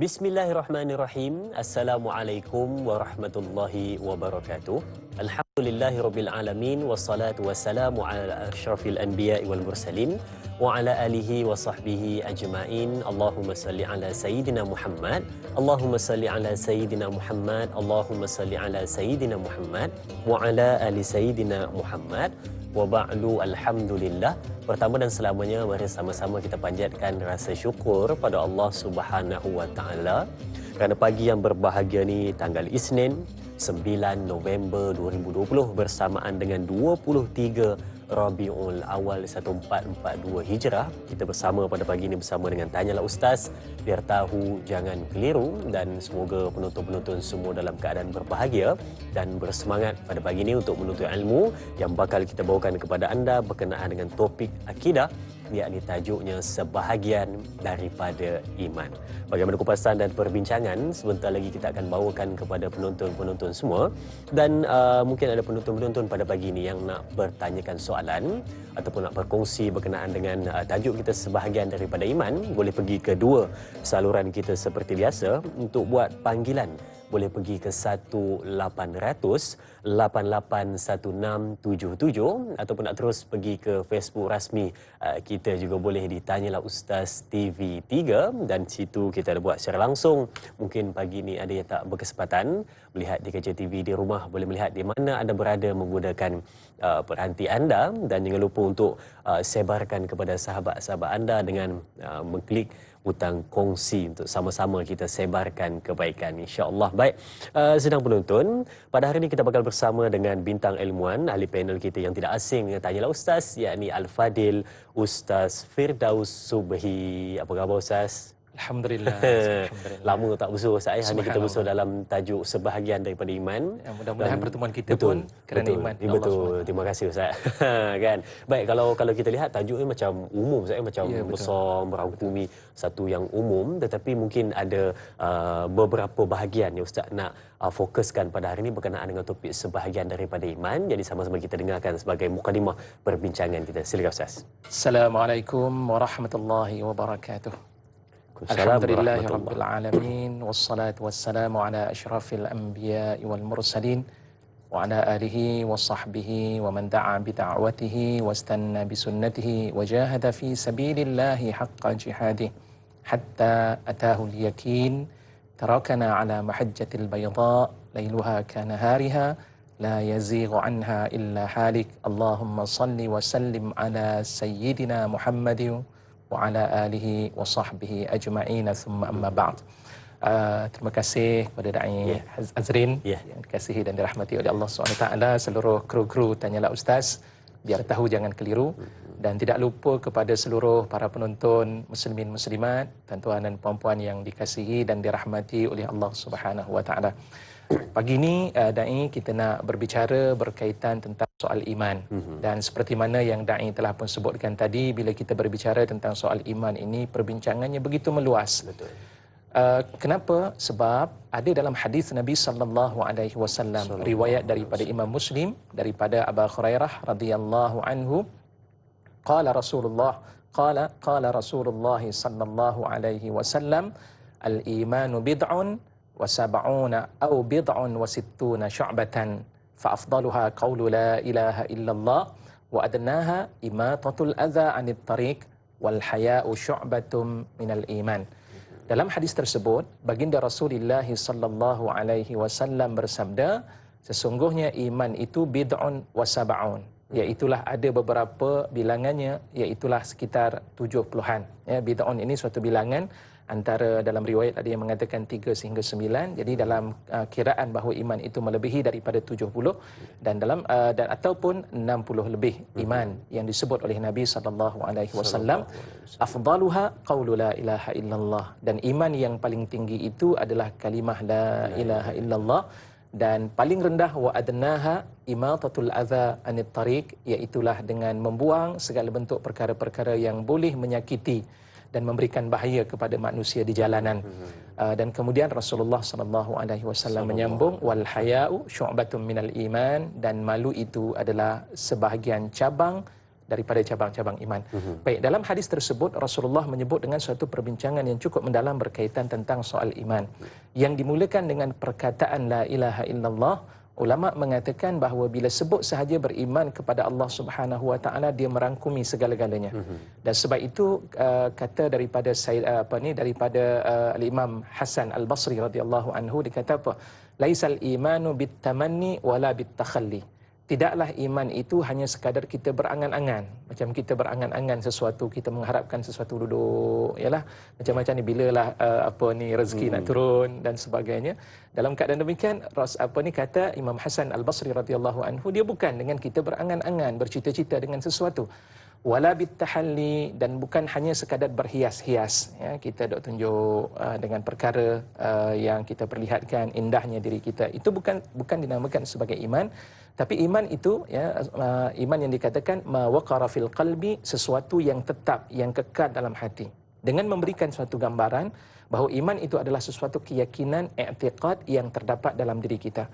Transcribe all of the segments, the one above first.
Bismillahirrahmanirrahim. Assalamualaikum warahmatullahi wabarakatuh. Alhamdulillahirabbil alamin wassalatu wassalamu ala asyrafil anbiya'i wal mursalin wa ala alihi wa sahbihi ajma'in. Allahumma salli ala sayyidina Muhammad. Allahumma salli ala sayyidina Muhammad. Allahumma salli ala sayyidina Muhammad wa ala ali sayyidina Muhammad. Wa ba'du, alhamdulillah. Pertama dan selamanya, mari sama-sama kita panjatkan rasa syukur pada Allah Subhanahu wa taala kerana pagi yang berbahagia ni, tanggal Isnin 9 November 2020 bersamaan dengan 23 Rabiul Awal 1442 Hijrah. Kita bersama pada pagi ini bersama dengan Tanyalah Ustaz, biar tahu jangan keliru, dan semoga penonton-penonton semua dalam keadaan berbahagia dan bersemangat pada pagi ini untuk menuntut ilmu yang bakal kita bawakan kepada anda berkenaan dengan topik akidah, yakni tajuknya sebahagian daripada iman. Bagaimana kupasan dan perbincangan sebentar lagi kita akan bawakan kepada penonton-penonton semua, dan mungkin ada penonton-penonton pada pagi ini yang nak bertanyakan soalan ataupun nak berkongsi berkenaan dengan tajuk kita sebahagian daripada iman. Boleh pergi ke dua saluran kita seperti biasa. Untuk buat panggilan boleh pergi ke 18881677 ataupun nak terus pergi ke Facebook rasmi kita juga boleh di Tanyalah Ustaz TV3, dan situ kita ada buat secara langsung. Mungkin pagi ni ada yang tak berkesempatan melihat di Kaca TV di rumah, boleh melihat di mana anda berada menggunakan peranti anda, dan jangan lupa untuk sebarkan kepada sahabat-sahabat anda dengan mengklik butang kongsi untuk sama-sama kita sebarkan kebaikan, insya-Allah. Baik, sedang penonton, pada hari ini kita bakal bersama dengan bintang ilmuwan ahli panel kita yang tidak asing dengan Tanyalah Ustaz, yakni Al-Fadil Ustaz Firdaus Subhi. Apa khabar Ustaz? Alhamdulillah. Alhamdulillah. Lama tak bersua Ustaz. Hari kita bersua dalam tajuk sebahagian daripada iman. Ya, mudah-mudahan pertemuan kita betul, pun kerana betul, iman. Betul. Terima kasih Ustaz. Kan. Baik, kalau kita lihat tajuk ni macam umum Ustaz, macam ya, besar, merangkumi satu yang umum, tetapi mungkin ada beberapa bahagian yang Ustaz nak fokuskan pada hari ini berkenaan dengan topik sebahagian daripada iman. Jadi sama-sama kita dengarkan sebagai mukadimah perbincangan kita. Silakan Ustaz. Assalamualaikum warahmatullahi wabarakatuh. Alhamdulillahirabbil alamin wassalatu wassalamu ala asyrafil anbiya'i wal mursalin wa ala alihi wa sahbihi wa man da'a bi da'watihi wastanna bi sunnatihi wa jahada fi sabilillahi haqqa jihadihi hatta atahu al-yaqin. Tarakana ala mahajjatil bayda lailuha kanahariha la yazighu anha illa halik. Allahumma salli wa sallim ala sayyidina Muhammadin wa ala alihi wa sahbihi ajma'in, thumma amma ba'd. Terima kasih kepada Da'i Azrin yang dikasihi dan dirahmati oleh Allah SWT, seluruh kru-kru Tanyalah Ustaz, biar tahu jangan keliru, dan tidak lupa kepada seluruh para penonton muslimin muslimat, tuan-tuan dan puan-puan yang dikasihi dan dirahmati oleh Allah Subhanahu wa taala. Pagi ini Da'i kita nak berbicara berkaitan tentang soal iman. Dan seperti mana yang Da'i telah pun sebutkan tadi, bila kita berbicara tentang soal iman ini, perbincangannya begitu meluas. Betul. Kenapa? Sebab ada dalam hadis Nabi sallallahu alaihi wasallam, riwayat daripada Imam Muslim daripada Abu Hurairah radhiyallahu anhu, qala Rasulullah sallallahu alaihi wasallam, al-imanu bid'un wa sab'una aw bid'un wa sittuna syu'batan fa afdaluha qawlu la ilaha illallah wa adnaha imatatul adza 'anit tariq wal haya'u syu'batum minal iman. Dalam hadis tersebut, baginda Rasulullah sallallahu alaihi wasallam bersabda, sesungguhnya iman itu bid'un wa sab'un, iaitulah ada beberapa bilangannya, iaitulah sekitar 70-an. Ya, bid'un ini suatu bilangan, antara dalam riwayat ada yang mengatakan 3 sehingga 9. Jadi dalam kiraan bahawa iman itu melebihi daripada 70, dan dalam dan ataupun 60 lebih iman yang disebut oleh Nabi sallallahu alaihi wasallam. Afdaluha qaulu la ilaha illallah, dan iman yang paling tinggi itu adalah kalimah la ilaha illallah, dan paling rendah wa adnaha imatatul adza anit tariq, iaitulah dengan membuang segala bentuk perkara-perkara yang boleh menyakiti dan memberikan bahaya kepada manusia di jalanan. Dan kemudian Rasulullah sallallahu alaihi wasallam menyambung, wal haya'u syu'batun minal iman, dan malu itu adalah sebahagian cabang daripada cabang-cabang iman. Baik, dalam hadis tersebut Rasulullah menyebut dengan suatu perbincangan yang cukup mendalam berkaitan tentang soal iman. Yang dimulakan dengan perkataan la ilaha illallah. Ulama mengatakan bahawa bila sebut sahaja beriman kepada Allah Subhanahu wa taala, dia merangkumi segala-galanya. Dan sebab itu kata daripada Al-Imam Hasan Al-Basri radhiyallahu anhu, dikata apa? Laisal imanu bitamanni wala bitakhalli. Tidaklah iman itu hanya sekadar kita berangan-angan. Macam kita berangan-angan sesuatu, kita mengharapkan sesuatu duduk, yalah, macam-macam ni, bilalah rezeki nak turun dan sebagainya. Dalam keadaan demikian, kata Imam Hasan Al-Basri radhiyallahu anhu, dia bukan dengan kita berangan-angan, bercita-cita dengan sesuatu. Wala bitahalli, dan bukan hanya sekadar berhias-hias, ya, kita dok tunjuk dengan perkara yang kita perlihatkan indahnya diri kita. Itu bukan dinamakan sebagai iman. Tapi iman itu, ya, iman yang dikatakan ma waqara fil qalbi, sesuatu yang tetap, yang kekal dalam hati. Dengan memberikan suatu gambaran bahawa iman itu adalah sesuatu keyakinan, i'tiqad yang terdapat dalam diri kita.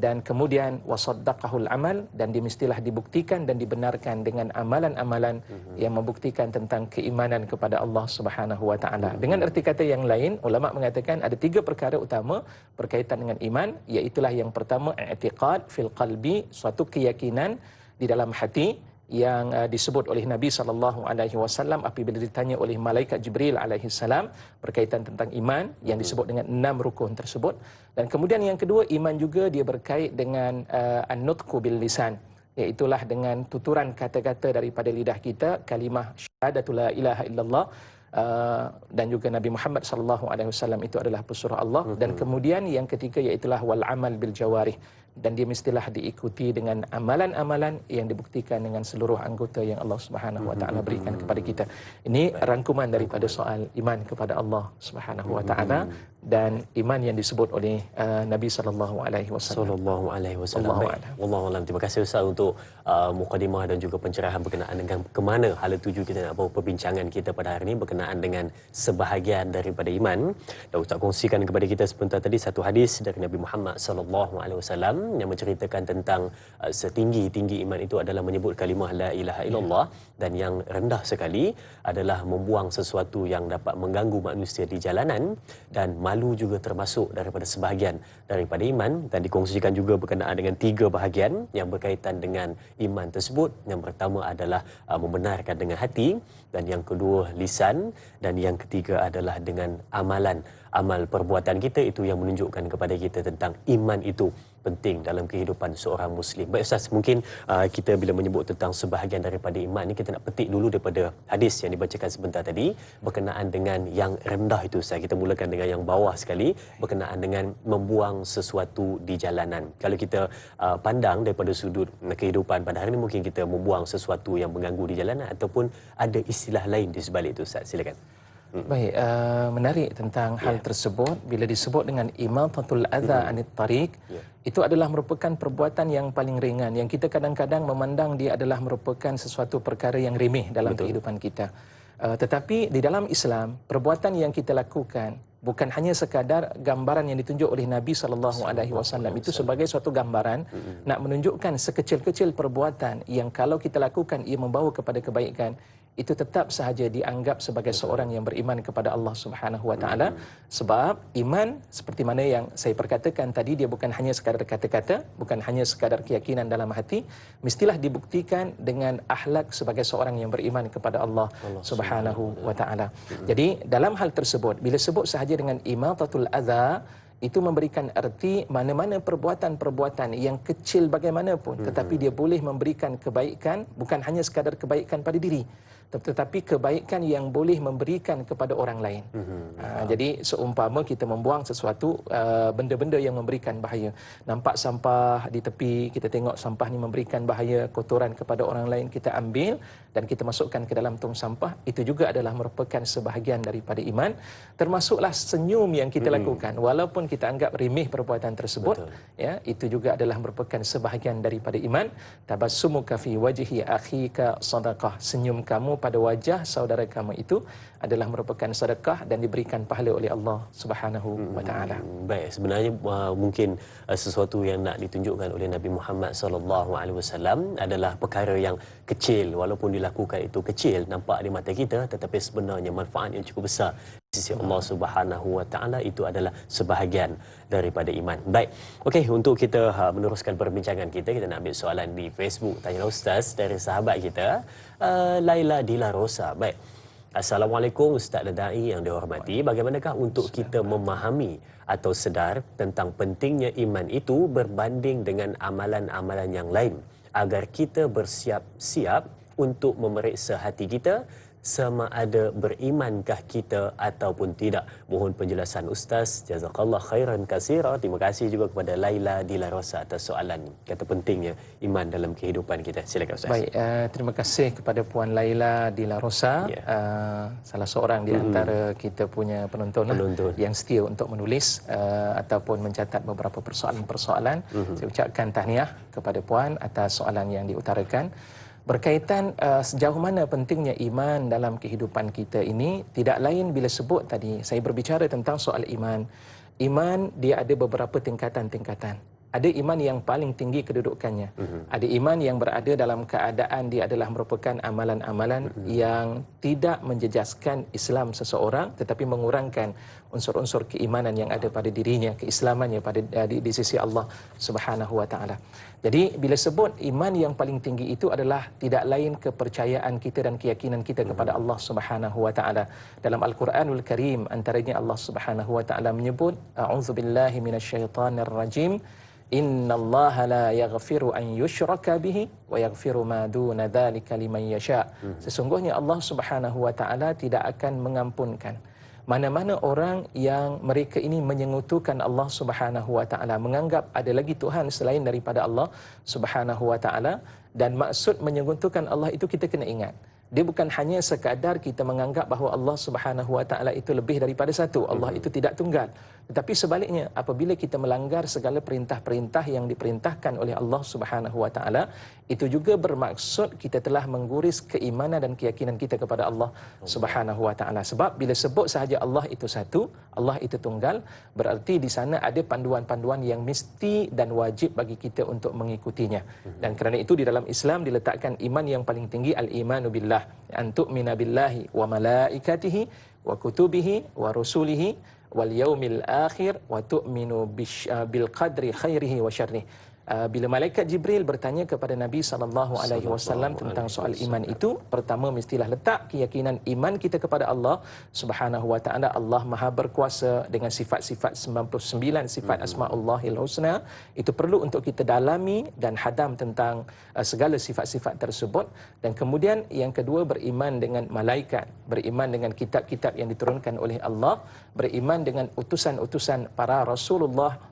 Dan kemudian wasaddaqahul amal, dan dia mestilah dibuktikan dan dibenarkan dengan amalan-amalan yang membuktikan tentang keimanan kepada Allah Subhanahu wa taala. Dengan erti kata yang lain, ulama mengatakan ada 3 perkara utama berkaitan dengan iman, iaitu yang pertama i'tiqad fil qalbi, suatu keyakinan di dalam hati yang disebut oleh Nabi SAW apabila ditanya oleh malaikat Jibril alaihissalam berkaitan tentang iman yang disebut dengan 6 rukun tersebut. Dan kemudian yang kedua, iman juga dia berkait dengan an-nutqu bil lisan, iaitulah dengan tuturan kata-kata daripada lidah kita, kalimah syahadatul la ilaha illallah, dan juga Nabi Muhammad SAW itu adalah pesuruh Allah. Dan kemudian yang ketiga iaitulah wal amal bil jawarih, dan dia mestilah diikuti dengan amalan-amalan yang dibuktikan dengan seluruh anggota yang Allah Subhanahu wa taala berikan kepada kita. Ini rangkuman daripada soal iman kepada Allah Subhanahu wa taala dan iman yang disebut oleh Nabi sallallahu alaihi wasallam. Wallahu a'lam. Terima kasih Ustaz untuk mukadimah dan juga pencerahan berkenaan dengan ke mana hala tuju kita nak bawa perbincangan kita pada hari ini berkenaan dengan sebahagian daripada iman. Dan Ustaz kongsikan kepada kita sebentar tadi satu hadis dari Nabi Muhammad sallallahu alaihi wasallam yang menceritakan tentang setinggi-tinggi iman itu adalah menyebut kalimah la ilaha illallah, dan yang rendah sekali adalah membuang sesuatu yang dapat mengganggu manusia di jalanan, dan malu juga termasuk daripada sebahagian daripada iman. Dan dikongsikan juga berkenaan dengan 3 bahagian yang berkaitan dengan iman tersebut. Yang pertama adalah membenarkan dengan hati, dan yang kedua lisan, dan yang ketiga adalah dengan amalan. Amal perbuatan kita itu yang menunjukkan kepada kita tentang iman itu penting dalam kehidupan seorang Muslim. Baik Ustaz, mungkin kita bila menyebut tentang sebahagian daripada iman ni, kita nak petik dulu daripada hadis yang dibacakan sebentar tadi berkenaan dengan yang rendah itu Ustaz. Kita mulakan dengan yang bawah sekali berkenaan dengan membuang sesuatu di jalanan. Kalau kita pandang daripada sudut kehidupan pada hari ini, mungkin kita membuang sesuatu yang mengganggu di jalanan ataupun ada istilah lain di sebalik itu Ustaz. Silakan. Baik, menarik tentang hal tersebut. Bila disebut dengan imatatul adza anit tariq, itu adalah merupakan perbuatan yang paling ringan, yang kita kadang-kadang memandang dia adalah merupakan sesuatu perkara yang remeh dalam kehidupan kita. Tetapi di dalam Islam, perbuatan yang kita lakukan bukan hanya sekadar gambaran yang ditunjuk oleh Nabi SAW itu sebagai suatu gambaran nak menunjukkan sekecil-kecil perbuatan yang kalau kita lakukan ia membawa kepada kebaikan, itu tetap sahaja dianggap sebagai seorang yang beriman kepada Allah Subhanahu wa taala. Sebab iman seperti mana yang saya perkatakan tadi, dia bukan hanya sekadar kata-kata, bukan hanya sekadar keyakinan dalam hati, mestilah dibuktikan dengan akhlak sebagai seorang yang beriman kepada Allah Subhanahu wa taala. Jadi dalam hal tersebut, bila sebut sahaja dengan imatatul adza, itu memberikan erti mana-mana perbuatan-perbuatan yang kecil bagaimanapun, tetapi dia boleh memberikan kebaikan, bukan hanya sekadar kebaikan pada diri, tetapi kebaikan yang boleh memberikan kepada orang lain. Jadi seumpama kita membuang sesuatu benda-benda yang memberikan bahaya. Nampak sampah di tepi, kita tengok sampah ni memberikan bahaya, kotoran kepada orang lain, kita ambil dan kita masukkan ke dalam tong sampah. Itu juga adalah merupakan sebahagian daripada iman. Termasuklah senyum yang kita lakukan, walaupun kita anggap remeh perbuatan tersebut, ya, itu juga adalah merupakan sebahagian daripada iman. Tabassumuka fi wajhi akhika sadaqah, senyum kamu kamu pada wajah saudara kamu itu adalah merupakan sedekah dan diberikan pahala oleh Allah Subhanahu wa taala. Baik, sebenarnya mungkin sesuatu yang nak ditunjukkan oleh Nabi Muhammad sallallahu alaihi wasallam adalah perkara yang kecil, walaupun dilakukan itu kecil nampak di mata kita, tetapi sebenarnya manfaat yang cukup besar di sisi Allah Subhanahu wa taala itu adalah sebahagian daripada iman. Baik. Okey, untuk kita meneruskan perbincangan kita nak ambil soalan di Facebook Tanya Ustaz dari sahabat kita, Laila Dila Rosa. Baik. Assalamualaikum Ustaz dan Da'i yang dihormati. Bagaimanakah untuk kita memahami atau sedar tentang pentingnya iman itu berbanding dengan amalan-amalan yang lain agar kita bersiap-siap untuk memeriksa hati kita sama ada berimankah kita ataupun tidak? Mohon penjelasan Ustaz. Jazakallah khairan katsira. Terima kasih juga kepada Laila Dila Rosa atas soalan kata pentingnya iman dalam kehidupan kita. Silakan Ustaz. Baik, terima kasih kepada Puan Laila Dila Rosa, salah seorang di antara kita punya penonton yang setia untuk menulis ataupun mencatat beberapa persoalan-persoalan. Saya ucapkan tahniah kepada Puan atas soalan yang diutarakan. Berkaitan sejauh mana pentingnya iman dalam kehidupan kita ini, tidak lain bila sebut tadi saya berbicara tentang soal iman. Iman dia ada beberapa tingkatan-tingkatan. Ada iman yang paling tinggi kedudukannya. Ada iman yang berada dalam keadaan dia adalah merupakan amalan-amalan yang tidak menjejaskan Islam seseorang tetapi mengurangkan unsur-unsur keimanan yang ada pada dirinya, keislamannya pada di sisi Allah Subhanahu wa taala. Jadi bila sebut iman yang paling tinggi itu adalah tidak lain kepercayaan kita dan keyakinan kita kepada Allah Subhanahu wa taala. Dalam Al-Quranul Karim antaranya Allah Subhanahu wa taala menyebut a'udzubillahi minasyaitonir rajim. Innallaha la yaghfiru an yushraka bihi wa yaghfiru ma duna dzalika liman yasha. Sesungguhnya Allah Subhanahu wa taala tidak akan mengampunkan mana-mana orang yang mereka ini menyengutukan Allah Subhanahu wa taala, menganggap ada lagi Tuhan selain daripada Allah Subhanahu wa taala. Dan maksud menyengutukan Allah itu kita kena ingat, dia bukan hanya sekadar kita menganggap bahawa Allah Subhanahu wa taala itu lebih daripada satu, Allah itu tidak tunggal. Tetapi sebaliknya, apabila kita melanggar segala perintah-perintah yang diperintahkan oleh Allah Subhanahu wa taala, itu juga bermaksud kita telah mengguris keimanan dan keyakinan kita kepada Allah Subhanahu wa taala. Sebab bila sebut sahaja Allah itu satu, Allah itu tunggal, berarti di sana ada panduan-panduan yang mesti dan wajib bagi kita untuk mengikutinya. Dan kerana itu di dalam Islam diletakkan iman yang paling tinggi, al-imanu billah, an tu'mina billahi wa malaikatihi wa kutubihi wa rusulihi wal yaumil akhir wa tu'minu bil qadri khairihi wa syarrihi. Bila malaikat Jibril bertanya kepada Nabi SAW tentang soal iman itu, pertama mestilah letak keyakinan iman kita kepada Allah Subhanahu wa taala. Allah Maha berkuasa dengan sifat-sifat 99 sifat Asmaullahil Husna. Itu perlu untuk kita dalami dan hadam tentang segala sifat-sifat tersebut. Dan kemudian yang kedua, beriman dengan malaikat, beriman dengan kitab-kitab yang diturunkan oleh Allah, beriman dengan utusan-utusan para Rasulullah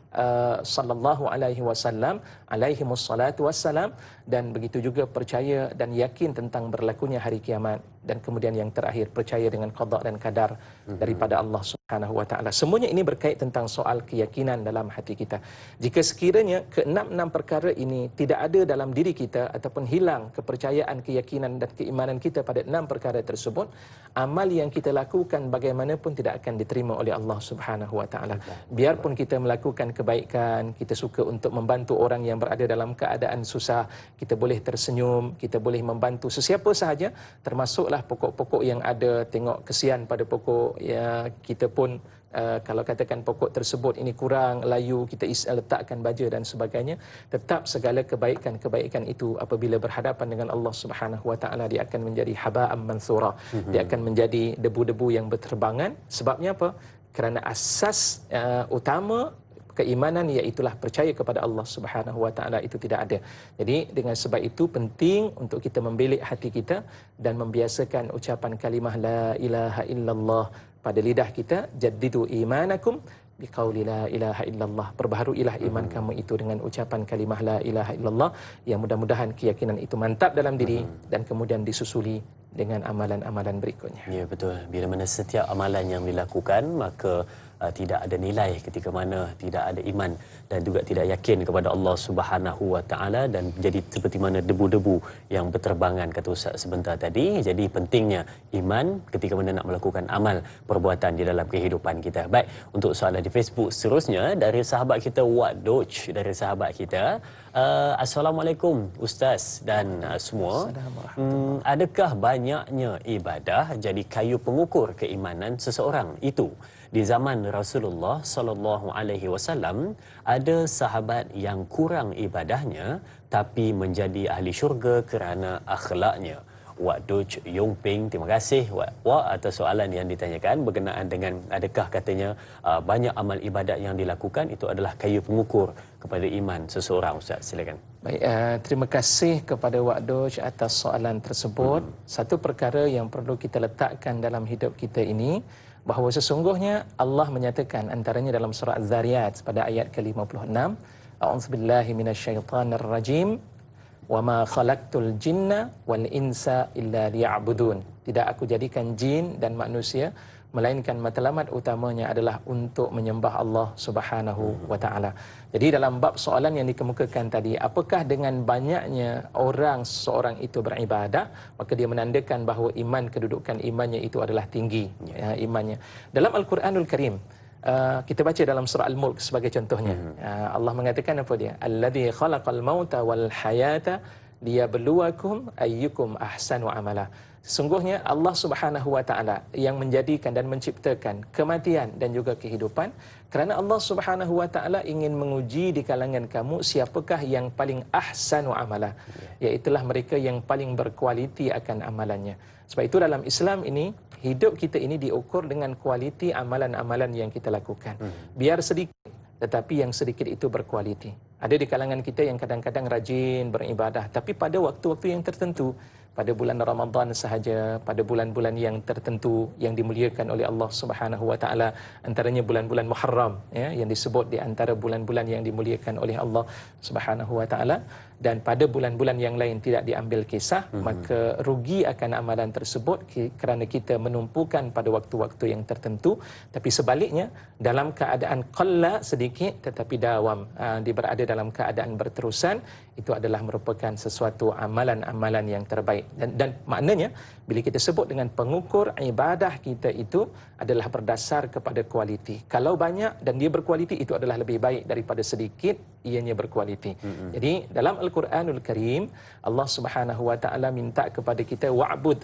sallallahu alaihi wasallam alaihi wassalatu wassalam, dan begitu juga percaya dan yakin tentang berlakunya hari kiamat. Dan kemudian yang terakhir, percaya dengan qada dan qadar daripada Allah Subhanahu wa taala. Semuanya ini berkait tentang soal keyakinan dalam hati kita. Jika sekiranya keenam-enam perkara ini tidak ada dalam diri kita ataupun hilang kepercayaan, keyakinan dan keimanan kita pada enam perkara tersebut, amal yang kita lakukan bagaimanapun tidak akan diterima oleh Allah Subhanahu wa taala. Biarpun kita melakukan kebaikan, kita suka untuk membantu orang yang berada dalam keadaan susah, kita boleh tersenyum, kita boleh membantu sesiapa sahaja, termasuklah pokok-pokok yang ada, tengok kesian pada pokok ya, kita pun kalau katakan pokok tersebut ini kurang layu, kita letakkan baja dan sebagainya. Tetap segala kebaikan-kebaikan itu apabila berhadapan dengan Allah Subhanahu wa taala, dia akan menjadi haba'an mansura. Dia akan menjadi debu-debu yang berterbangan. Sebabnya apa? Kerana asas utama keimanan iaitulah percaya kepada Allah Subhanahu wa taala itu tidak ada. Jadi dengan sebab itu penting untuk kita membelik hati kita dan membiasakan ucapan kalimah la ilaha illallah pada lidah kita. Jaddidu imanakum biqauli la ilaha illallah. Perbaharuilah iman kamu itu dengan ucapan kalimah la ilaha illallah, yang mudah-mudahan keyakinan itu mantap dalam diri dan kemudian disusuli dengan amalan-amalan berikutnya. Ya, betul. Bila mana setiap amalan yang dilakukan, maka tidak ada nilai ketika mana tidak ada iman dan juga tidak yakin kepada Allah Subhanahu Wa Taala, dan jadi seperti mana debu-debu yang berterbangan, kata Ustaz sebentar tadi. Jadi pentingnya iman ketika mana nak melakukan amal perbuatan di dalam kehidupan kita. Baik, untuk soalan di Facebook seterusnya dari sahabat kita Wak Doj, dari sahabat kita, Assalamualaikum Ustaz dan semua. Adakah banyaknya ibadah jadi kayu pengukur keimanan seseorang itu? Di zaman Rasulullah sallallahu alaihi wasallam ada sahabat yang kurang ibadahnya tapi menjadi ahli syurga kerana akhlaknya. Wak Doj Yong Ping, terima kasih Wak atas soalan yang ditanyakan berkenaan dengan adakah katanya banyak amal ibadat yang dilakukan itu adalah kayu pengukur kepada iman seseorang. Ustaz, silakan. Baik, terima kasih kepada Wak Doj atas soalan tersebut. Satu perkara yang perlu kita letakkan dalam hidup kita ini, bahawa sesungguhnya Allah menyatakan antaranya dalam surah Az-Zariyat pada ayat ke-56, A'udzubillahi minasyaitonirrajim, wa ma khalaqtul jinna wal insa illa liya'budun. Tidak aku jadikan jin dan manusia melainkan matlamat utamanya adalah untuk menyembah Allah Subhanahu wa taala. Jadi dalam bab soalan yang dikemukakan tadi, apakah dengan banyaknya orang seorang itu beribadah maka dia menandakan bahawa iman, kedudukan imannya itu adalah tinggi, imannya. Dalam Al-Quranul Karim, kita baca dalam surah Al-Mulk sebagai contohnya, Allah mengatakan apa dia? Alladzi khalaqal mauta wal hayata liyabluwakum ayyukum ahsanu amala. Sesungguhnya Allah Subhanahu wa taala yang menjadikan dan menciptakan kematian dan juga kehidupan, kerana Allah Subhanahu wa taala ingin menguji di kalangan kamu siapakah yang paling ahsanu amala, iaitulah mereka yang paling berkualiti akan amalannya. Sebab itu dalam Islam ini, hidup kita ini diukur dengan kualiti amalan-amalan yang kita lakukan. Biar sedikit, tetapi yang sedikit itu berkualiti. Ada di kalangan kita yang kadang-kadang rajin beribadah, tapi pada waktu-waktu yang tertentu, pada bulan Ramadan sahaja, pada bulan-bulan yang tertentu yang dimuliakan oleh Allah Subhanahu wa taala, antaranya bulan-bulan Muharram, ya, yang disebut di antara bulan-bulan yang dimuliakan oleh Allah Subhanahu wa taala, dan pada bulan-bulan yang lain tidak diambil kisah, maka rugi akan amalan tersebut kerana kita menumpukan pada waktu-waktu yang tertentu. Tapi sebaliknya, dalam keadaan qalla sedikit tetapi dawam, dia berada dalam keadaan berterusan, itu adalah merupakan sesuatu amalan-amalan yang terbaik. Dan maknanya bila kita sebut dengan pengukur ibadah kita itu adalah berdasar kepada kualiti. Kalau banyak dan dia berkualiti, itu adalah lebih baik daripada sedikit ianya berkualiti. Jadi dalam Al-Quranul Karim, Allah Subhanahu wa taala minta kepada kita, wa'bud,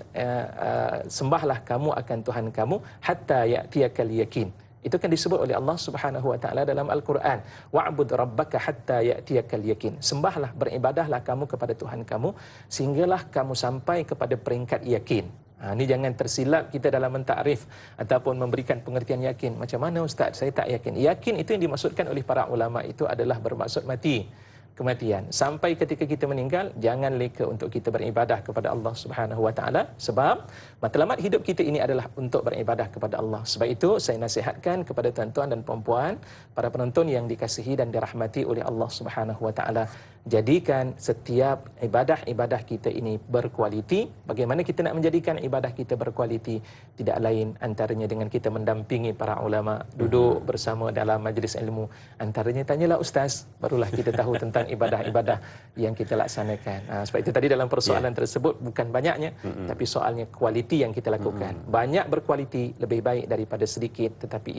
sembahlah kamu akan Tuhan kamu hatta ya'tiyakal yakin. Itu kan disebut oleh Allah Subhanahu wa taala dalam Al-Quran, wa'bud rabbaka hatta ya'tiyakal yakin. Sembahlah, beribadahlah kamu kepada Tuhan kamu sehinggalah kamu sampai kepada peringkat yakin. Ini jangan tersilap kita dalam mentakrif ataupun memberikan pengertian yakin. Macam mana Ustaz? Saya tak yakin. Yakin itu yang dimaksudkan oleh para ulama itu adalah bermaksud mati, kematian. Sampai ketika kita meninggal, jangan leka untuk kita beribadah kepada Allah Subhanahu wa taala, sebab matlamat hidup kita ini adalah untuk beribadah kepada Allah. Sebab itu saya nasihatkan kepada tuan-tuan dan puan-puan, para penonton yang dikasihi dan dirahmati oleh Allah Subhanahu wa taala, jadikan setiap ibadah-ibadah kita ini berkualiti. Bagaimana kita nak menjadikan ibadah kita berkualiti? Tidak lain antaranya dengan kita mendampingi para ulama, duduk bersama dalam majlis ilmu. Antaranya tanyalah ustaz, barulah kita tahu tentang ibadah-ibadah yang kita laksanakan. Sebab itu tadi dalam persoalan tersebut bukan banyaknya, tapi soalnya kualiti yang kita lakukan. Banyak berkualiti lebih baik daripada sedikit tetapi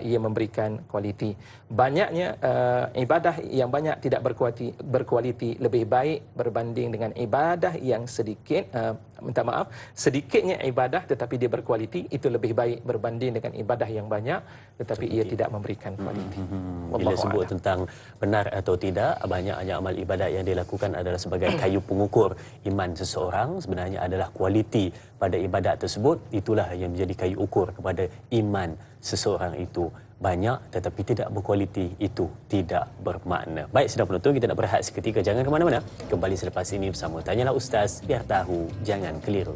ia memberikan kualiti. Banyaknya ibadah yang banyak tidak berkualiti lebih baik berbanding dengan ibadah yang sedikit, sedikitnya ibadah tetapi dia berkualiti, itu lebih baik berbanding dengan ibadah yang banyak tetapi ia tidak memberikan kualiti. Bila sebut tentang benar atau tidak, banyaknya amal ibadat yang dilakukan adalah sebagai kayu pengukur iman seseorang, sebenarnya adalah kualiti pada ibadat tersebut, itulah yang menjadi kayu ukur kepada iman seseorang itu. Banyak tetapi tidak berkualiti, itu tidak bermakna. Baik, sedang penonton, kita nak berehat seketika, jangan ke mana-mana. Kembali selepas ini bersama Tanyalah Ustaz, biar tahu jangan keliru.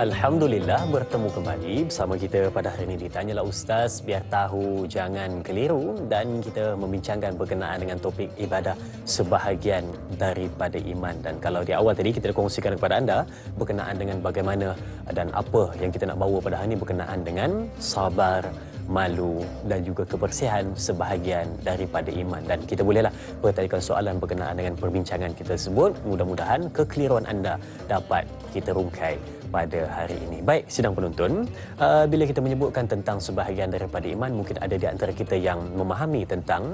Alhamdulillah bertemu kembali bersama kita pada hari ini di Tanyalah Ustaz, biar tahu jangan keliru, dan kita membincangkan berkenaan dengan topik ibadah sebahagian daripada iman. Dan kalau di awal tadi kita kongsikan kepada anda berkenaan dengan bagaimana dan apa yang kita nak bawa pada hari ini berkenaan dengan sabar, malu dan juga kebersihan sebahagian daripada iman. Dan kita bolehlah bertanyakan soalan berkenaan dengan perbincangan kita tersebut. Mudah-mudahan kekeliruan anda dapat kita rungkai pada hari ini. Baik, sidang penonton, bila kita menyebutkan tentang sebahagian daripada iman, mungkin ada di antara kita yang memahami tentang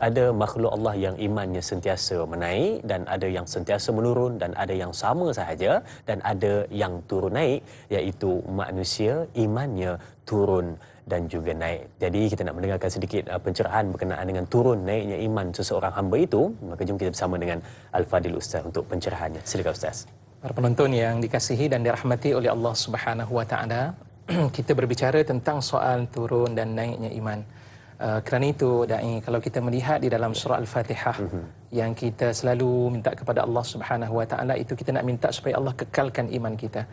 ada makhluk Allah yang imannya sentiasa menaik dan ada yang sentiasa menurun dan ada yang sama sahaja dan ada yang turun naik, iaitu manusia imannya turun dan juga naik. Jadi kita nak mendengarkan sedikit pencerahan berkenaan dengan turun naiknya iman seseorang hamba itu. Maka jom kita bersama dengan Al-Fadil Ustaz untuk pencerahannya. Silakan Ustaz. Para penonton yang dikasihi dan dirahmati oleh Allah Subhanahu wa taala, kita berbicara tentang soal turun dan naiknya iman. Kerana itu dai, kalau kita melihat di dalam surah Al-Fatihah yang kita selalu minta kepada Allah Subhanahu wa taala, itu kita nak minta supaya Allah kekalkan iman kita.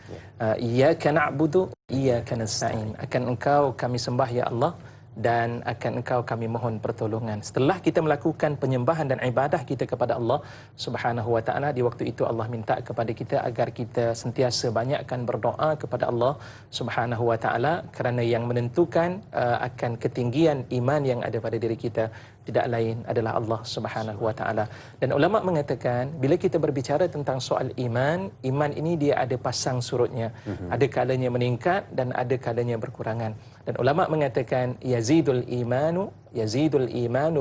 Iyyaka na'budu, iyyaka nasta'in. Akan Engkau kami sembah ya Allah, dan akan Engkau kami mohon pertolongan. Setelah kita melakukan penyembahan dan ibadah kita kepada Allah Subhanahu wa taala, di waktu itu Allah minta kepada kita agar kita sentiasa banyakkan berdoa kepada Allah Subhanahu wa taala, kerana yang menentukan akan ketinggian iman yang ada pada diri kita tidak lain adalah Allah Subhanahu wa taala. Dan ulama mengatakan bila kita berbicara tentang soal iman, iman ini dia ada pasang surutnya. Ada kalanya meningkat dan ada kalanya berkurangan. Dan ulama mengatakan yazidul imanu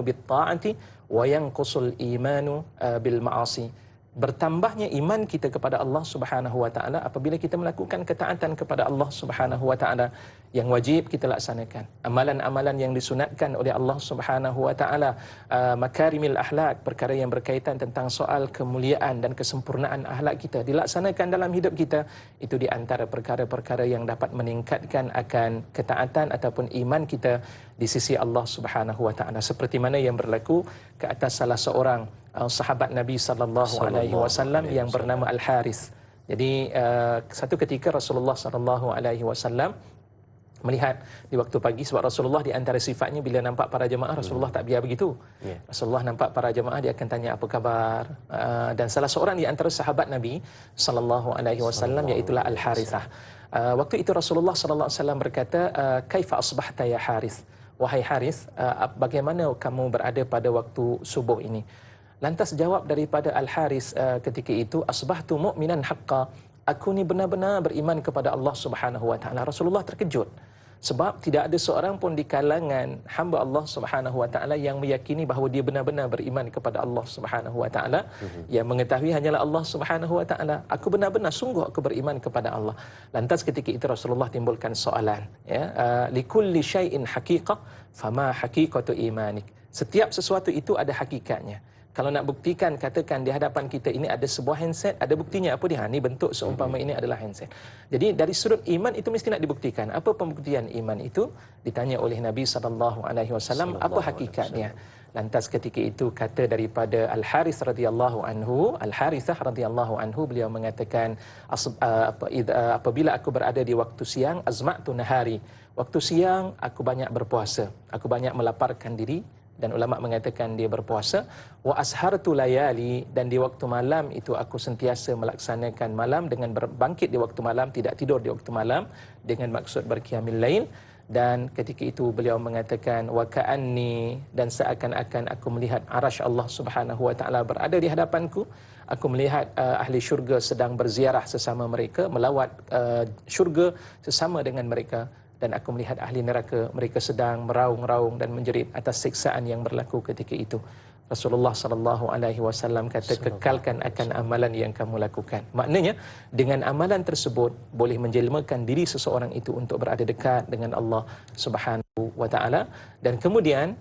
bit ta'ati wa yanqusul imanu bil ma'asi. Bertambahnya iman kita kepada Allah Subhanahu wa taala apabila kita melakukan ketaatan kepada Allah Subhanahu wa taala yang wajib kita laksanakan, amalan-amalan yang disunatkan oleh Allah Subhanahu wa taala, makarimil akhlak, perkara yang berkaitan tentang soal kemuliaan dan kesempurnaan akhlak kita dilaksanakan dalam hidup kita. Itu di antara perkara-perkara yang dapat meningkatkan akan ketaatan ataupun iman kita di sisi Allah Subhanahu wa taala, seperti mana yang berlaku ke atas salah seorang sahabat Nabi sallallahu alaihi wasallam yang bernama Al-Harith. Jadi satu ketika Rasulullah sallallahu alaihi wasallam melihat di waktu pagi, sebab Rasulullah di antara sifatnya bila nampak para jemaah, Rasulullah tak biar begitu. Rasulullah nampak para jemaah, dia akan tanya apa khabar. Dan salah seorang di antara sahabat Nabi sallallahu alaihi wasallam iaitu Al-Harithah. Waktu itu Rasulullah sallallahu alaihi wasallam berkata, "Kaifa asbahta ya Harith?" Wahai Harith, bagaimana kamu berada pada waktu subuh ini? Lantas jawab daripada Al-Harith ketika itu, "Asbahtu mu'minan haqqa." Aku ni benar-benar beriman kepada Allah Subhanahu wa taala. Rasulullah terkejut sebab tidak ada seorang pun di kalangan hamba Allah Subhanahu wa taala yang meyakini bahawa dia benar-benar beriman kepada Allah Subhanahu wa taala. Yang mengetahui hanyalah Allah Subhanahu wa taala. Aku benar-benar sungguh aku beriman kepada Allah. Lantas ketika itu Rasulullah timbulkan soalan, likulli syai'in haqiqah fama haqiqatu imanik. Setiap sesuatu itu ada hakikatnya. Kalau nak buktikan, katakan di hadapan kita ini ada sebuah handset, ada buktinya apa dia? Ni bentuk seumpama ini adalah handset. Jadi dari sudut iman itu mesti nak dibuktikan. Apa pembuktian iman itu? Ditanya oleh Nabi sallallahu alaihi wasallam, apa hakikatnya? Lantas ketika itu kata daripada Al-Harith radhiyallahu anhu, Al-Harithah radhiyallahu anhu, beliau mengatakan, apabila aku berada di waktu siang, azma'tu nahari. Waktu siang aku banyak berpuasa, aku banyak melaparkan diri. Dan ulama mengatakan dia berpuasa. Wa ashartu layali, dan di waktu malam itu aku sentiasa melaksanakan malam dengan berbangkit di waktu malam, tidak tidur di waktu malam dengan maksud berqiyamul lail. Dan ketika itu beliau mengatakan wa ka'anni, dan seakan-akan aku melihat arasy Allah Subhanahu wa taala berada di hadapanku. Aku melihat ahli syurga sedang berziarah sesama mereka, melawat syurga sesama dengan mereka. Dan aku melihat ahli neraka, mereka sedang meraung-raung dan menjerit atas siksaan yang berlaku ketika itu. Rasulullah sallallahu alaihi wasallam kata, kekalkan akan amalan yang kamu lakukan. Maknanya dengan amalan tersebut boleh menjelmakan diri seseorang itu untuk berada dekat dengan Allah Subhanahu wa taala. Dan kemudian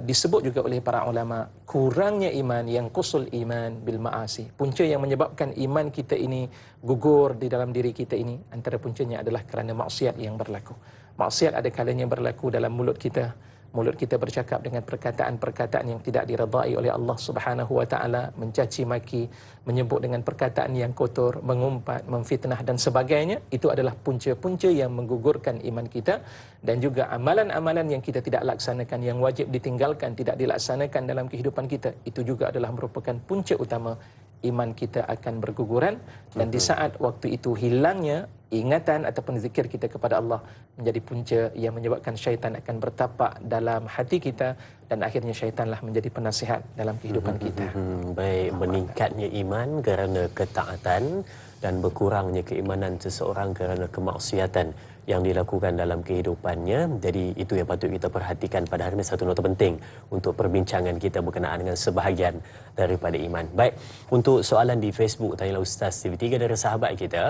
disebut juga oleh para ulama, kurangnya iman yang qusul iman bil ma'asi. Punca yang menyebabkan iman kita ini gugur di dalam diri kita ini, antara puncanya adalah kerana maksiat yang berlaku. Maksiat ada kalanya berlaku dalam mulut kita, mulut kita bercakap dengan perkataan-perkataan yang tidak diredai oleh Allah Subhanahu wa taala, mencaci maki, menyebut dengan perkataan yang kotor, mengumpat, memfitnah dan sebagainya, itu adalah punca-punca yang menggugurkan iman kita. Dan juga amalan-amalan yang kita tidak laksanakan, yang wajib ditinggalkan, tidak dilaksanakan dalam kehidupan kita, itu juga adalah merupakan punca utama iman kita akan berguguran. Dan di saat waktu itu hilangnya ingatan ataupun zikir kita kepada Allah, menjadi punca yang menyebabkan syaitan akan bertapak dalam hati kita, dan akhirnya syaitanlah menjadi penasihat dalam kehidupan kita. Baik, meningkatnya iman kerana ketaatan dan berkurangnya keimanan seseorang kerana kemaksiatan yang dilakukan dalam kehidupannya. Jadi itu yang patut kita perhatikan pada hari ini, satu nota penting untuk perbincangan kita berkenaan dengan sebahagian daripada iman. Baik, untuk soalan di Facebook, tanyalah Ustaz TV3 dari sahabat kita,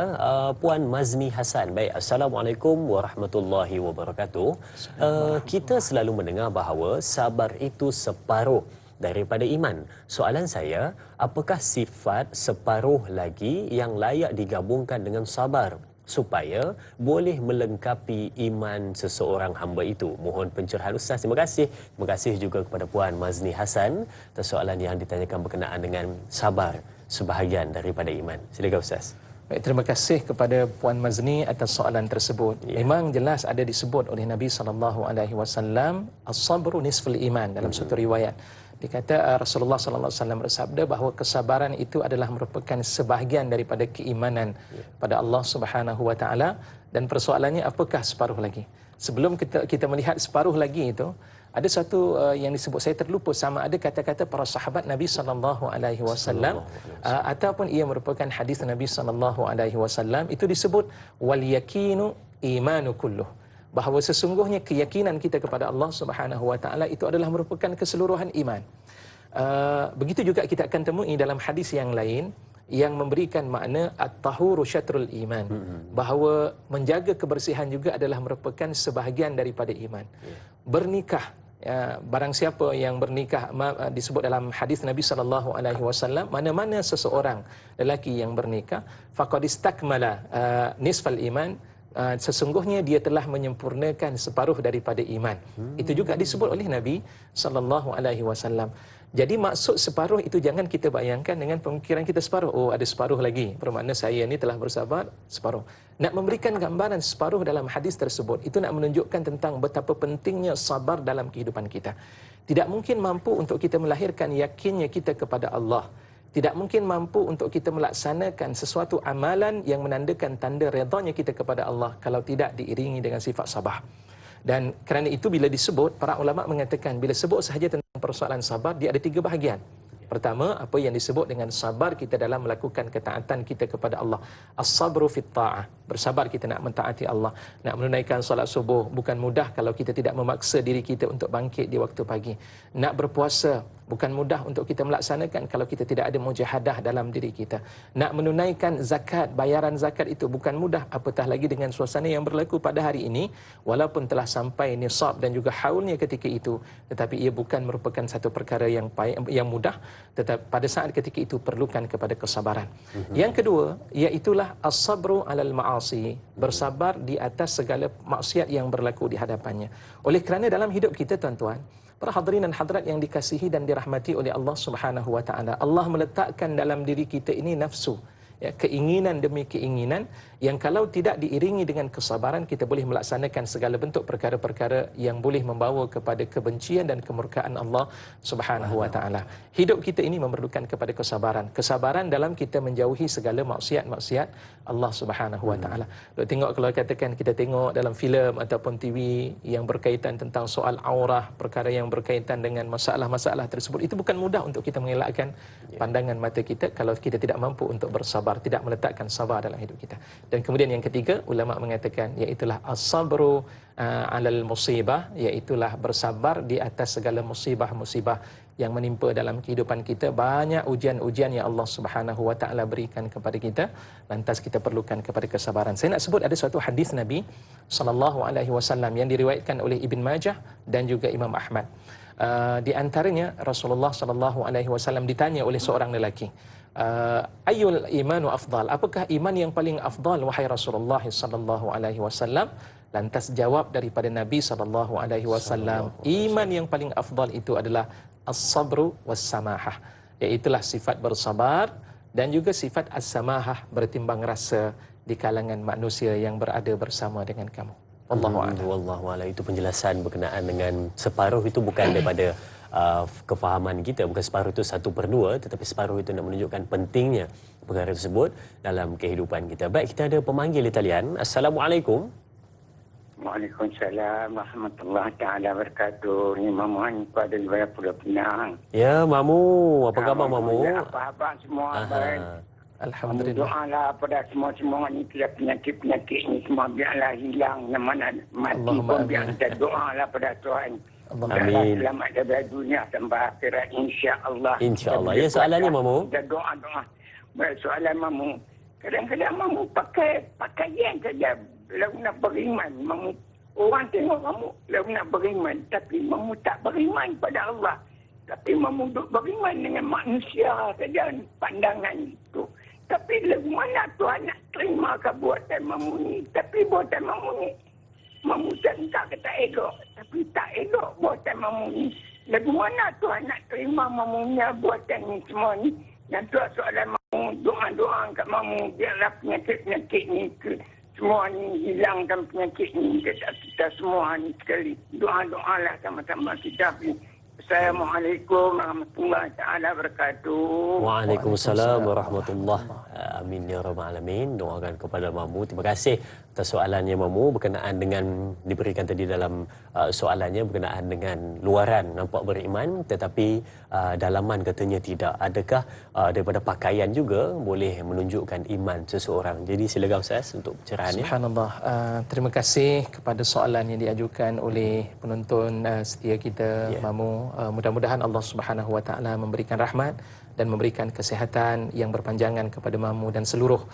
Puan Mazni Hasan. Baik, Assalamualaikum warahmatullahi wabarakatuh. Kita selalu mendengar bahawa sabar itu separuh daripada iman. Soalan saya, apakah sifat separuh lagi yang layak digabungkan dengan sabar supaya boleh melengkapi iman seseorang hamba itu? Mohon pencerahan Ustaz. Terima kasih. Terima kasih juga kepada Puan Mazni Hasan atas soalan yang ditanyakan berkenaan dengan sabar sebahagian daripada iman. Silakan Ustaz. Baik, terima kasih kepada Puan Mazni atas soalan tersebut. Memang jelas ada disebut oleh Nabi SAW, as-sabru nisful iman, dalam satu riwayat. Dikata Rasulullah SAW bersabda bahawa kesabaran itu adalah merupakan sebahagian daripada keimanan pada Allah Subhanahu wa taala. Dan persoalannya, apakah separuh lagi? Sebelum kita melihat separuh lagi itu, ada satu yang disebut, saya terlupa sama ada kata-kata para sahabat Nabi SAW ataupun ia merupakan hadis Nabi SAW, itu disebut wal yakinu imanu kulluh, bahawa sesungguhnya keyakinan kita kepada Allah Subhanahu wa taala itu adalah merupakan keseluruhan iman. Begitu juga kita akan temui dalam hadis yang lain yang memberikan makna at-tahuru syatrul iman, bahawa menjaga kebersihan juga adalah merupakan sebahagian daripada iman. Bernikah, barang siapa yang bernikah, disebut dalam hadis Nabi SAW, mana-mana seseorang lelaki yang bernikah, faqad istakmala nisfal iman, sesungguhnya dia telah menyempurnakan separuh daripada iman. Itu juga disebut oleh Nabi SAW. Jadi maksud separuh itu jangan kita bayangkan dengan pemikiran kita separuh. Oh, ada separuh lagi, bermakna saya ni telah bersabar separuh. Nak memberikan gambaran separuh dalam hadis tersebut, itu nak menunjukkan tentang betapa pentingnya sabar dalam kehidupan kita. Tidak mungkin mampu untuk kita melahirkan yakinnya kita kepada Allah. Tidak mungkin mampu untuk kita melaksanakan sesuatu amalan yang menandakan tanda redanya kita kepada Allah kalau tidak diiringi dengan sifat sabar. Dan kerana itu bila disebut, para ulama mengatakan bila sebut sahaja tentang persoalan sabar, dia ada 3 bahagian. Pertama, apa yang disebut dengan sabar kita dalam melakukan ketaatan kita kepada Allah. As-sabru fit ta'ah, bersabar kita nak mentaati Allah. Nak menunaikan solat subuh bukan mudah kalau kita tidak memaksa diri kita untuk bangkit di waktu pagi. Nak berpuasa bukan mudah untuk kita melaksanakan kalau kita tidak ada mujahadah dalam diri kita. Nak menunaikan zakat, bayaran zakat itu bukan mudah, apatah lagi dengan suasana yang berlaku pada hari ini, walaupun telah sampai nisab dan juga haulnya ketika itu, tetapi ia bukan merupakan satu perkara yang mudah. Tetapi pada saat ketika itu perlukan kepada kesabaran. Yang kedua, iaitulah as-sabru alal ma'asi, bersabar di atas segala maksiat yang berlaku di hadapannya. Oleh kerana dalam hidup kita, tuan-tuan, para hadirin dan hadirat yang dikasihi dan dirahmati oleh Allah Subhanahu wa taala, Allah meletakkan dalam diri kita ini nafsu, ya, keinginan demi keinginan yang kalau tidak diiringi dengan kesabaran, kita boleh melaksanakan segala bentuk perkara-perkara yang boleh membawa kepada kebencian dan kemurkaan Allah Subhanahu wa taala. Hidup kita ini memerlukan kepada kesabaran. Kesabaran dalam kita menjauhi segala maksiat-maksiat Allah Subhanahu wa taala. Tengok, kalau katakan kita tengok dalam filem ataupun TV yang berkaitan tentang soal aurah, perkara yang berkaitan dengan masalah-masalah tersebut, itu bukan mudah untuk kita mengelakkan pandangan mata kita kalau kita tidak mampu untuk bersabar, tidak meletakkan sabar dalam hidup kita. Dan kemudian yang ketiga, ulama mengatakan iaitulah as-sabru alal musibah, iaitulah bersabar di atas segala musibah-musibah yang menimpa dalam kehidupan kita. Banyak ujian-ujian yang Allah Subhanahu wa taala berikan kepada kita, lantas kita perlukan kepada kesabaran. Saya nak sebut ada suatu hadis Nabi SAW yang diriwayatkan oleh Ibn Majah dan juga Imam Ahmad. Di antaranya Rasulullah SAW ditanya oleh seorang lelaki, ayyul imanu afdal, apakah iman yang paling afdal wahai Rasulullah sallallahu alaihi wasallam? Lantas jawab daripada Nabi SAW, iman yang paling afdal itu adalah as-sabru was-samahah, iaitulah sifat bersabar dan juga sifat as-samahah, bertimbang rasa di kalangan manusia yang berada bersama dengan kamu. Wallahu a'lam. Itu penjelasan berkenaan dengan separuh itu bukan daripada kefahaman kita, bukan separuh itu 1/2, tetapi separuh itu nak menunjukkan pentingnya perkara tersebut dalam kehidupan kita. Baik, kita ada pemanggil di talian. Assalamualaikum. Waalaikumsalam warahmatullahi taala wabarakatuh. Ini Mamu Hanifah dari Pulau Pinang. Ya, Mamu. Apa khabar, Mamu? Apa-apa semua baik. Alhamdulillah. Doalah pada semua ni, penyakit-penyakit ni semua biarlah hilang. Yang mana mati Allahumma pun biar kita doalah pada Tuhan. Amin. Selamat daripada dunia sampai akhirat, insya-Allah. Insya-Allah. Ya, soalannya, Mamu. Kita doa-doa. Baik, soalan Mamu. Kadang-kadang Mamu pakaian saja. Lalu nak beriman, Mamu, orang tengok Mamu lalu nak beriman, tapi Mamu tak beriman pada Allah. Tapi Mamu duk beriman dengan manusia saja, pandangan itu. Tapi lagu mana Tuhan nak terima kebuatan Mamu ni? Tapi buatan Mamu ni, Mamu tak kata elok, tapi tak elok buatan Mamu ni. Lagu mana Tuhan nak terima Mamu punya buatan ni semua ni? Yang tu soalan Mamu, doa-doa kat Mamu, biarlah penyakit-penyakit ni semua ni hilangkan penyakit ni kita semua ni sekali. Doa-doalah sama-sama kita. Assalamualaikum warahmatullahi taala wabarakatuh. Waalaikumsalam warahmatullahi. Amin ya rabbal alamin. Doakan kepada Mamu. Terima kasih atas soalannya Mamu berkenaan dengan diberikan tadi dalam soalannya berkenaan dengan luaran nampak beriman tetapi dalaman katanya tidak. Adakah daripada pakaian juga boleh menunjukkan iman seseorang? Jadi silakan Ustaz untuk pencerahannya. Subhanallah. Terima kasih kepada soalan yang diajukan oleh penonton setia kita, Mamu. Mudah-mudahan Allah Subhanahu Wa Taala memberikan rahmat dan memberikan kesihatan yang berpanjangan kepada Mamu dan seluruh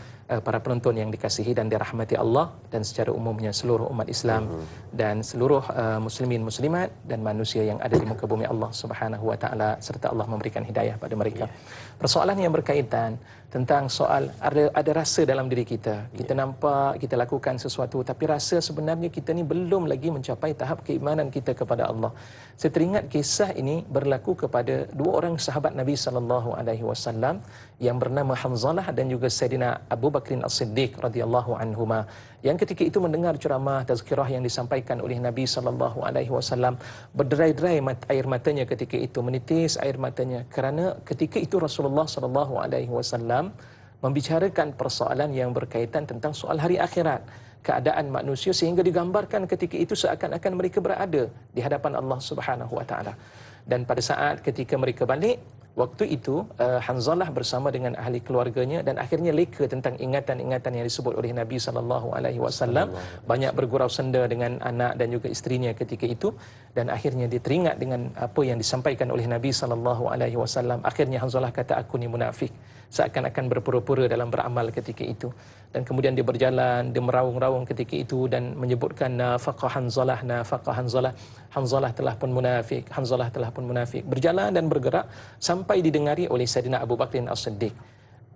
para penonton yang dikasihi dan dirahmati Allah, dan secara umumnya seluruh umat Islam dan seluruh muslimin muslimat dan manusia yang ada di muka bumi Allah Subhanahu Wa Taala, serta Allah memberikan hidayah pada mereka. Persoalan yang berkaitan tentang soal ada rasa dalam diri kita. Kita nampak kita lakukan sesuatu tapi rasa sebenarnya kita ni belum lagi mencapai tahap keimanan kita kepada Allah. Saya teringat kisah ini berlaku kepada dua orang sahabat Nabi SAW yang bernama Hanzalah dan juga Sayyidina Abu Bakrin As-Siddiq radhiyallahu anhuma, yang ketika itu mendengar ceramah tazkirah yang disampaikan oleh Nabi SAW, berderai-derai air matanya ketika itu, menitis air matanya kerana ketika itu Rasulullah SAW membicarakan persoalan yang berkaitan tentang soal hari akhirat, keadaan manusia, sehingga digambarkan ketika itu seakan-akan mereka berada di hadapan Allah Subhanahu Wa Taala. Dan pada saat ketika mereka balik, waktu itu Hanzalah bersama dengan ahli keluarganya dan akhirnya leka tentang ingatan-ingatan yang disebut oleh Nabi SAW. Banyak bergurau senda dengan anak dan juga isterinya ketika itu, dan akhirnya dia teringat dengan apa yang disampaikan oleh Nabi SAW. Akhirnya Hanzalah kata, aku ni munafik, seakan-akan berpura-pura dalam beramal ketika itu. Dan kemudian dia berjalan, dia meraung-raung ketika itu dan menyebutkan nafaqah Hanzalah, nafaqah Hanzalah, Hanzalah telah pun munafik, Hanzalah telah pun munafik. Berjalan dan bergerak sampai didengari oleh Sayyidina Abu Bakrin As-Siddiq.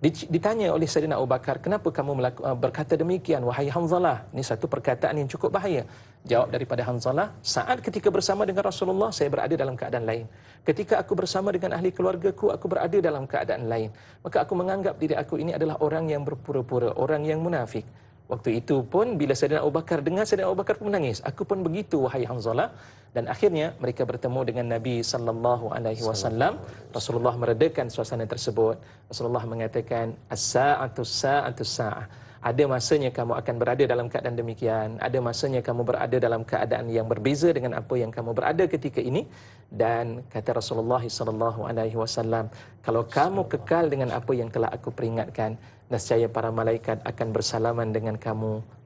Ditanya oleh Sayyidina Abu Bakar, kenapa kamu berkata demikian wahai Hanzalah? Ini satu perkataan yang cukup bahaya. Jawab daripada Hanzalah, saat ketika bersama dengan Rasulullah saya berada dalam keadaan lain. Ketika aku bersama dengan ahli keluargaku aku berada dalam keadaan lain. Maka aku menganggap diri aku ini adalah orang yang berpura-pura, orang yang munafik. Waktu itu pun bila Sayyidina Abu Bakar dengar, Sayyidina Abu Bakar pun menangis. Aku pun begitu wahai Hanzalah. Dan akhirnya mereka bertemu dengan Nabi SAW. Rasulullah meredakan suasana tersebut. Rasulullah mengatakan, as-sa'atu sa'atu sa'ah. Ada masanya kamu akan berada dalam keadaan demikian. Ada masanya kamu berada dalam keadaan yang berbeza dengan apa yang kamu berada ketika ini. Dan kata Rasulullah SAW, kalau kamu kekal dengan apa yang telah aku peringatkan, nescaya para malaikat akan bersalaman dengan kamu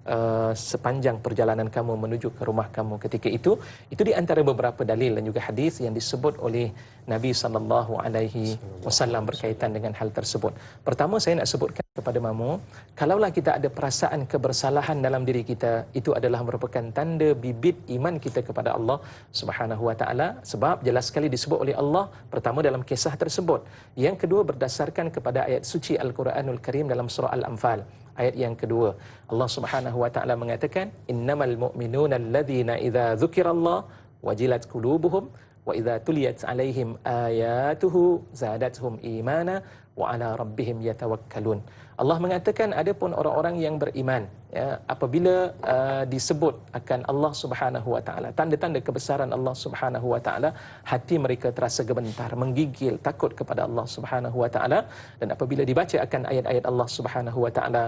sepanjang perjalanan kamu menuju ke rumah kamu ketika itu. Itu di antara beberapa dalil dan juga hadis yang disebut oleh Nabi SAW berkaitan dengan hal tersebut. Pertama saya nak sebutkan kepada Mamu, kalaulah kita ada perasaan kebersalahan dalam diri kita, itu adalah merupakan tanda bibit iman kita kepada Allah Subhanahu wa taala, sebab jelas sekali disebut oleh Allah pertama dalam kisah tersebut. Yang kedua berdasarkan kepada ayat suci Al-Quranul Karim dalam surah Al-Anfal. Ayat yang kedua, Allah Subhanahu wa taala mengatakan, "Innamal mu'minuna alladzina idza dzukirallah wajilat qulubuhum wa idza tuliyat 'alaihim ayatuhu zadatuhum imana wa 'ala rabbihim yatawakkalun." Allah mengatakan adapun orang-orang yang beriman, ya, apabila disebut akan Allah Subhanahu wa taala, tanda-tanda kebesaran Allah Subhanahu wa taala, hati mereka terasa gemetar, menggigil, takut kepada Allah Subhanahu wa taala, dan apabila dibaca akan ayat-ayat Allah Subhanahu wa taala,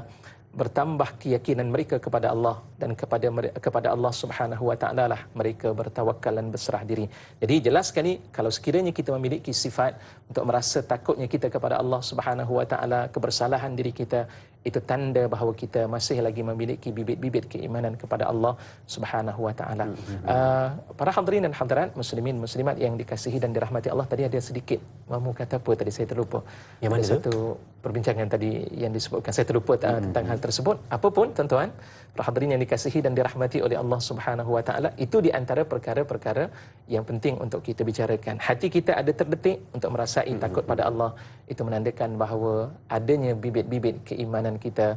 bertambah keyakinan mereka kepada Allah, dan kepada Allah Subhanahu wa taala lah mereka bertawakal dan berserah diri. Jadi jelas sekali kalau sekiranya kita memiliki sifat untuk merasa takutnya kita kepada Allah Subhanahu wa taala, kebersalahan diri kita, itu tanda bahawa kita masih lagi memiliki bibit-bibit keimanan kepada Allah Subhanahu wa taala. Para hadirin dan hadirat, muslimin muslimat yang dikasihi dan dirahmati Allah, tadi ada sedikit Mamu kata apa tadi, saya terlupa. Yang mana ada satu perbincangan tadi yang disebutkan, saya terlupa tentang hal tersebut. Apapun tuan-tuan, para hadirin yang dikasihi dan dirahmati oleh Allah Subhanahu wa taala, itu di antara perkara-perkara yang penting untuk kita bicarakan. Hati kita ada terdetik untuk merasai takut pada Allah, itu menandakan bahawa adanya bibit-bibit keimanan kita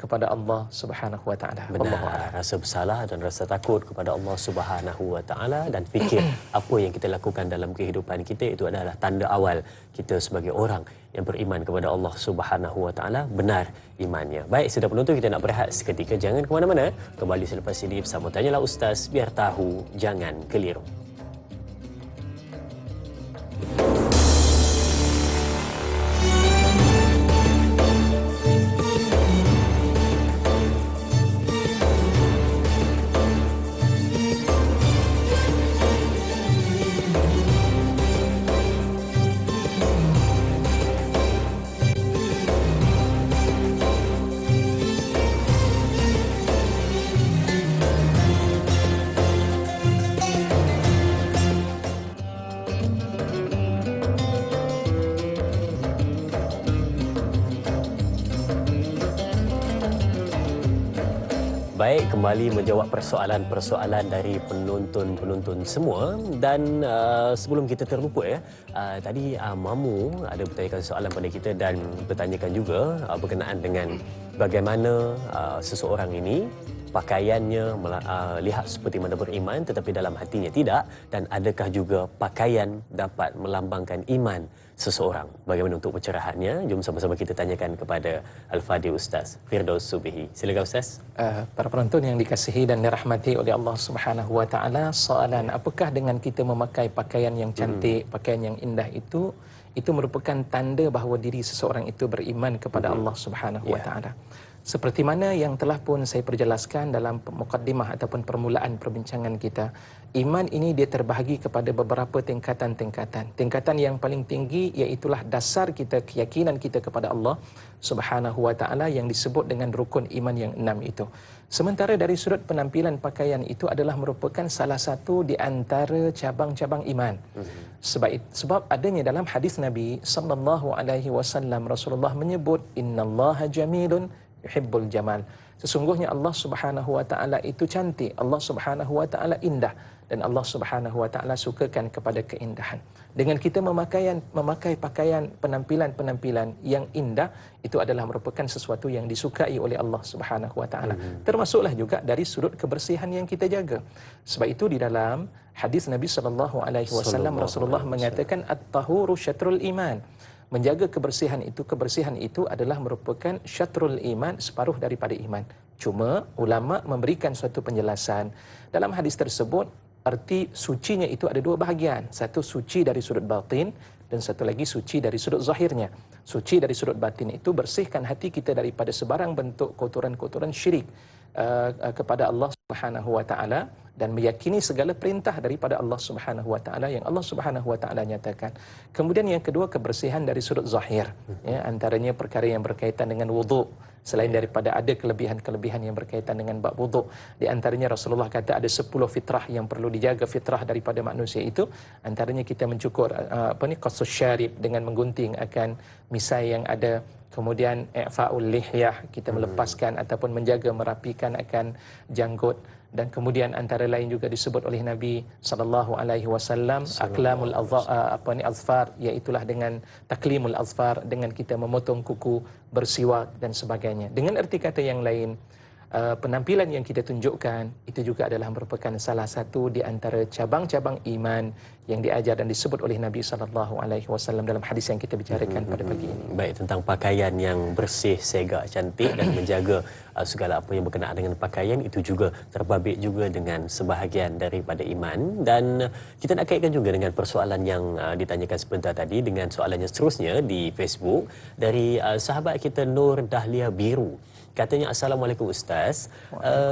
kepada Allah Subhanahu wa taala. Benar, rasa bersalah dan rasa takut kepada Allah Subhanahu wa taala, dan fikir apa yang kita lakukan dalam kehidupan kita itu adalah tanda awal kita sebagai orang yang beriman kepada Allah Subhanahu wa taala, benar imannya. Baik, sudah penonton, kita nak berehat seketika, jangan ke mana-mana. Kembali selepas ini bersama Tanyalah Ustaz, biar tahu jangan keliru. Baik, kembali menjawab persoalan-persoalan dari penonton-penonton semua, dan sebelum kita terlupa ya, tadi Mamu ada bertanyakan soalan pada kita dan bertanyakan juga berkenaan dengan bagaimana seseorang ini pakaiannya lihat seperti mana beriman tetapi dalam hatinya tidak, dan adakah juga pakaian dapat melambangkan iman seseorang. Bagaimana untuk pencerahannya? Jom sama-sama kita tanyakan kepada Al-Fadhil Ustaz Firdaus Subihi. Silakan Ustaz. Para penonton yang dikasihi dan dirahmati oleh Allah Subhanahu wa taala, soalan apakah dengan kita memakai pakaian yang cantik, pakaian yang indah itu merupakan tanda bahawa diri seseorang itu beriman kepada Allah Subhanahu wa taala. Seperti mana yang telah pun saya perjelaskan dalam mukaddimah ataupun permulaan perbincangan kita, iman ini dia terbahagi kepada beberapa tingkatan-tingkatan. Tingkatan yang paling tinggi iaitulah dasar kita, keyakinan kita kepada Allah Subhanahu wa taala yang disebut dengan rukun iman yang 6 itu. Sementara dari sudut penampilan pakaian itu adalah merupakan salah satu di antara cabang-cabang iman. Sebab adanya dalam hadis Nabi sallallahu alaihi wasallam, Rasulullah menyebut innallaha jamilun yuhibbul jamal. Sesungguhnya Allah Subhanahu wa taala itu cantik, Allah Subhanahu wa taala indah, dan Allah Subhanahu wa taala sukakan kepada keindahan. Dengan kita memakai pakaian penampilan yang indah, itu adalah merupakan sesuatu yang disukai oleh Allah Subhanahu wa taala. Termasuklah juga dari sudut kebersihan yang kita jaga. Sebab itu di dalam hadis Nabi sallallahu alaihi wasallam, Rasulullah mengatakan at-tahuru syatrul iman. Menjaga kebersihan itu adalah merupakan syatrul iman, separuh daripada iman. Cuma ulama memberikan suatu penjelasan dalam hadis tersebut. Arti sucinya itu ada dua bahagian. Satu suci dari sudut batin dan satu lagi suci dari sudut zahirnya. Suci dari sudut batin itu bersihkan hati kita daripada sebarang bentuk kotoran-kotoran syirik kepada Allah Subhanahu wa taala, dan meyakini segala perintah daripada Allah Subhanahu wa taala yang Allah Subhanahu wa taala nyatakan. Kemudian yang kedua, kebersihan dari sudut zahir, ya, antaranya perkara yang berkaitan dengan wuduk. Selain daripada ada kelebihan-kelebihan yang berkaitan dengan bab wuduk, di antaranya Rasulullah kata ada 10 fitrah yang perlu dijaga, fitrah daripada manusia itu. Antaranya kita mencukur qasus syarib dengan menggunting akan misai yang ada. Kemudian i'fa'ul lihyah, kita melepaskan ataupun menjaga merapikan akan janggut. Dan kemudian antara lain juga disebut oleh Nabi sallallahu alaihi wasallam aklamul azfar, iaitulah dengan taklimul azfar, dengan kita memotong kuku, bersiwak dan sebagainya. Dengan erti kata yang lain, penampilan yang kita tunjukkan itu juga adalah merupakan salah satu di antara cabang-cabang iman yang diajar dan disebut oleh Nabi sallallahu alaihi wasallam dalam hadis yang kita bicarakan pada pagi ini. Baik, tentang pakaian yang bersih, segak, cantik dan menjaga segala apa yang berkenaan dengan pakaian itu juga terbabit juga dengan sebahagian daripada iman. Dan kita nak kaitkan juga dengan persoalan yang ditanyakan sebentar tadi dengan soalan yang seterusnya di Facebook dari sahabat kita Nur Dahlia Biru. Katanya, Assalamualaikum Ustaz.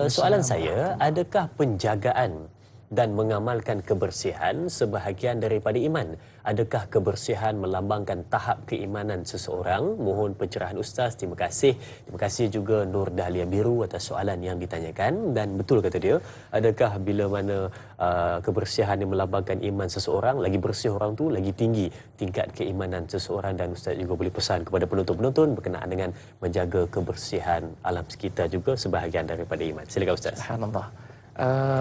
Soalan saya, adakah penjagaan dan mengamalkan kebersihan sebahagian daripada iman? Adakah kebersihan melambangkan tahap keimanan seseorang? Mohon pencerahan Ustaz. Terima kasih. Terima kasih juga Nur Dahlia Biru atas soalan yang ditanyakan. Dan betul kata dia, adakah bila mana kebersihan yang melambangkan iman seseorang, lagi bersih orang tu, lagi tinggi tingkat keimanan seseorang. Dan Ustaz juga boleh pesan kepada penonton-penonton berkenaan dengan menjaga kebersihan alam sekitar juga sebahagian daripada iman. Silakan Ustaz. Subhanallah.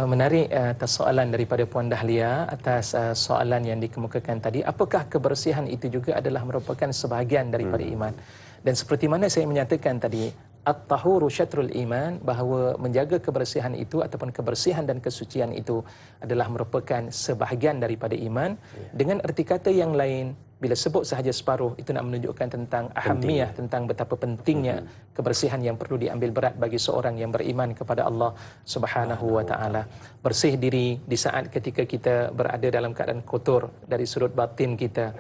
Menarik atas soalan daripada Puan Dahlia atas soalan yang dikemukakan tadi, apakah kebersihan itu juga adalah merupakan sebahagian daripada iman? Dan seperti mana saya menyatakan tadi, at-tahuru syatrul iman, bahawa menjaga kebersihan itu ataupun kebersihan dan kesucian itu adalah merupakan sebahagian daripada iman. Dengan erti kata yang lain, bila sebut sahaja separuh, itu nak menunjukkan tentang ahamiyah, tentang betapa pentingnya kebersihan yang perlu diambil berat bagi seorang yang beriman kepada Allah Subhanahu wa taala. Bersih diri di saat ketika kita berada dalam keadaan kotor dari sudut batin kita,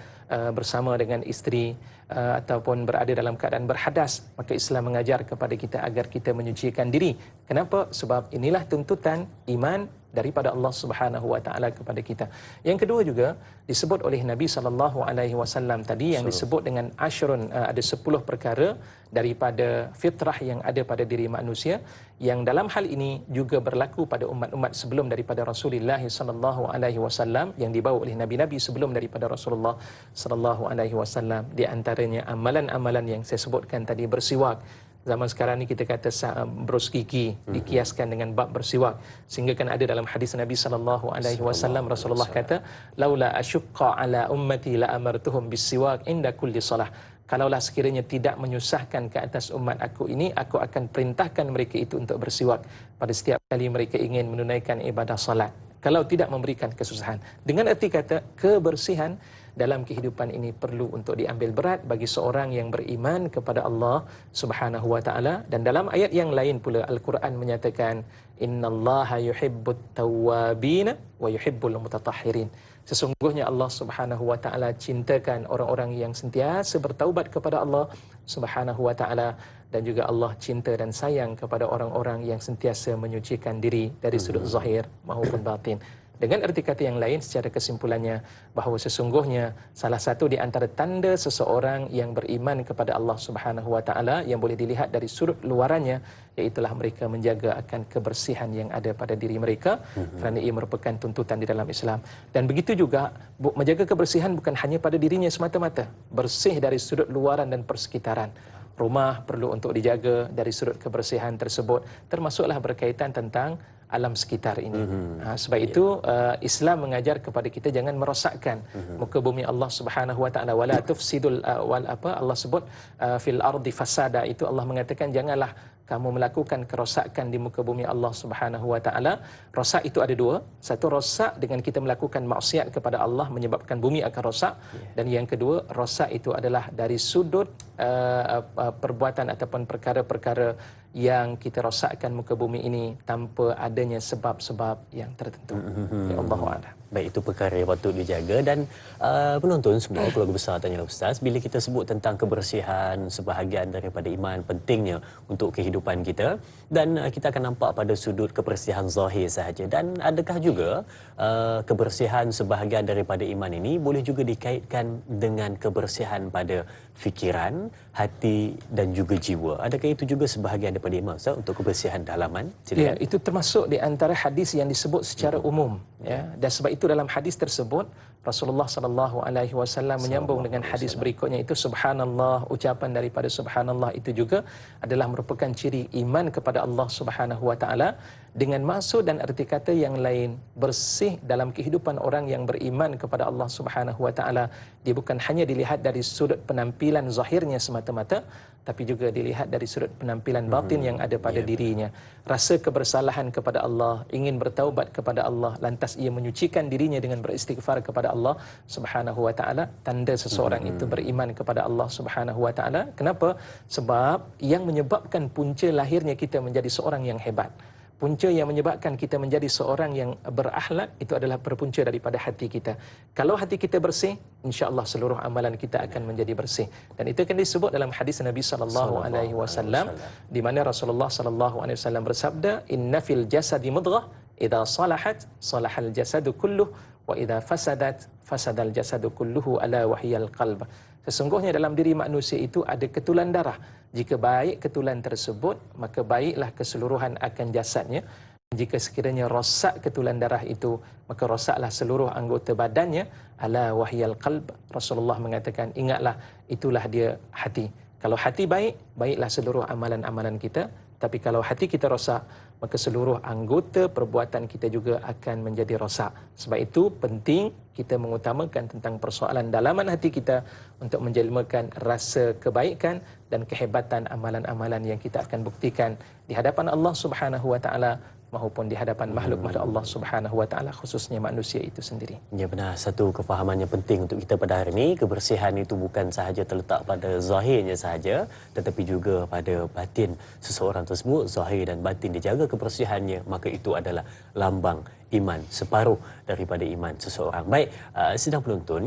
bersama dengan isteri, ataupun berada dalam keadaan berhadas, maka Islam mengajar kepada kita agar kita menyucikan diri. Kenapa? Sebab inilah tuntutan iman daripada Allah Subhanahu wa taala kepada kita. Yang kedua juga disebut oleh Nabi sallallahu alaihi wasallam tadi, yang disebut dengan asyrun, ada 10 perkara daripada fitrah yang ada pada diri manusia, yang dalam hal ini juga berlaku pada umat-umat sebelum daripada Rasulullah sallallahu alaihi wasallam, yang dibawa oleh nabi-nabi sebelum daripada Rasulullah sallallahu alaihi wasallam. Di antaranya amalan-amalan yang saya sebutkan tadi, bersiwak. Zaman sekarang ni kita kata bros gigi, dikiaskan dengan bab bersiwak, sehingga kan ada dalam hadis Nabi sallallahu alaihi wasallam, Rasulullah kata, laula asyqa ala ummati la amartuhum bisiwak inda kulli salah. Kalaulah sekiranya tidak menyusahkan ke atas umat aku ini, aku akan perintahkan mereka itu untuk bersiwak pada setiap kali mereka ingin menunaikan ibadah salat, kalau tidak memberikan kesusahan. Dengan erti kata, kebersihan dalam kehidupan ini perlu untuk diambil berat bagi seorang yang beriman kepada Allah Subhanahu wa taala. Dan dalam ayat yang lain pula Al-Quran menyatakan, innallaha yuhibbut tawwabin wa yuhibbul mutatahhirin. Sesungguhnya Allah Subhanahu wa taala cintakan orang-orang yang sentiasa bertaubat kepada Allah Subhanahu wa taala, dan juga Allah cinta dan sayang kepada orang-orang yang sentiasa menyucikan diri dari sudut zahir maupun batin. Dengan erti kata yang lain, secara kesimpulannya, bahawa sesungguhnya salah satu di antara tanda seseorang yang beriman kepada Allah Subhanahu wa taala yang boleh dilihat dari sudut luarannya, iaitulah mereka menjaga akan kebersihan yang ada pada diri mereka, kerana ia merupakan tuntutan di dalam Islam. Dan begitu juga menjaga kebersihan bukan hanya pada dirinya semata-mata, bersih dari sudut luaran dan persekitaran. Rumah perlu untuk dijaga dari sudut kebersihan tersebut, termasuklah berkaitan tentang alam sekitar ini. Sebab itu Islam mengajar kepada kita jangan merosakkan muka bumi Allah Subhanahu wa taala. Wala tufsidul Allah sebut fil ardi fasada, itu Allah mengatakan janganlah kamu melakukan kerosakan di muka bumi Allah Subhanahu wa taala. Rosak itu ada dua. Satu, rosak dengan kita melakukan maksiat kepada Allah menyebabkan bumi akan rosak, dan yang kedua, rosak itu adalah dari sudut perbuatan ataupun perkara-perkara yang kita rosakkan muka bumi ini tanpa adanya sebab-sebab yang tertentu. Ya Allahu a'lam. Baik, itu perkara yang patut dijaga. Dan penonton semua, keluarga besar tanyalah Ustaz, bila kita sebut tentang kebersihan sebahagian daripada iman, pentingnya untuk kehidupan kita, dan kita akan nampak pada sudut kebersihan zahir sahaja. Dan adakah juga kebersihan sebahagian daripada iman ini boleh juga dikaitkan dengan kebersihan pada fikiran, hati dan juga jiwa? Adakah itu juga sebahagian daripada iman, Ustaz, untuk kebersihan dalaman? Ya, itu termasuk di antara hadis yang disebut secara umum, ya. Dan sebab itu itu dalam hadis tersebut Rasulullah sallallahu alaihi wasallam menyambung dengan hadis berikutnya itu subhanallah, ucapan daripada subhanallah itu juga adalah merupakan ciri iman kepada Allah Subhanahu wa taala, dengan maksud dan arti kata yang lain bersih dalam kehidupan orang yang beriman kepada Allah Subhanahu wa taala. Dia bukan hanya dilihat dari sudut penampilan zahirnya semata-mata, tapi juga dilihat dari sudut penampilan batin yang ada pada dirinya. Rasa kebersalahan kepada Allah, ingin bertaubat kepada Allah, lantas ia menyucikan dirinya dengan beristighfar kepada Allah Subhanahu wa taala, tanda seseorang itu beriman kepada Allah Subhanahu wa taala. Kenapa? Sebab yang menyebabkan punca lahirnya kita menjadi seorang yang hebat, punca yang menyebabkan kita menjadi seorang yang berakhlak, itu adalah berpunca daripada hati kita. Kalau hati kita bersih, insya-Allah seluruh amalan kita akan menjadi bersih. Dan itu akan disebut dalam hadis Nabi sallallahu alaihi wasallam, di mana Rasulullah sallallahu alaihi wasallam bersabda, "Inna fil jasadi mudghah, idza salahat salahal jasadu kulluh, wa idza fasadat fasadal jasadu kulluhu, ala wahiyal qalb." Sesungguhnya dalam diri manusia itu ada ketulan darah. Jika baik ketulan tersebut, maka baiklah keseluruhan akan jasadnya. Jika sekiranya rosak ketulan darah itu, maka rosaklah seluruh anggota badannya. Ala wahyal qalb. Rasulullah mengatakan, ingatlah, itulah dia hati. Kalau hati baik, baiklah seluruh amalan-amalan kita. Tapi kalau hati kita rosak, maka seluruh anggota perbuatan kita juga akan menjadi rosak. Sebab itu penting kita mengutamakan tentang persoalan dalaman hati kita untuk menjelmakan rasa kebaikan dan kehebatan amalan-amalan yang kita akan buktikan di hadapan Allah Subhanahu wa taala maupun di hadapan makhluk-makhluk Allah Subhanahu wa taala, khususnya manusia itu sendiri. Ya benar, satu kefahaman yang penting untuk kita pada hari ini, kebersihan itu bukan sahaja terletak pada zahirnya sahaja, tetapi juga pada batin seseorang tersebut. Zahir dan batin dijaga kebersihannya, maka itu adalah lambang iman, separuh daripada iman seseorang. Baik, sidang penonton,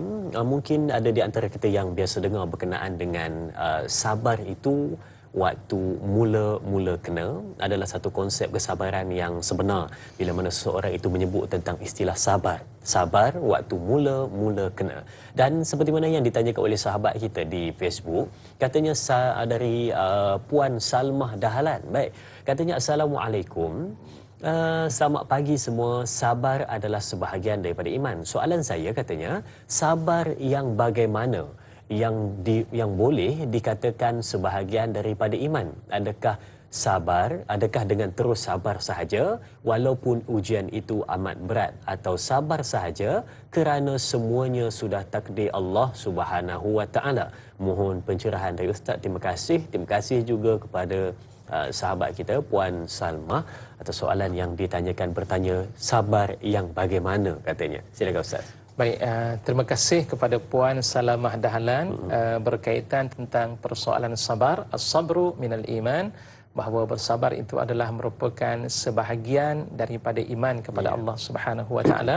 mungkin ada di antara kita yang biasa dengar berkenaan dengan sabar itu waktu mula-mula kena, adalah satu konsep kesabaran yang sebenar bila mana seseorang itu menyebut tentang istilah sabar. Sabar waktu mula-mula kena. Dan seperti mana yang ditanyakan oleh sahabat kita di Facebook, katanya dari Puan Salmah Dahalan. Baik, katanya Assalamualaikum. Selamat pagi semua. Sabar adalah sebahagian daripada iman. Soalan saya, katanya, sabar yang bagaimana yang boleh dikatakan sebahagian daripada iman? Adakah sabar, adakah dengan terus sabar sahaja walaupun ujian itu amat berat, atau sabar sahaja kerana semuanya sudah takdir Allah Subhanahu wa taala? Mohon pencerahan dari Ustaz. Terima kasih. Terima kasih juga kepada sahabat kita Puan Salma atas soalan yang ditanyakan, bertanya sabar yang bagaimana, katanya. Silakan Ustaz. Baik, terima kasih kepada Puan Salamah Dahlan berkaitan tentang persoalan sabar. As-sabru minal iman, bahawa bersabar itu adalah merupakan sebahagian daripada iman kepada Allah Subhanahu wa taala.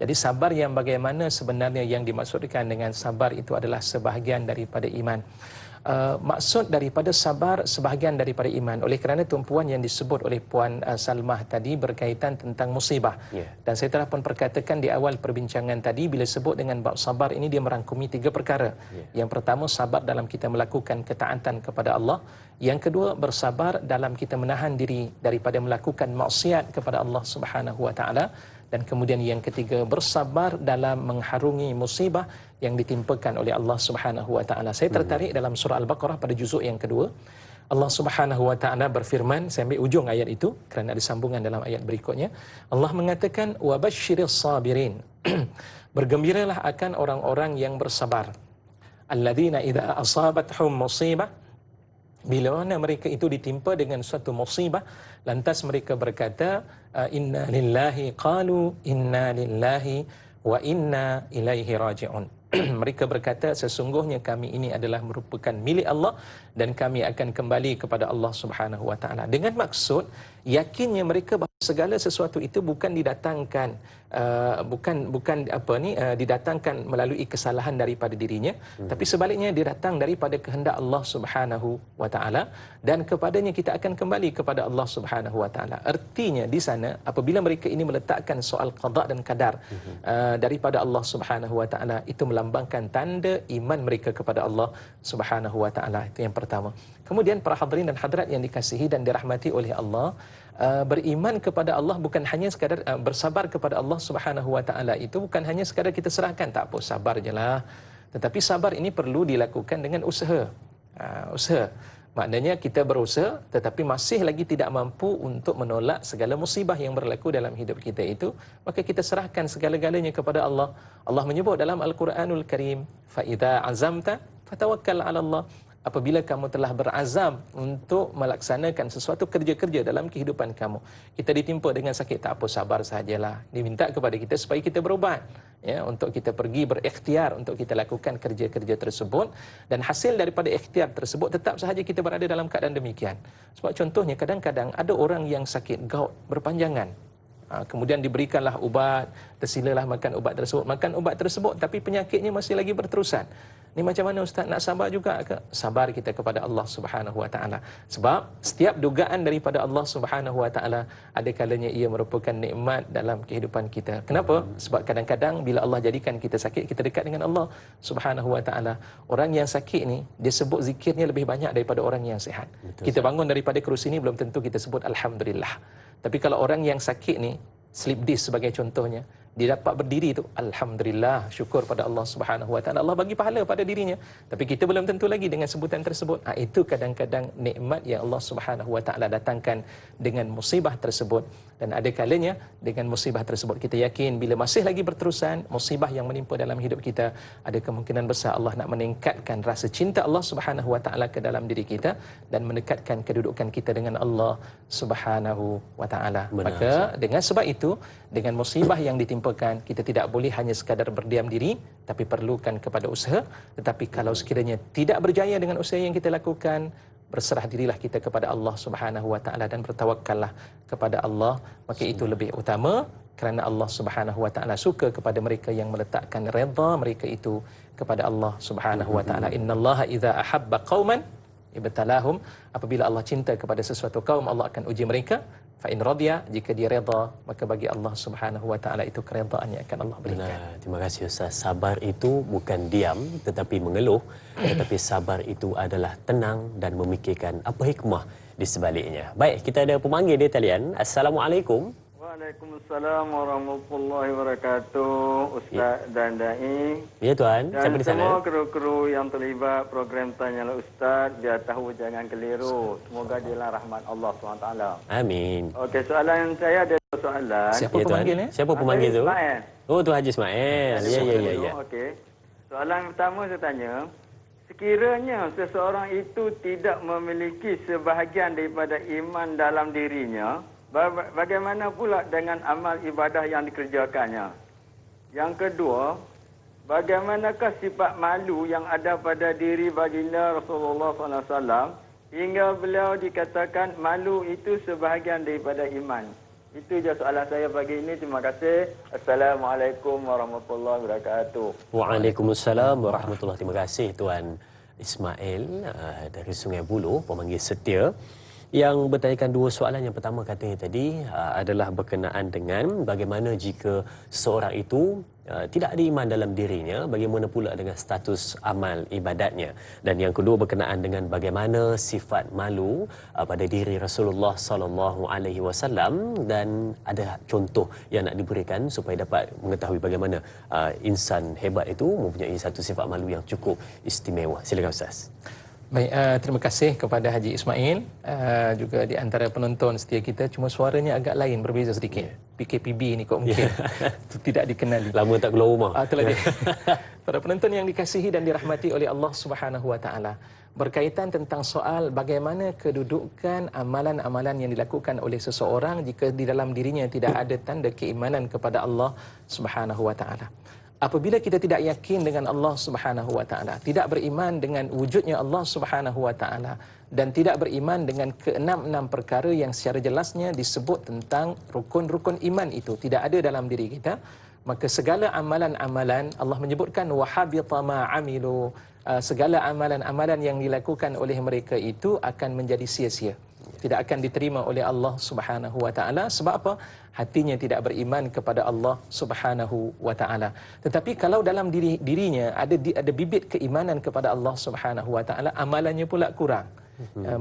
Jadi sabar yang bagaimana sebenarnya yang dimaksudkan dengan sabar itu adalah sebahagian daripada iman. Maksud daripada sabar sebahagian daripada iman, oleh kerana tumpuan yang disebut oleh Puan Salmah tadi berkaitan tentang musibah. Dan saya telah pun perkatakan di awal perbincangan tadi, bila sebut dengan bab sabar ini, dia merangkumi 3 perkara. Yang pertama, sabar dalam kita melakukan ketaatan kepada Allah. Yang kedua, bersabar dalam kita menahan diri daripada melakukan maksiat kepada Allah Subhanahu wa taala. Dan kemudian yang ketiga, bersabar dalam mengharungi musibah yang ditimpakan oleh Allah Subhanahu wa taala. Saya tertarik dalam surah Al-Baqarah pada juzuk yang kedua. Allah Subhanahu wa taala berfirman, saya ambil ujung ayat itu kerana ada sambungan dalam ayat berikutnya. Allah mengatakan, wa basyiris sabirin. Bergembiralah akan orang-orang yang bersabar. Alladzina idza asabathum musibah, bila mana mereka itu ditimpa dengan suatu musibah, lantas mereka berkata, inna lillahi, qalu inna lillahi wa inna ilaihi raji'un. Mereka berkata, sesungguhnya kami ini adalah merupakan milik Allah dan kami akan kembali kepada Allah Subhanahu wa taala. Dengan maksud yakinnya mereka bahawa segala sesuatu itu bukan didatangkan didatangkan melalui kesalahan daripada dirinya, tapi sebaliknya dia datang daripada kehendak Allah Subhanahu wa taala, dan kepadanya kita akan kembali kepada Allah Subhanahu wa taala. Artinya di sana apabila mereka ini meletakkan soal qada dan qadar daripada Allah Subhanahu wa taala, itu melambangkan tanda iman mereka kepada Allah Subhanahu wa taala. Itu yang pertama. Kemudian para hadirin dan hadirat yang dikasihi dan dirahmati oleh Allah, beriman kepada Allah bukan hanya sekadar bersabar kepada Allah Subhanahu wa taala itu bukan hanya sekadar kita serahkan, tak apa, sabar jelah. Tetapi sabar ini perlu dilakukan dengan usaha. Usaha. Maknanya kita berusaha tetapi masih lagi tidak mampu untuk menolak segala musibah yang berlaku dalam hidup kita itu, maka kita serahkan segala-galanya kepada Allah. Allah menyebut dalam Al-Quranul Karim, fa idza azamta fatawakkal 'ala Allah. Apabila kamu telah berazam untuk melaksanakan sesuatu kerja-kerja dalam kehidupan kamu, kita ditimpa dengan sakit, tak apa, sabar sajalah. Diminta kepada kita supaya kita berubat, ya, untuk kita pergi berikhtiar untuk kita lakukan kerja-kerja tersebut, dan hasil daripada ikhtiar tersebut tetap sahaja kita berada dalam keadaan demikian. Sebab contohnya kadang-kadang ada orang yang sakit gout berpanjangan, kemudian diberikanlah ubat, tersilalah makan ubat tersebut, tapi penyakitnya masih lagi berterusan. Ni macam mana Ustaz, nak sabar juga ke? Sabar kita kepada Allah Subhanahu wa taala. Sebab setiap dugaan daripada Allah Subhanahu wa taala ada kalanya ia merupakan nikmat dalam kehidupan kita. Kenapa? Sebab kadang-kadang bila Allah jadikan kita sakit, kita dekat dengan Allah Subhanahu wa taala. Orang yang sakit ni dia sebut zikirnya lebih banyak daripada orang yang sihat. Betul, kita bangun daripada kerusi ni belum tentu kita sebut alhamdulillah. Tapi kalau orang yang sakit ni, slip disc sebagai contohnya, dia dapat berdiri tu, alhamdulillah, syukur pada Allah Subhanahu wa taala, Allah bagi pahala pada dirinya. Tapi kita belum tentu lagi dengan sebutan tersebut. Itu kadang-kadang nikmat yang Allah Subhanahu wa taala datangkan dengan musibah tersebut. Dan ada kalanya dengan musibah tersebut kita yakin bila masih lagi berterusan musibah yang menimpa dalam hidup kita, ada kemungkinan besar Allah nak meningkatkan rasa cinta Allah Subhanahu wa taala ke dalam diri kita dan mendekatkan kedudukan kita dengan Allah Subhanahu wa taala. Maka dengan sebab itu, dengan musibah yang ditimpakan, kita tidak boleh hanya sekadar berdiam diri, tapi perlukan kepada usaha. Tetapi kalau sekiranya tidak berjaya dengan usaha yang kita lakukan, berserah dirilah kita kepada Allah Subhanahu wa taala dan bertawakkallah kepada Allah. Maka itu lebih utama, kerana Allah Subhanahu wa taala suka kepada mereka yang meletakkan redha mereka itu kepada Allah Subhanahu wa taala. Innallaha idza ahabba qauman ibtalahum. Apabila Allah cinta kepada sesuatu kaum, Allah akan uji mereka. Fa in radiya, jika dia redha, maka bagi Allah Subhanahu wa taala itu keredaan yang akan Allah berikan. Benar. Terima kasih Ustaz. Sabar itu bukan diam tetapi mengeluh, tetapi sabar itu adalah tenang dan memikirkan apa hikmah di sebaliknya. Baik, kita ada pemanggil di talian. Assalamualaikum. Waalaikumsalam warahmatullahi wabarakatuh, Ustaz dan Dai. Ya Tuan, dan siapa di sana? semua kru-kru yang terlibat program Tanyalah Ustaz, biar tahu jangan keliru. Semoga dilah rahmat Allah SWT. Amin. Okey, soalan saya ada dua soalan. Siapa Ya, Tuan. pemanggil ni? Siapa pemanggil tu? Ismail. Oh, tu Haji Ismail. Ya. Okey. Soalan pertama saya tanya, sekiranya seseorang itu tidak memiliki sebahagian daripada iman dalam dirinya, bagaimana pula dengan amal ibadah yang dikerjakannya? Yang kedua, bagaimanakah sifat malu yang ada pada diri baginda Rasulullah SAW hingga beliau dikatakan malu itu sebahagian daripada iman? Itu je soalan saya pagi ini. Terima kasih. Assalamualaikum warahmatullahi wabarakatuh. Waalaikumsalam warahmatullahi. Terima kasih Tuan Ismail dari Sungai Buloh, pemanggil setia, yang bertanyakan dua soalan. Yang pertama katanya tadi adalah berkenaan dengan bagaimana jika seseorang itu tidak ada iman dalam dirinya, bagaimana pula dengan status amal ibadatnya. Dan yang kedua berkenaan dengan bagaimana sifat malu pada diri Rasulullah sallallahu alaihi wasallam, dan ada contoh yang nak diberikan supaya dapat mengetahui bagaimana insan hebat itu mempunyai satu sifat malu yang cukup istimewa. Silakan Ustaz. Baik, terima kasih kepada Haji Ismail, juga di antara penonton setia kita. Cuma suaranya agak lain, berbeza sedikit. PKPB ni kok mungkin tidak dikenali. Lama tak keluar rumah. Itulah dia. Para penonton yang dikasihi dan dirahmati oleh Allah Subhanahu wa taala, berkaitan tentang soal bagaimana kedudukan amalan-amalan yang dilakukan oleh seseorang jika di dalam dirinya tidak ada tanda keimanan kepada Allah Subhanahu wa taala. Apabila kita tidak yakin dengan Allah Subhanahu wa taala, tidak beriman dengan wujudnya Allah Subhanahu wa taala, dan tidak beriman dengan keenam-enam perkara yang secara jelasnya disebut tentang rukun-rukun iman itu tidak ada dalam diri kita, maka segala amalan-amalan, Allah menyebutkan wahabita ma amilu, segala amalan-amalan yang dilakukan oleh mereka itu akan menjadi sia-sia, tidak akan diterima oleh Allah Subhanahu wa taala. Sebab apa? Hatinya tidak beriman kepada Allah Subhanahu wa taala. Tetapi kalau dalam dirinya ada bibit keimanan kepada Allah Subhanahu wa taala, amalannya pula kurang.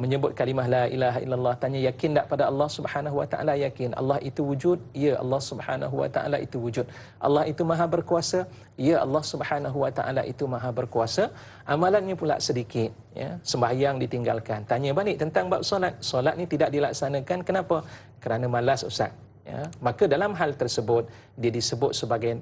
menyebut kalimah la ilaha illallah, tanya yakin tak pada Allah Subhanahu wa taala? Yakin. Allah itu wujud? Ya, Allah Subhanahu wa taala itu wujud. Allah itu maha berkuasa? Ya, Allah Subhanahu wa taala itu maha berkuasa. Amalannya pula sedikit, ya. Sembahyang ditinggalkan. Tanya balik tentang bab solat. Solat ni tidak dilaksanakan, kenapa? Kerana malas, ustaz. Ya, maka dalam hal tersebut dia disebut sebagai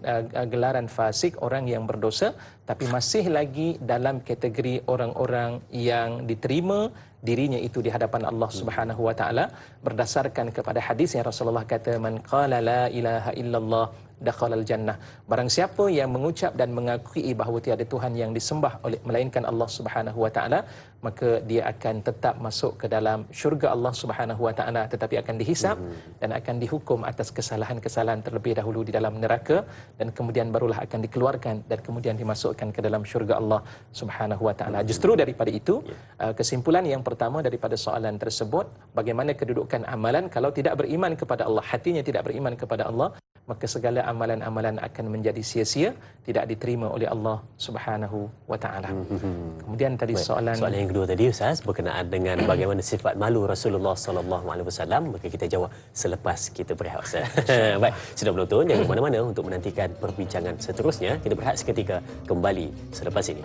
gelaran fasik, orang yang berdosa, tapi masih lagi dalam kategori orang-orang yang diterima dirinya itu di hadapan Allah Subhanahu wa taala berdasarkan kepada hadis yang Rasulullah kata, man qala la ilaha illallah dakhalal jannah. Barang siapa yang mengucap dan mengakui bahawa tiada Tuhan yang disembah oleh melainkan Allah Subhanahu wa taala, maka dia akan tetap masuk ke dalam syurga Allah Subhanahu wa taala, tetapi akan dihisap dan akan dihukum atas kesalahan-kesalahan terlebih dahulu di dalam neraka, dan kemudian barulah akan dikeluarkan dan kemudian dimasukkan ke dalam syurga Allah Subhanahu wa taala. Justru daripada itu, kesimpulan yang pertama daripada soalan tersebut, bagaimana kedudukan amalan kalau tidak beriman kepada Allah, hatinya tidak beriman kepada Allah, maka segala amalan-amalan akan menjadi sia-sia, tidak diterima oleh Allah Subhanahu wa taala. Kemudian tadi soalan yang kedua tadi, Ustaz, berkenaan dengan bagaimana sifat malu Rasulullah sallallahu alaihi wasallam, maka kita jawab selepas kita berehat, Ustaz. Baik, sudah penonton, jangan ke mana-mana untuk menantikan perbincangan seterusnya. Kita berehat seketika, kembali selepas ini.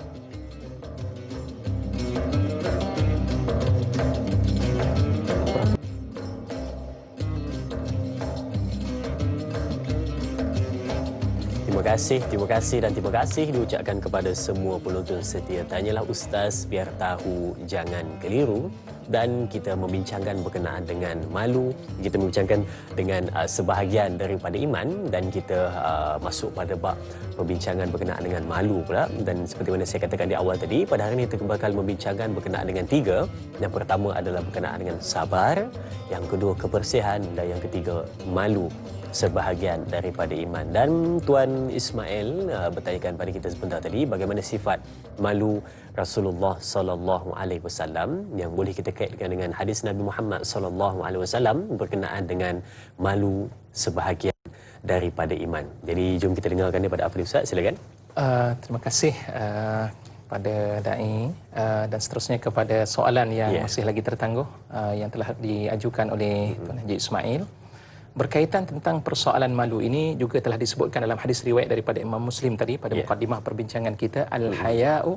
Terima kasih dan terima kasih diucapkan kepada semua penonton setia Tanyalah Ustaz, biar tahu jangan keliru. Dan kita membincangkan berkenaan dengan malu, kita membincangkan dengan sebahagian daripada iman, dan kita masuk pada bab perbincangan berkenaan dengan malu pula. Dan seperti mana saya katakan di awal tadi, pada hari ini kita bakal membincangkan berkenaan dengan 3. Yang pertama adalah berkenaan dengan sabar, yang kedua kebersihan, dan yang ketiga malu, sebahagian daripada iman. Dan Tuan Ismail bertanyakan pada kita sebentar tadi bagaimana sifat malu Rasulullah sallallahu alaihi wasallam yang boleh kita kaitkan dengan hadis Nabi Muhammad sallallahu alaihi wasallam berkenaan dengan malu sebahagian daripada iman. Jadi jom kita dengarkan daripada Afli, Ustaz, silakan. Terima kasih pada dai dan seterusnya kepada soalan yang masih lagi tertangguh yang telah diajukan oleh Tuan Haji Ismail. Berkaitan tentang persoalan malu ini juga telah disebutkan dalam hadis riwayat daripada Imam Muslim tadi pada mukadimah perbincangan kita, al-haya'u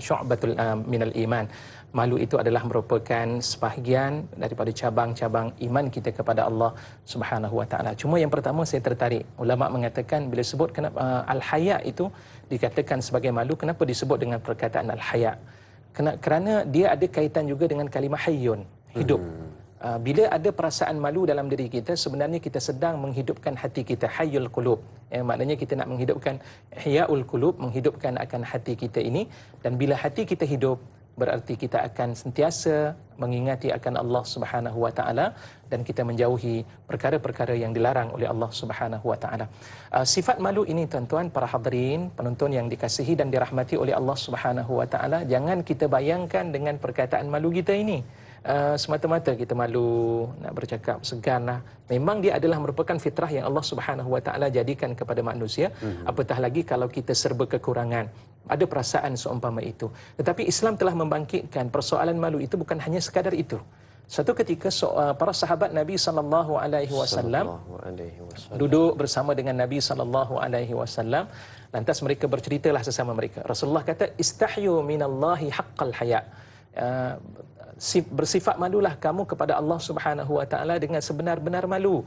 syu'batul minal iman. Malu itu adalah merupakan sebahagian daripada cabang-cabang iman kita kepada Allah Subhanahu wa taala. Cuma yang pertama saya tertarik, ulama mengatakan bila sebut kenapa al-haya' itu dikatakan sebagai malu, kenapa disebut dengan perkataan al-haya'? Kerana dia ada kaitan juga dengan kalimah hayyun, hidup. Bila ada perasaan malu dalam diri kita, sebenarnya kita sedang menghidupkan hati kita, hayyul qulub. Maknanya kita nak menghidupkan hyaul qulub, menghidupkan akan hati kita ini. Dan bila hati kita hidup, berarti kita akan sentiasa mengingati akan Allah Subhanahu wa taala, dan kita menjauhi perkara-perkara yang dilarang oleh Allah Subhanahu wa taala. Sifat malu ini, tuan-tuan, para hadirin, penonton yang dikasihi dan dirahmati oleh Allah Subhanahu wa taala, jangan kita bayangkan dengan perkataan malu kita ini. Semata-mata kita malu, nak bercakap segan lah. Memang dia adalah merupakan fitrah yang Allah Subhanahu wa taala jadikan kepada manusia. Apatah lagi kalau kita serba kekurangan, ada perasaan seumpama itu. Tetapi Islam telah membangkitkan persoalan malu itu bukan hanya sekadar itu. Satu ketika para sahabat Nabi sallallahu alaihi wasallam duduk bersama dengan Nabi sallallahu alaihi wasallam, lantas mereka berceritalah sesama mereka. Rasulullah kata, istahyu minallahi haqqal haya. Bersifat malulah kamu kepada Allah Subhanahu wa taala dengan sebenar-benar malu.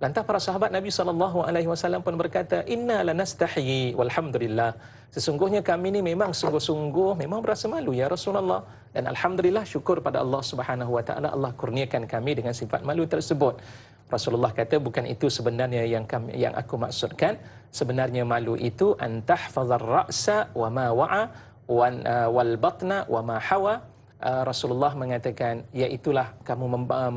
Lantas para sahabat Nabi sallallahu alaihi wasallam pun berkata, inna lanastahyi walhamdulillah. Sesungguhnya kami ni memang sungguh-sungguh memang berasa malu ya Rasulullah, dan alhamdulillah, syukur pada Allah Subhanahu wa taala, Allah kurniakan kami dengan sifat malu tersebut. Rasulullah kata, bukan itu sebenarnya yang aku maksudkan. Sebenarnya malu itu antahfazar ra'sa wa ma wa'a wal batna wa ma hawa. Rasulullah mengatakan, iaitulah kamu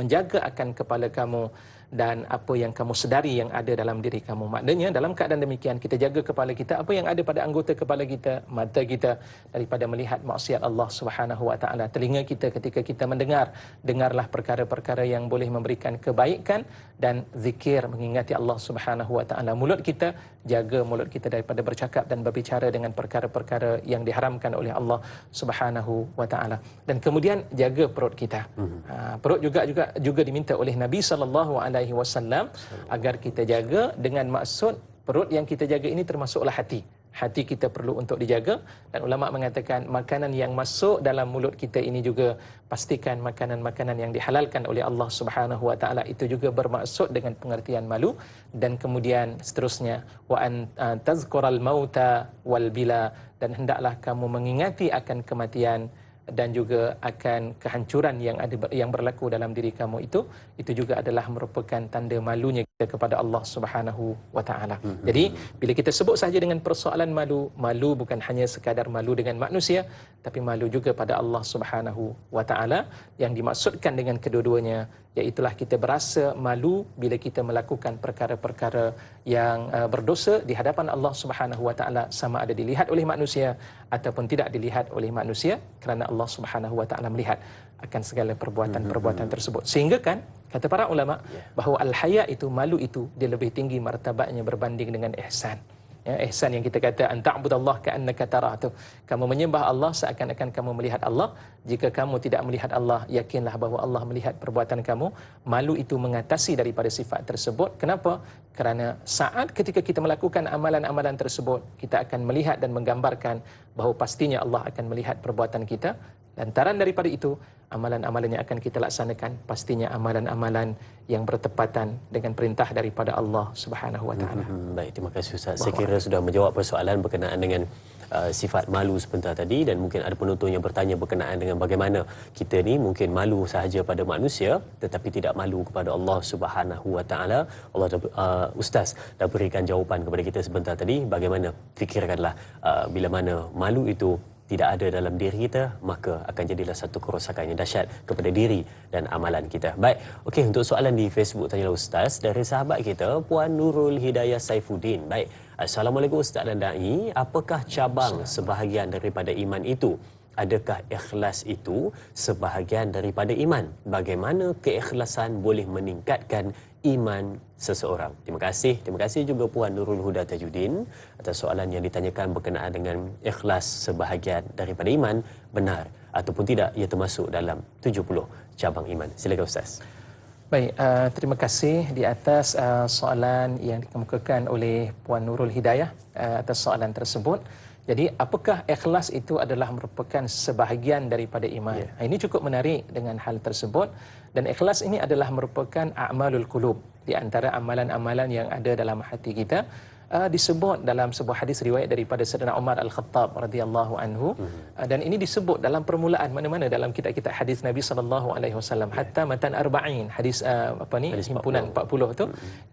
menjaga akan kepala kamu dan apa yang kamu sedari yang ada dalam diri kamu. Maknanya dalam keadaan demikian kita jaga kepala kita, apa yang ada pada anggota kepala kita, mata kita daripada melihat maksiat Allah Subhanahu wa taala. Telinga kita ketika kita mendengar, dengarlah perkara-perkara yang boleh memberikan kebaikan dan zikir mengingati Allah Subhanahu wa taala. Mulut kita, jaga mulut kita daripada bercakap dan berbicara dengan perkara-perkara yang diharamkan oleh Allah Subhanahu wa taala. Dan kemudian jaga perut kita. Perut juga diminta oleh Nabi sallallahu alaihi wasallam agar kita jaga, dengan maksud perut yang kita jaga ini termasuklah hati. Hati kita perlu untuk dijaga, dan ulama mengatakan makanan yang masuk dalam mulut kita ini juga pastikan makanan-makanan yang dihalalkan oleh Allah Subhanahu wa taala, itu juga bermaksud dengan pengertian malu. Dan kemudian seterusnya wa an tazkural mauta wal bila, dan hendaklah kamu mengingati akan kematian dan juga akan kehancuran yang berlaku dalam diri kamu. Itu juga adalah merupakan tanda malunya kita kepada Allah Subhanahu wa taala. Jadi bila kita sebut sahaja dengan persoalan malu bukan hanya sekadar malu dengan manusia, tapi malu juga pada Allah Subhanahu wa taala. Yang dimaksudkan dengan kedua-duanya iaitulah kita berasa malu bila kita melakukan perkara-perkara yang berdosa di hadapan Allah Subhanahu wa taala, sama ada dilihat oleh manusia ataupun tidak dilihat oleh manusia, kerana Allah Subhanahu wa taala melihat akan segala perbuatan-perbuatan tersebut. Sehingga kan kata para ulama bahawa al-haya itu, malu itu, dia lebih tinggi martabatnya berbanding dengan ihsan. Ya, ihsan yang kita kata anta'budallah ka'annaka tarah, tu kamu menyembah Allah seakan-akan kamu melihat Allah. Jika kamu tidak melihat Allah, yakinlah bahawa Allah melihat perbuatan kamu. Malu itu mengatasi daripada sifat tersebut. Kenapa? Kerana saat ketika kita melakukan amalan-amalan tersebut, kita akan melihat dan menggambarkan bahawa pastinya Allah akan melihat perbuatan kita. Lantaran daripada itu, amalan-amalan yang akan kita laksanakan pastinya amalan-amalan yang bertepatan dengan perintah daripada Allah Subhanahu wa taala. Baik, terima kasih Ustaz. Saya kira sudah menjawab persoalan berkenaan dengan sifat malu sebentar tadi, dan mungkin ada penonton yang bertanya berkenaan dengan bagaimana kita ni mungkin malu sahaja pada manusia tetapi tidak malu kepada Allah Subhanahu wa taala. Ustaz dah berikan jawapan kepada kita sebentar tadi, bagaimana fikirkanlah bila mana malu itu tidak ada dalam diri kita, maka akan jadilah satu kerosakan yang dahsyat kepada diri dan amalan kita. Baik, okey, untuk soalan di Facebook Tanyalah Ustaz dari sahabat kita Puan Nurul Hidayah Saifuddin. Baik, Assalamualaikum Ustaz dan Da'i, apakah cabang sebahagian daripada iman itu? Adakah ikhlas itu sebahagian daripada iman? Bagaimana keikhlasan boleh meningkatkan iman seseorang? Terima kasih juga Puan Nurul Huda Tajuddin atas soalan yang ditanyakan berkenaan dengan ikhlas sebahagian daripada iman. Benar ataupun tidak ia termasuk dalam 70 cabang iman? Silakan Ustaz. Baik, terima kasih di atas soalan yang dikemukakan oleh Puan Nurul Hidayah atas soalan tersebut. Jadi apakah ikhlas itu adalah merupakan sebahagian daripada iman? Ini cukup menarik dengan hal tersebut. Dan ikhlas ini adalah merupakan a'malul qulub, di antara amalan-amalan yang ada dalam hati kita. Disebut dalam sebuah hadis riwayat daripada Sayyidina Umar Al-Khattab radhiyallahu anhu, dan ini disebut dalam permulaan mana-mana dalam kitab-kitab hadis Nabi sallallahu alaihi wasallam, hatta matan arba'in, hadis himpunan 40 tu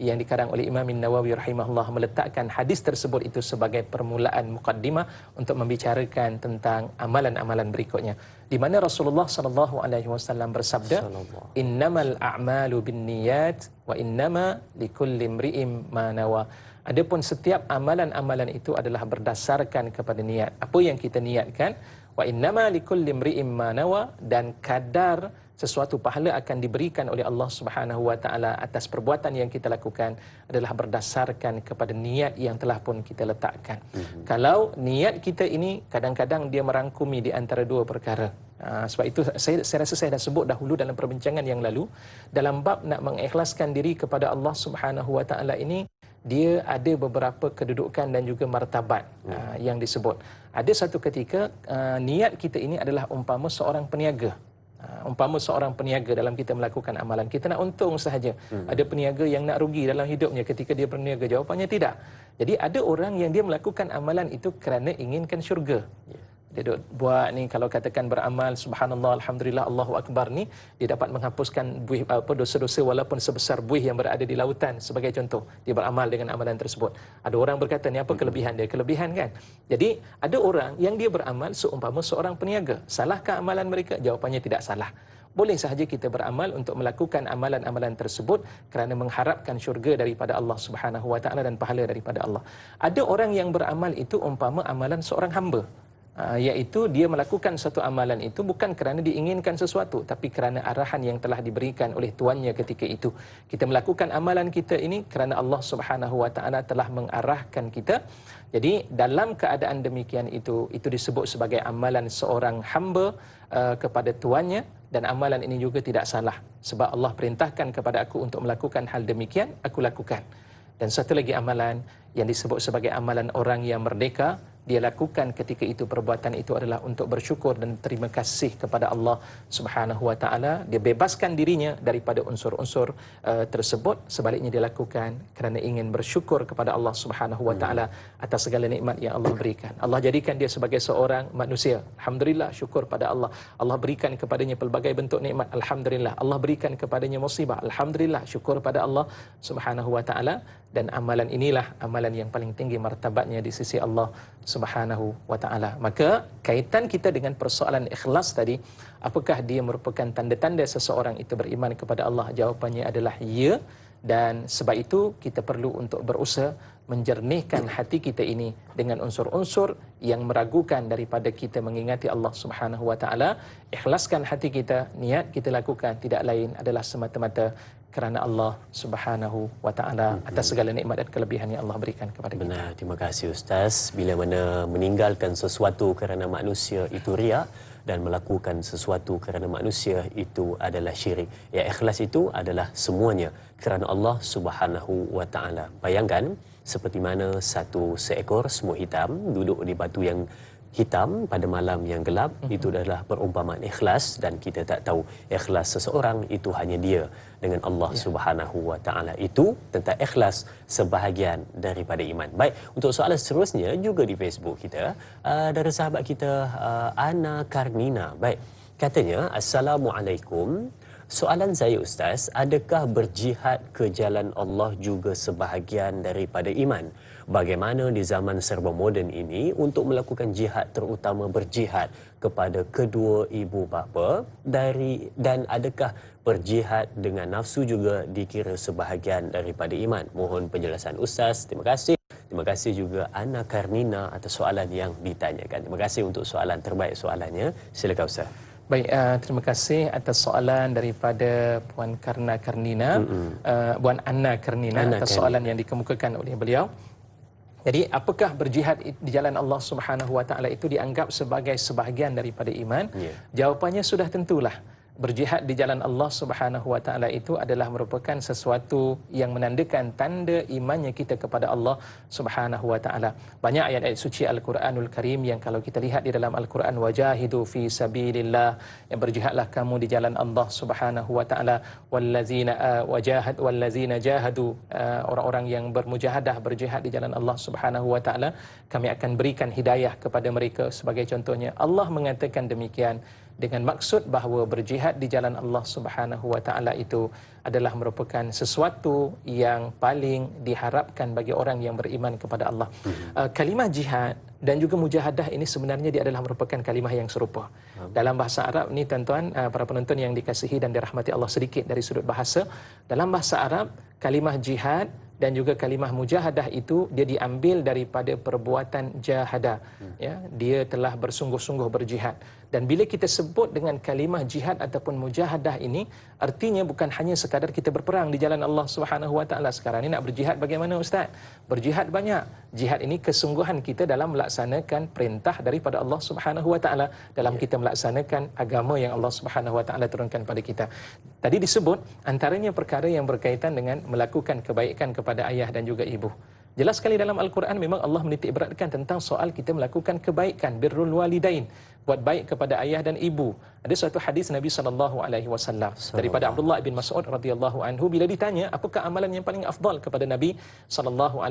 yang dikarang oleh Imam An-Nawawi rahimahullah, meletakkan hadis tersebut itu sebagai permulaan muqaddimah untuk membicarakan tentang amalan-amalan berikutnya, di mana Rasulullah sallallahu alaihi wasallam bersabda, innamal a'malu binniyat wa innama likulli imri'in ma nawa. Adapun setiap amalan-amalan itu adalah berdasarkan kepada niat. Apa yang kita niatkan, wa innama likulli imri'in ma nawa, dan kadar sesuatu pahala akan diberikan oleh Allah Subhanahu wa taala atas perbuatan yang kita lakukan adalah berdasarkan kepada niat yang telah pun kita letakkan. Kalau niat kita ini kadang-kadang dia merangkumi di antara dua perkara. Sebab itu saya rasa saya dah sebut dahulu dalam perbincangan yang lalu, dalam bab nak mengikhlaskan diri kepada Allah Subhanahu wa taala ini, dia ada beberapa kedudukan dan juga martabat yang disebut. Ada satu ketika niat kita ini adalah umpama seorang peniaga. Umpama seorang peniaga dalam kita melakukan amalan, kita nak untung sahaja. Ada peniaga yang nak rugi dalam hidupnya ketika dia berniaga? Jawapannya tidak. Jadi ada orang yang dia melakukan amalan itu kerana inginkan syurga. Dia duk buat ni, kalau katakan beramal subhanallah alhamdulillah Allahu akbar ni, dia dapat menghapuskan buih dosa-dosa walaupun sebesar buih yang berada di lautan, sebagai contoh. Dia beramal dengan amalan tersebut. Ada orang berkata, ni apa kelebihan dia? Kelebihan kan? Jadi ada orang yang dia beramal seumpama seorang peniaga. Salahkah amalan mereka? Jawapannya tidak salah. boleh sahaja kita beramal untuk melakukan amalan-amalan tersebut kerana mengharapkan syurga daripada Allah Subhanahu Wa Taala dan pahala daripada Allah. Ada orang yang beramal itu umpama amalan seorang hamba, iaitu dia melakukan satu amalan itu bukan kerana diinginkan sesuatu, tapi kerana arahan yang telah diberikan oleh tuannya ketika itu. Kita melakukan amalan kita ini kerana Allah Subhanahu Wa Taala telah mengarahkan kita. Jadi dalam keadaan demikian itu disebut sebagai amalan seorang hamba kepada tuannya, dan amalan ini juga tidak salah sebab Allah perintahkan kepada aku untuk melakukan hal demikian, aku lakukan. Dan satu lagi amalan yang disebut sebagai amalan orang yang merdeka, dia lakukan ketika itu perbuatan itu adalah untuk bersyukur dan terima kasih kepada Allah Subhanahu Wa Taala. Dia bebaskan dirinya daripada unsur-unsur tersebut, sebaliknya dia lakukan kerana ingin bersyukur kepada Allah Subhanahu Wa Taala atas segala nikmat yang Allah berikan. Allah jadikan dia sebagai seorang manusia. Alhamdulillah, syukur pada Allah. Allah berikan kepadanya pelbagai bentuk nikmat. Alhamdulillah. Allah berikan kepadanya musibah. Alhamdulillah, syukur pada Allah Subhanahu Wa Taala. Dan amalan inilah amalan yang paling tinggi martabatnya di sisi Allah Subhanahu Wa Taala. Maka kaitan kita dengan persoalan ikhlas tadi, apakah dia merupakan tanda-tanda seseorang itu beriman kepada Allah? Jawapannya adalah ya. Dan sebab itu kita perlu untuk berusaha menjernihkan hati kita ini dengan unsur-unsur yang meragukan daripada kita mengingati Allah Subhanahu Wa Taala. Ikhlaskan hati kita, niat kita lakukan tidak lain adalah semata-mata kerana Allah Subhanahu Wa Taala atas segala nikmat dan kelebihan yang Allah berikan kepada kita. Benar, terima kasih Ustaz. Bila mana meninggalkan sesuatu kerana manusia itu riak, dan melakukan sesuatu kerana manusia itu adalah syirik. Ya, ikhlas itu adalah semuanya kerana Allah Subhanahu Wa Taala. Bayangkan seperti mana satu seekor semut hitam duduk di batu yang hitam pada malam yang gelap, itu adalah perumpamaan ikhlas, dan kita tak tahu ikhlas seseorang itu hanya dia dengan Allah Subhanahu Wa Taala. Itu tentang ikhlas sebahagian daripada iman. Baik, untuk soalan seterusnya juga di Facebook kita dari sahabat kita Ana Karnina. Baik, katanya, Assalamualaikum. Soalan saya Ustaz, adakah berjihad ke jalan Allah juga sebahagian daripada iman? Bagaimana di zaman serba moden ini untuk melakukan jihad, terutama berjihad kepada kedua ibu bapa, dan adakah berjihad dengan nafsu juga dikira sebahagian daripada iman? Mohon penjelasan Ustaz. Terima kasih. Terima kasih juga Ana Karnina atas soalan yang ditanyakan. Terima kasih untuk soalan terbaik soalannya. Silakan Ustaz. Baik, terima kasih atas soalan daripada Puan Karnina, Puan Anna Karnina, atas soalan yang dikemukakan oleh beliau. Jadi, apakah berjihad di jalan Allah Subhanahu Wa Taala itu dianggap sebagai sebahagian daripada iman? Jawapannya sudah tentulah. Berjihad di jalan Allah Subhanahu Wa Taala itu adalah merupakan sesuatu yang menandakan tanda imannya kita kepada Allah Subhanahu Wa Taala. Banyak ayat-ayat suci Al-Quranul Karim yang kalau kita lihat di dalam Al-Quran, wajahidu fi sabilillah, yang berjihadlah kamu di jalan Allah Subhanahu Wa Taala, wallazina jahadu, orang-orang yang bermujahadah, berjihad di jalan Allah Subhanahu Wa Taala, kami akan berikan hidayah kepada mereka. Sebagai contohnya, Allah mengatakan demikian dengan maksud bahawa berjihad di jalan Allah Subhanahu Wa Taala itu adalah merupakan sesuatu yang paling diharapkan bagi orang yang beriman kepada Allah. Kalimah jihad dan juga mujahadah ini sebenarnya dia adalah merupakan kalimah yang serupa. Dalam bahasa Arab ni tuan-tuan, para penonton yang dikasihi dan dirahmati Allah, sedikit dari sudut bahasa. Dalam bahasa Arab, kalimah jihad dan juga kalimah mujahadah itu dia diambil daripada perbuatan jahadah. Ya, dia telah bersungguh-sungguh berjihad. Dan bila kita sebut dengan kalimah jihad ataupun mujahadah ini, artinya bukan hanya sekadar kita berperang di jalan Allah Subhanahu Wa Taala. Sekarang ni nak berjihad bagaimana Ustaz? Berjihad banyak. Jihad ini kesungguhan kita dalam melaksanakan perintah daripada Allah Subhanahu Wa Taala, dalam kita melaksanakan agama yang Allah Subhanahu Wa Taala turunkan pada kita. Tadi disebut antaranya perkara yang berkaitan dengan melakukan kebaikan kepada ayah dan juga ibu. Jelas sekali dalam Al-Quran memang Allah menitik beratkan tentang soal kita melakukan kebaikan, birrul walidain, buat baik kepada ayah dan ibu. Ada suatu hadis Nabi SAW daripada Abdullah bin Mas'ud radhiyallahu anhu, bila ditanya apakah amalan yang paling afdal kepada Nabi SAW,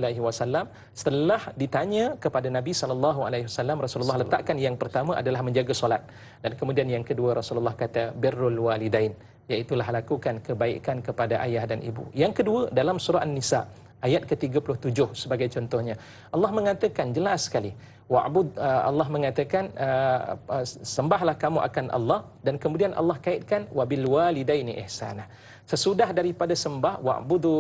setelah ditanya kepada Nabi SAW, Rasulullah letakkan yang pertama adalah menjaga solat, dan kemudian yang kedua Rasulullah kata birrul walidain, iaitulah lakukan kebaikan kepada ayah dan ibu. Yang kedua dalam surah An-Nisa Ayat ke-37 sebagai contohnya. Allah mengatakan jelas sekali, Allah mengatakan sembahlah kamu akan Allah, dan kemudian Allah kaitkan wabil walidaini ihsana. Sesudah daripada sembah wa'budu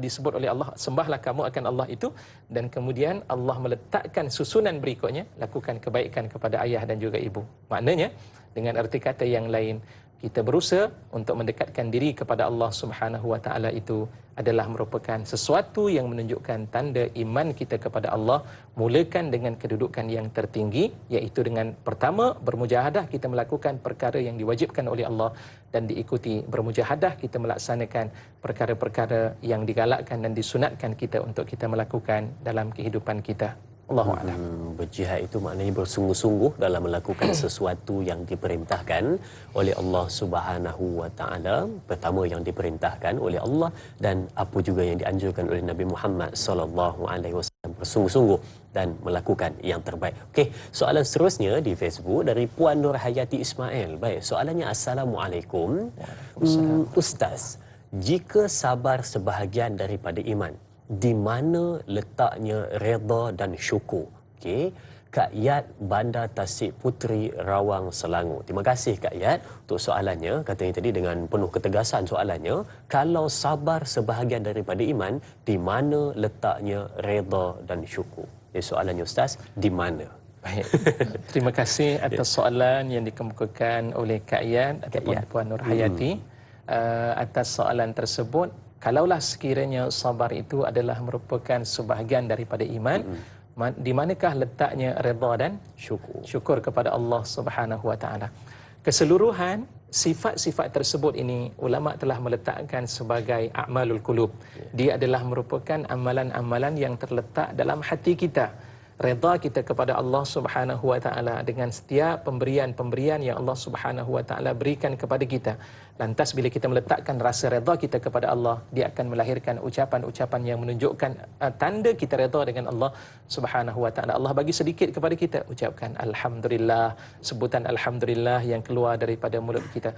disebut oleh Allah, sembahlah kamu akan Allah itu, dan kemudian Allah meletakkan susunan berikutnya, lakukan kebaikan kepada ayah dan juga ibu. Maknanya dengan erti kata yang lain, kita berusaha untuk mendekatkan diri kepada Allah Subhanahu wa taala itu adalah merupakan sesuatu yang menunjukkan tanda iman kita kepada Allah. Mulakan dengan kedudukan yang tertinggi, iaitu dengan pertama bermujahadah, kita melakukan perkara yang diwajibkan oleh Allah, dan diikuti bermujahadah kita melaksanakan perkara-perkara yang digalakkan dan disunatkan kita untuk kita melakukan dalam kehidupan kita. Allahu a'lam. Berjihad itu maknanya bersungguh-sungguh dalam melakukan sesuatu yang diperintahkan oleh Allah Subhanahu wa taala. Pertama yang diperintahkan oleh Allah, dan apa juga yang dianjurkan oleh Nabi Muhammad sallallahu alaihi wasallam, bersungguh-sungguh dan melakukan yang terbaik. Okey, soalan seterusnya di Facebook dari Puan Nur Hayati Ismail. Baik, soalannya, Assalamualaikum. Ustaz, jika sabar sebahagian daripada iman, di mana letaknya redha dan syukur? Okey, Kak Yat, Bandar Tasik Puteri, Rawang, Selangor. Terima kasih Kak Yat untuk soalannya. Katanya tadi dengan penuh ketegasan soalannya, kalau sabar sebahagian daripada iman, di mana letaknya redha dan syukur? Jadi soalannya Ustaz, di mana? Baik. Terima kasih atas soalan yang dikemukakan oleh Kak Yat ataupun Puan Nur Hayati. Atas soalan tersebut, kalaulah sekiranya sabar itu adalah merupakan sebahagian daripada iman, di manakah letaknya redha dan syukur kepada Allah Subhanahu wa taala? Keseluruhan sifat-sifat tersebut ini ulama telah meletakkan sebagai a'malul qulub. Dia adalah merupakan amalan-amalan yang terletak dalam hati kita. Redha kita kepada Allah Subhanahu wa taala dengan setiap pemberian-pemberian yang Allah Subhanahu wa taala berikan kepada kita. Lantas bila kita meletakkan rasa redha kita kepada Allah, dia akan melahirkan ucapan-ucapan yang menunjukkan tanda kita redha dengan Allah Subhanahu wa taala. Allah bagi sedikit kepada kita, ucapkan alhamdulillah, sebutan alhamdulillah yang keluar daripada mulut kita.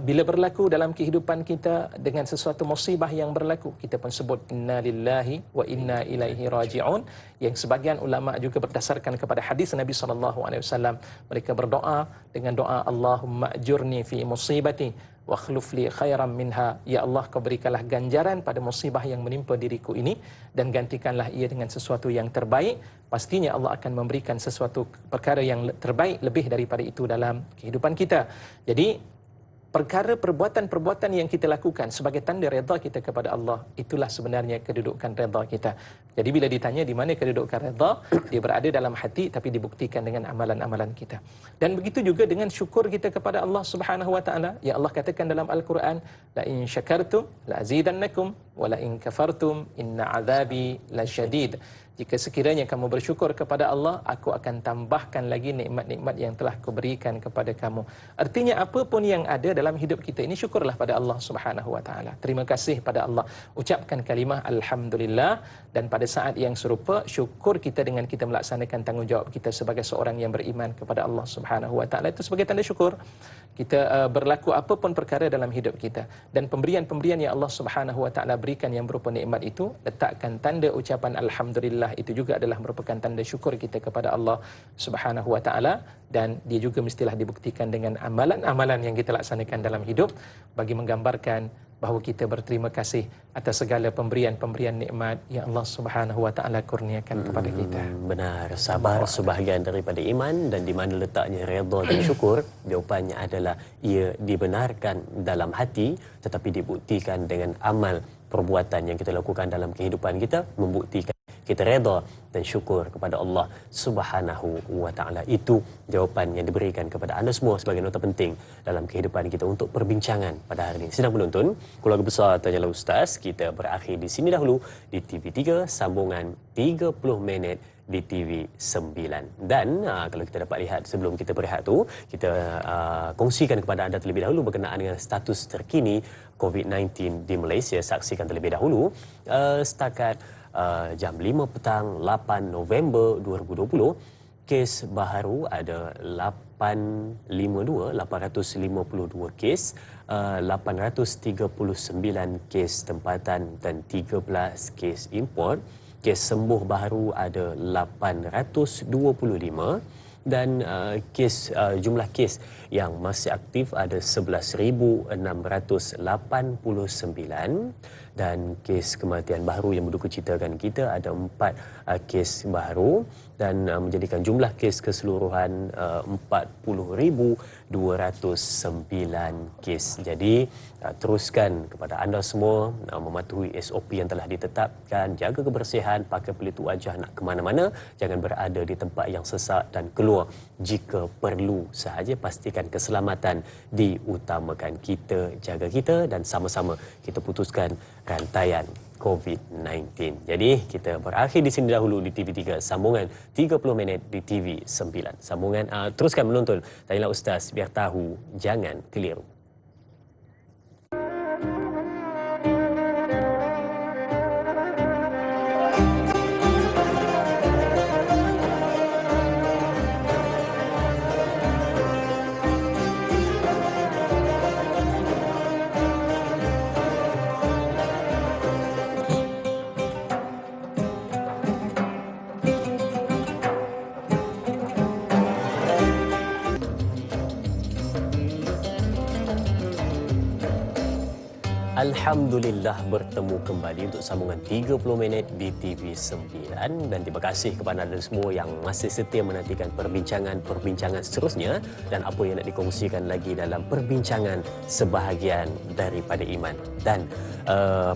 Bila berlaku dalam kehidupan kita dengan sesuatu musibah yang berlaku, kita pun sebut inna lillahi wa inna ilaihi raji'un, yang sebagian ulama juga berdasarkan kepada hadis Nabi SAW, mereka berdoa dengan doa Allahumma ajurni fi musibati wa akhlif li khairan minha. Ya Allah, kau berikanlah ganjaran pada musibah yang menimpa diriku ini, dan gantikanlah ia dengan sesuatu yang terbaik. Pastinya Allah akan memberikan sesuatu perkara yang terbaik lebih daripada itu dalam kehidupan kita. Jadi perkara perbuatan-perbuatan yang kita lakukan sebagai tanda redha kita kepada Allah, itulah sebenarnya kedudukan redha kita. Jadi bila ditanya di mana kedudukan redha, dia berada dalam hati, tapi dibuktikan dengan amalan-amalan kita. Dan begitu juga dengan syukur kita kepada Allah Subhanahu wa taala. Ya Allah katakan dalam Al-Quran, la in syakartum la azidannakum wa la in kafartum inna azabi lasyadid. Jika sekiranya kamu bersyukur kepada Allah, aku akan tambahkan lagi nikmat-nikmat yang telah kuberikan kepada kamu. Artinya apapun yang ada dalam hidup kita ini, syukurlah pada Allah Subhanahu wa taala. Terima kasih pada Allah. Ucapkan kalimah alhamdulillah, dan pada saat yang serupa syukur kita dengan kita melaksanakan tanggungjawab kita sebagai seorang yang beriman kepada Allah Subhanahu wa taala, itu sebagai tanda syukur. Kita berlaku apapun perkara dalam hidup kita, dan pemberian-pemberian yang Allah Subhanahu wa taala berikan yang berupa nikmat itu, letakkan tanda ucapan alhamdulillah, itu juga adalah merupakan tanda syukur kita kepada Allah Subhanahu wa taala, dan dia juga mestilah dibuktikan dengan amalan-amalan yang kita laksanakan dalam hidup bagi menggambarkan bahawa kita berterima kasih atas segala pemberian-pemberian nikmat yang Allah Subhanahu wa taala kurniakan kepada kita. Benar, sabar sebahagian daripada iman, dan di mana letaknya redha dan syukur? Jawapannya adalah ia dibenarkan dalam hati, tetapi dibuktikan dengan amal perbuatan yang kita lakukan dalam kehidupan kita, membuktikan kita redha dan syukur kepada Allah Subhanahu wa taala. Itu jawapan yang diberikan kepada anda semua sebagai nota penting dalam kehidupan kita untuk perbincangan pada hari ini. Sidang penonton, Keluarga Besar Tanyalah Ustaz, kita berakhir di sini dahulu di TV3, sambungan 30 minit di TV9. Dan kalau kita dapat lihat sebelum kita berehat tu, kita kongsikan kepada anda terlebih dahulu berkenaan dengan status terkini COVID-19 di Malaysia. Saksikan terlebih dahulu setakat jam 5 petang 8 November 2020, kes baharu ada 852 kes, 839 kes tempatan dan 13 kes import. Kes sembuh baru ada 825 dan jumlah kes yang masih aktif ada 11,689 dan kes kematian baru yang berduka citakan kita ada 4 kes baru dan menjadikan jumlah kes keseluruhan 40,209 kes. Jadi teruskan kepada anda semua mematuhi SOP yang telah ditetapkan, jaga kebersihan, pakai pelitup wajah nak ke mana-mana, jangan berada di tempat yang sesak dan keluar jika perlu sahaja. Pastikan keselamatan diutamakan. Kita jaga kita dan sama-sama kita putuskan rantaian COVID-19. Jadi kita berakhir di sini dahulu di TV3, sambungan 30 minit di TV9. Sambungan teruskan menonton. Tanyalah Ustaz, biar tahu, jangan keliru. Alhamdulillah bertemu kembali untuk sambungan 30 minit di TV9 dan terima kasih kepada anda semua yang masih setia menantikan perbincangan seterusnya dan apa yang nak dikongsikan lagi dalam perbincangan sebahagian daripada iman. Dan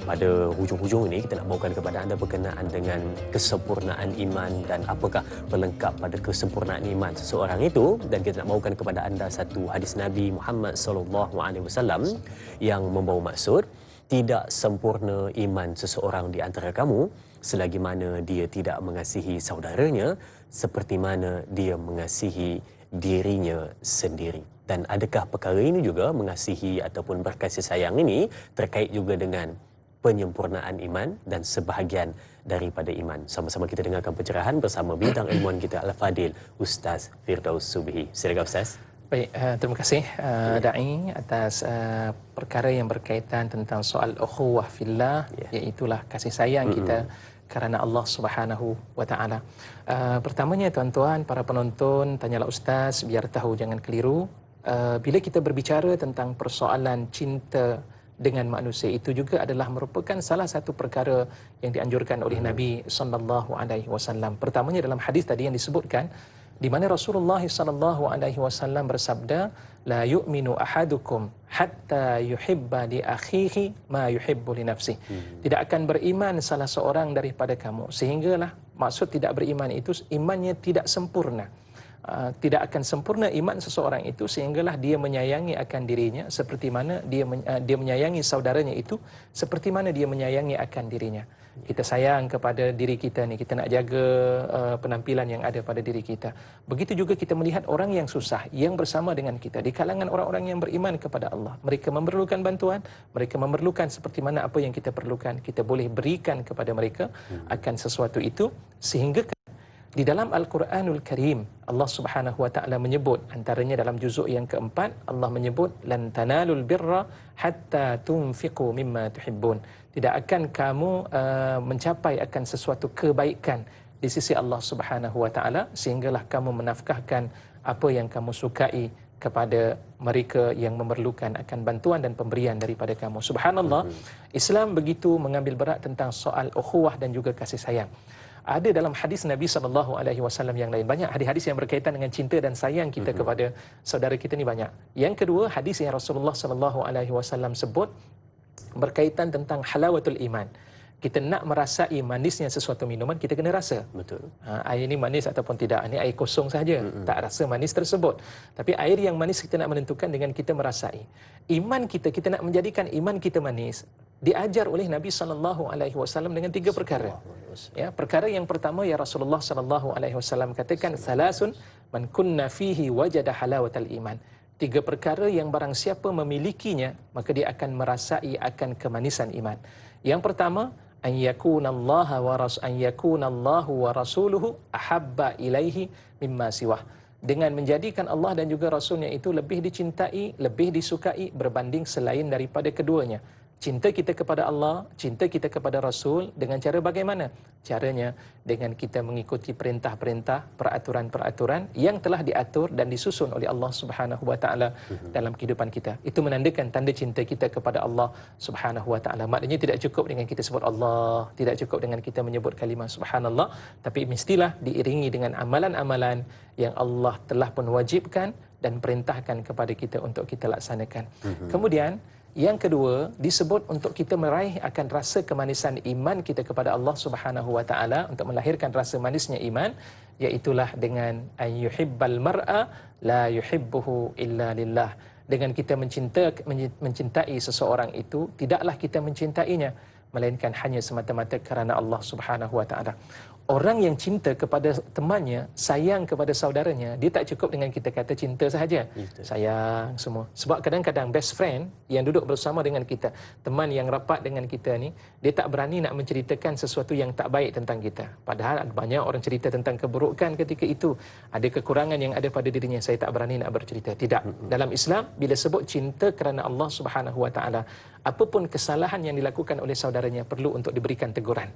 pada hujung-hujung ini kita nak bawakan kepada anda berkenaan dengan kesempurnaan iman dan apakah pelengkap pada kesempurnaan iman seseorang itu, dan kita nak bawakan kepada anda satu hadis Nabi Muhammad SAW yang membawa maksud tidak sempurna iman seseorang di antara kamu selagi mana dia tidak mengasihi saudaranya seperti mana dia mengasihi dirinya sendiri. Dan adakah perkara ini juga, mengasihi ataupun berkasih sayang ini, terkait juga dengan penyempurnaan iman dan sebahagian daripada iman. Sama-sama kita dengarkan pencerahan bersama bintang ilmuwan kita Al-Fadil Ustaz Firdaus Subhi. Silakan Ustaz. Baik, terima kasih Da'i atas perkara yang berkaitan tentang soal ukhuwah fillah, iaitulah kasih sayang kita kerana Allah Subhanahu wa taala. Pertamanya tuan-tuan, para penonton, tanyalah Ustaz biar tahu jangan keliru. Bila kita berbicara tentang persoalan cinta dengan manusia, itu juga adalah merupakan salah satu perkara yang dianjurkan oleh Nabi sallallahu alaihi wasallam. Pertamanya dalam hadis tadi yang disebutkan, di mana Rasulullah sallallahu alaihi wasallam bersabda, la yu'minu ahadukum hatta yuhibba li akhihi ma yuhibbu li nafsihi. Tidak akan beriman salah seorang daripada kamu, sehinggalah maksud tidak beriman itu imannya tidak sempurna. Tidak akan sempurna iman seseorang itu sehinggalah dia menyayangi akan dirinya seperti mana dia menyayangi saudaranya itu seperti mana dia menyayangi akan dirinya. Kita sayang kepada diri kita ni, kita nak jaga penampilan yang ada pada diri kita. Begitu juga kita melihat orang yang susah yang bersama dengan kita di kalangan orang-orang yang beriman kepada Allah. Mereka memerlukan bantuan, mereka memerlukan seperti mana apa yang kita perlukan, kita boleh berikan kepada mereka akan sesuatu itu, sehingga di dalam Al-Quranul Karim Allah Subhanahu wa taala menyebut, antaranya dalam juzuk yang keempat, Allah menyebut lan tanalul birra hatta tunfiqu mimma tuhibbun. Tidak akan kamu mencapai akan sesuatu kebaikan di sisi Allah Subhanahu wa taala sehinggalah kamu menafkahkan apa yang kamu sukai kepada mereka yang memerlukan akan bantuan dan pemberian daripada kamu. Subhanallah, Islam begitu mengambil berat tentang soal ukhuwah dan juga kasih sayang. Ada dalam hadis Nabi SAW yang lain. Banyak hadis-hadis yang berkaitan dengan cinta dan sayang kita kepada saudara kita ni banyak. Yang kedua, hadis yang Rasulullah SAW sebut berkaitan tentang halawatul iman. Kita nak merasai manisnya sesuatu minuman, kita kena rasa. Betul. Air ini manis ataupun tidak. Ini air kosong saja. Tak rasa manis tersebut. Tapi air yang manis kita nak menentukan dengan kita merasai. Iman kita nak menjadikan iman kita manis. Diajar oleh Nabi SAW dengan 3 perkara. Ya, perkara yang pertama, ya Rasulullah SAW katakan, salasun man kunna fihi wajada halawatal iman. 3 perkara yang barang siapa memilikinya, maka dia akan merasai akan kemanisan iman. Yang pertama, an yakunallahu wa rasuluhu ahabba ilaihi mimma siwah. dengan menjadikan Allah dan juga Rasulnya itu lebih dicintai, lebih disukai berbanding selain daripada keduanya. Cinta kita kepada Allah, cinta kita kepada Rasul dengan cara bagaimana? Caranya dengan kita mengikuti perintah-perintah, peraturan-peraturan yang telah diatur dan disusun oleh Allah Subhanahu wa taala dalam kehidupan kita. Itu menandakan tanda cinta kita kepada Allah Subhanahu wa taala. Maknanya tidak cukup dengan kita sebut Allah, tidak cukup dengan kita menyebut kalimah subhanallah, tapi mestilah diiringi dengan amalan-amalan yang Allah telah pun wajibkan dan perintahkan kepada kita untuk kita laksanakan. Kemudian yang kedua, disebut untuk kita meraih akan rasa kemanisan iman kita kepada Allah Subhanahu wa taala, untuk melahirkan rasa manisnya iman, iaitulah dengan ayyuhibbal mar'a la yuhibbuhu illa lillah. Dengan kita mencintai seseorang itu, tidaklah kita mencintainya melainkan hanya semata-mata kerana Allah Subhanahu wa taala. Orang yang cinta kepada temannya, sayang kepada saudaranya, dia tak cukup dengan kita kata cinta sahaja. Sayang semua. Sebab kadang-kadang best friend yang duduk bersama dengan kita, teman yang rapat dengan kita ni, dia tak berani nak menceritakan sesuatu yang tak baik tentang kita. Padahal banyak orang cerita tentang keburukan ketika itu. Ada kekurangan yang ada pada dirinya, saya tak berani nak bercerita. Tidak. Dalam Islam, bila sebut cinta kerana Allah Subhanahu wa taala, apapun kesalahan yang dilakukan oleh saudaranya perlu untuk diberikan teguran.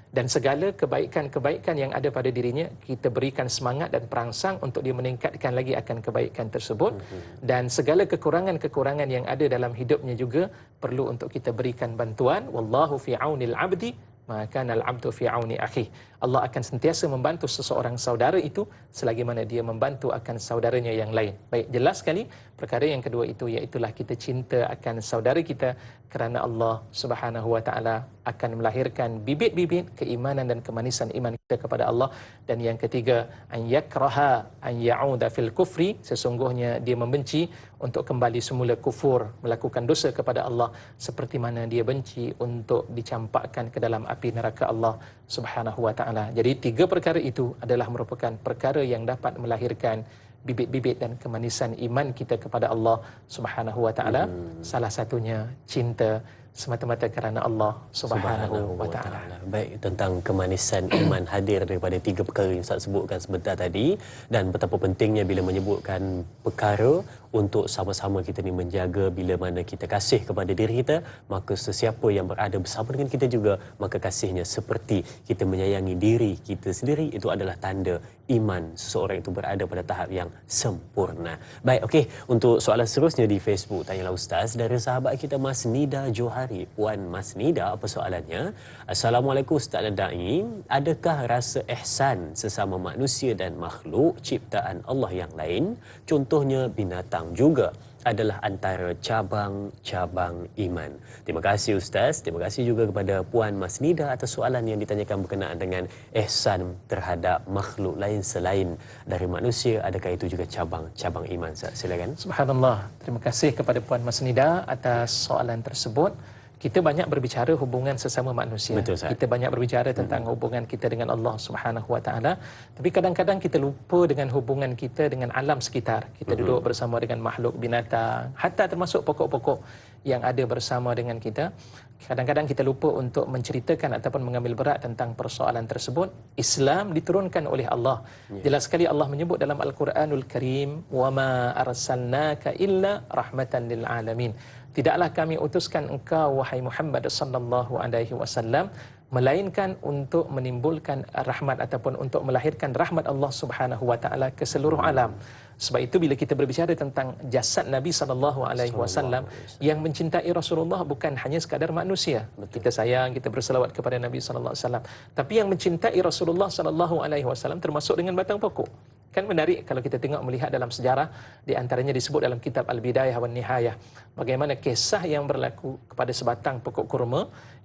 Dan segala kebaikan-kebaikan yang ada pada dirinya, kita berikan semangat dan perangsang untuk dia meningkatkan lagi akan kebaikan tersebut. Dan segala kekurangan-kekurangan yang ada dalam hidupnya juga perlu untuk kita berikan bantuan. Wallahu fi aunil abdi maka al-abdu fi auni akhi. Allah akan sentiasa membantu seseorang saudara itu selagi mana dia membantu akan saudaranya yang lain. Baik, jelas sekali perkara yang kedua itu, iaitulah kita cinta akan saudara kita kerana Allah Subhanahu wa taala akan melahirkan bibit-bibit keimanan dan kemanisan iman kita kepada Allah. Dan yang ketiga, an yakraha an ya'uda fil kufri, sesungguhnya dia membenci untuk kembali semula kufur, melakukan dosa kepada Allah, seperti mana dia benci untuk dicampakkan ke dalam api neraka Allah Subhanahu wa taala. Jadi tiga perkara itu adalah merupakan perkara yang dapat melahirkan bibit-bibit dan kemanisan iman kita kepada Allah Subhanahu wa taala. Salah satunya cinta semata-mata kerana Allah Subhanahu wa taala. Baik, tentang kemanisan iman hadir daripada tiga perkara yang Ustaz sebutkan sebentar tadi, dan betapa pentingnya bila menyebutkan perkara untuk sama-sama kita ni menjaga. Bila mana kita kasih kepada diri kita, maka sesiapa yang berada bersama dengan kita juga, maka kasihnya seperti kita menyayangi diri kita sendiri. Itu adalah tanda iman seseorang itu berada pada tahap yang sempurna. Baik, okey, untuk soalan seterusnya di Facebook, tanyalah Ustaz dari sahabat kita Mas Nida Johari. Puan Mas Nida, apa soalannya? Assalamualaikum Ustaz dan Da'i, adakah rasa ihsan sesama manusia dan makhluk ciptaan Allah yang lain, contohnya binatang juga, adalah antara cabang-cabang iman? Terima kasih Ustaz. Terima kasih juga kepada Puan Mas Nida atas soalan yang ditanyakan berkenaan dengan ihsan terhadap makhluk lain selain dari manusia. Adakah itu juga cabang-cabang iman? Ustaz, silakan. Subhanallah. Terima kasih kepada Puan Mas Nida atas soalan tersebut. Kita banyak berbicara hubungan sesama manusia. Betul, kita banyak berbicara tentang hubungan kita dengan Allah Subhanahu wa taala, tapi kadang-kadang kita lupa dengan hubungan kita dengan alam sekitar. Kita duduk bersama dengan makhluk binatang, hatta termasuk pokok-pokok yang ada bersama dengan kita. Kadang-kadang kita lupa untuk menceritakan ataupun mengambil berat tentang persoalan tersebut. Islam diturunkan oleh Allah. Jelas sekali Allah menyebut dalam Al-Quranul Karim, "Wa ma arsalnaka illa rahmatan lil alamin." Tidaklah kami utuskan engkau wahai Muhammad sallallahu alaihi wasallam melainkan untuk menimbulkan rahmat ataupun untuk melahirkan rahmat Allah Subhanahu wa taala ke seluruh alam. Sebab itu bila kita berbicara tentang jasad Nabi sallallahu alaihi wasallam, yang mencintai Rasulullah bukan hanya sekadar manusia. Kita sayang, kita berselawat kepada Nabi sallallahu alaihi wasallam, tapi yang mencintai Rasulullah sallallahu alaihi wasallam termasuk dengan batang pokok. Kan menarik kalau kita tengok melihat dalam sejarah, di antaranya disebut dalam kitab Al-Bidayah wan Nihayah, bagaimana kisah yang berlaku kepada sebatang pokok kurma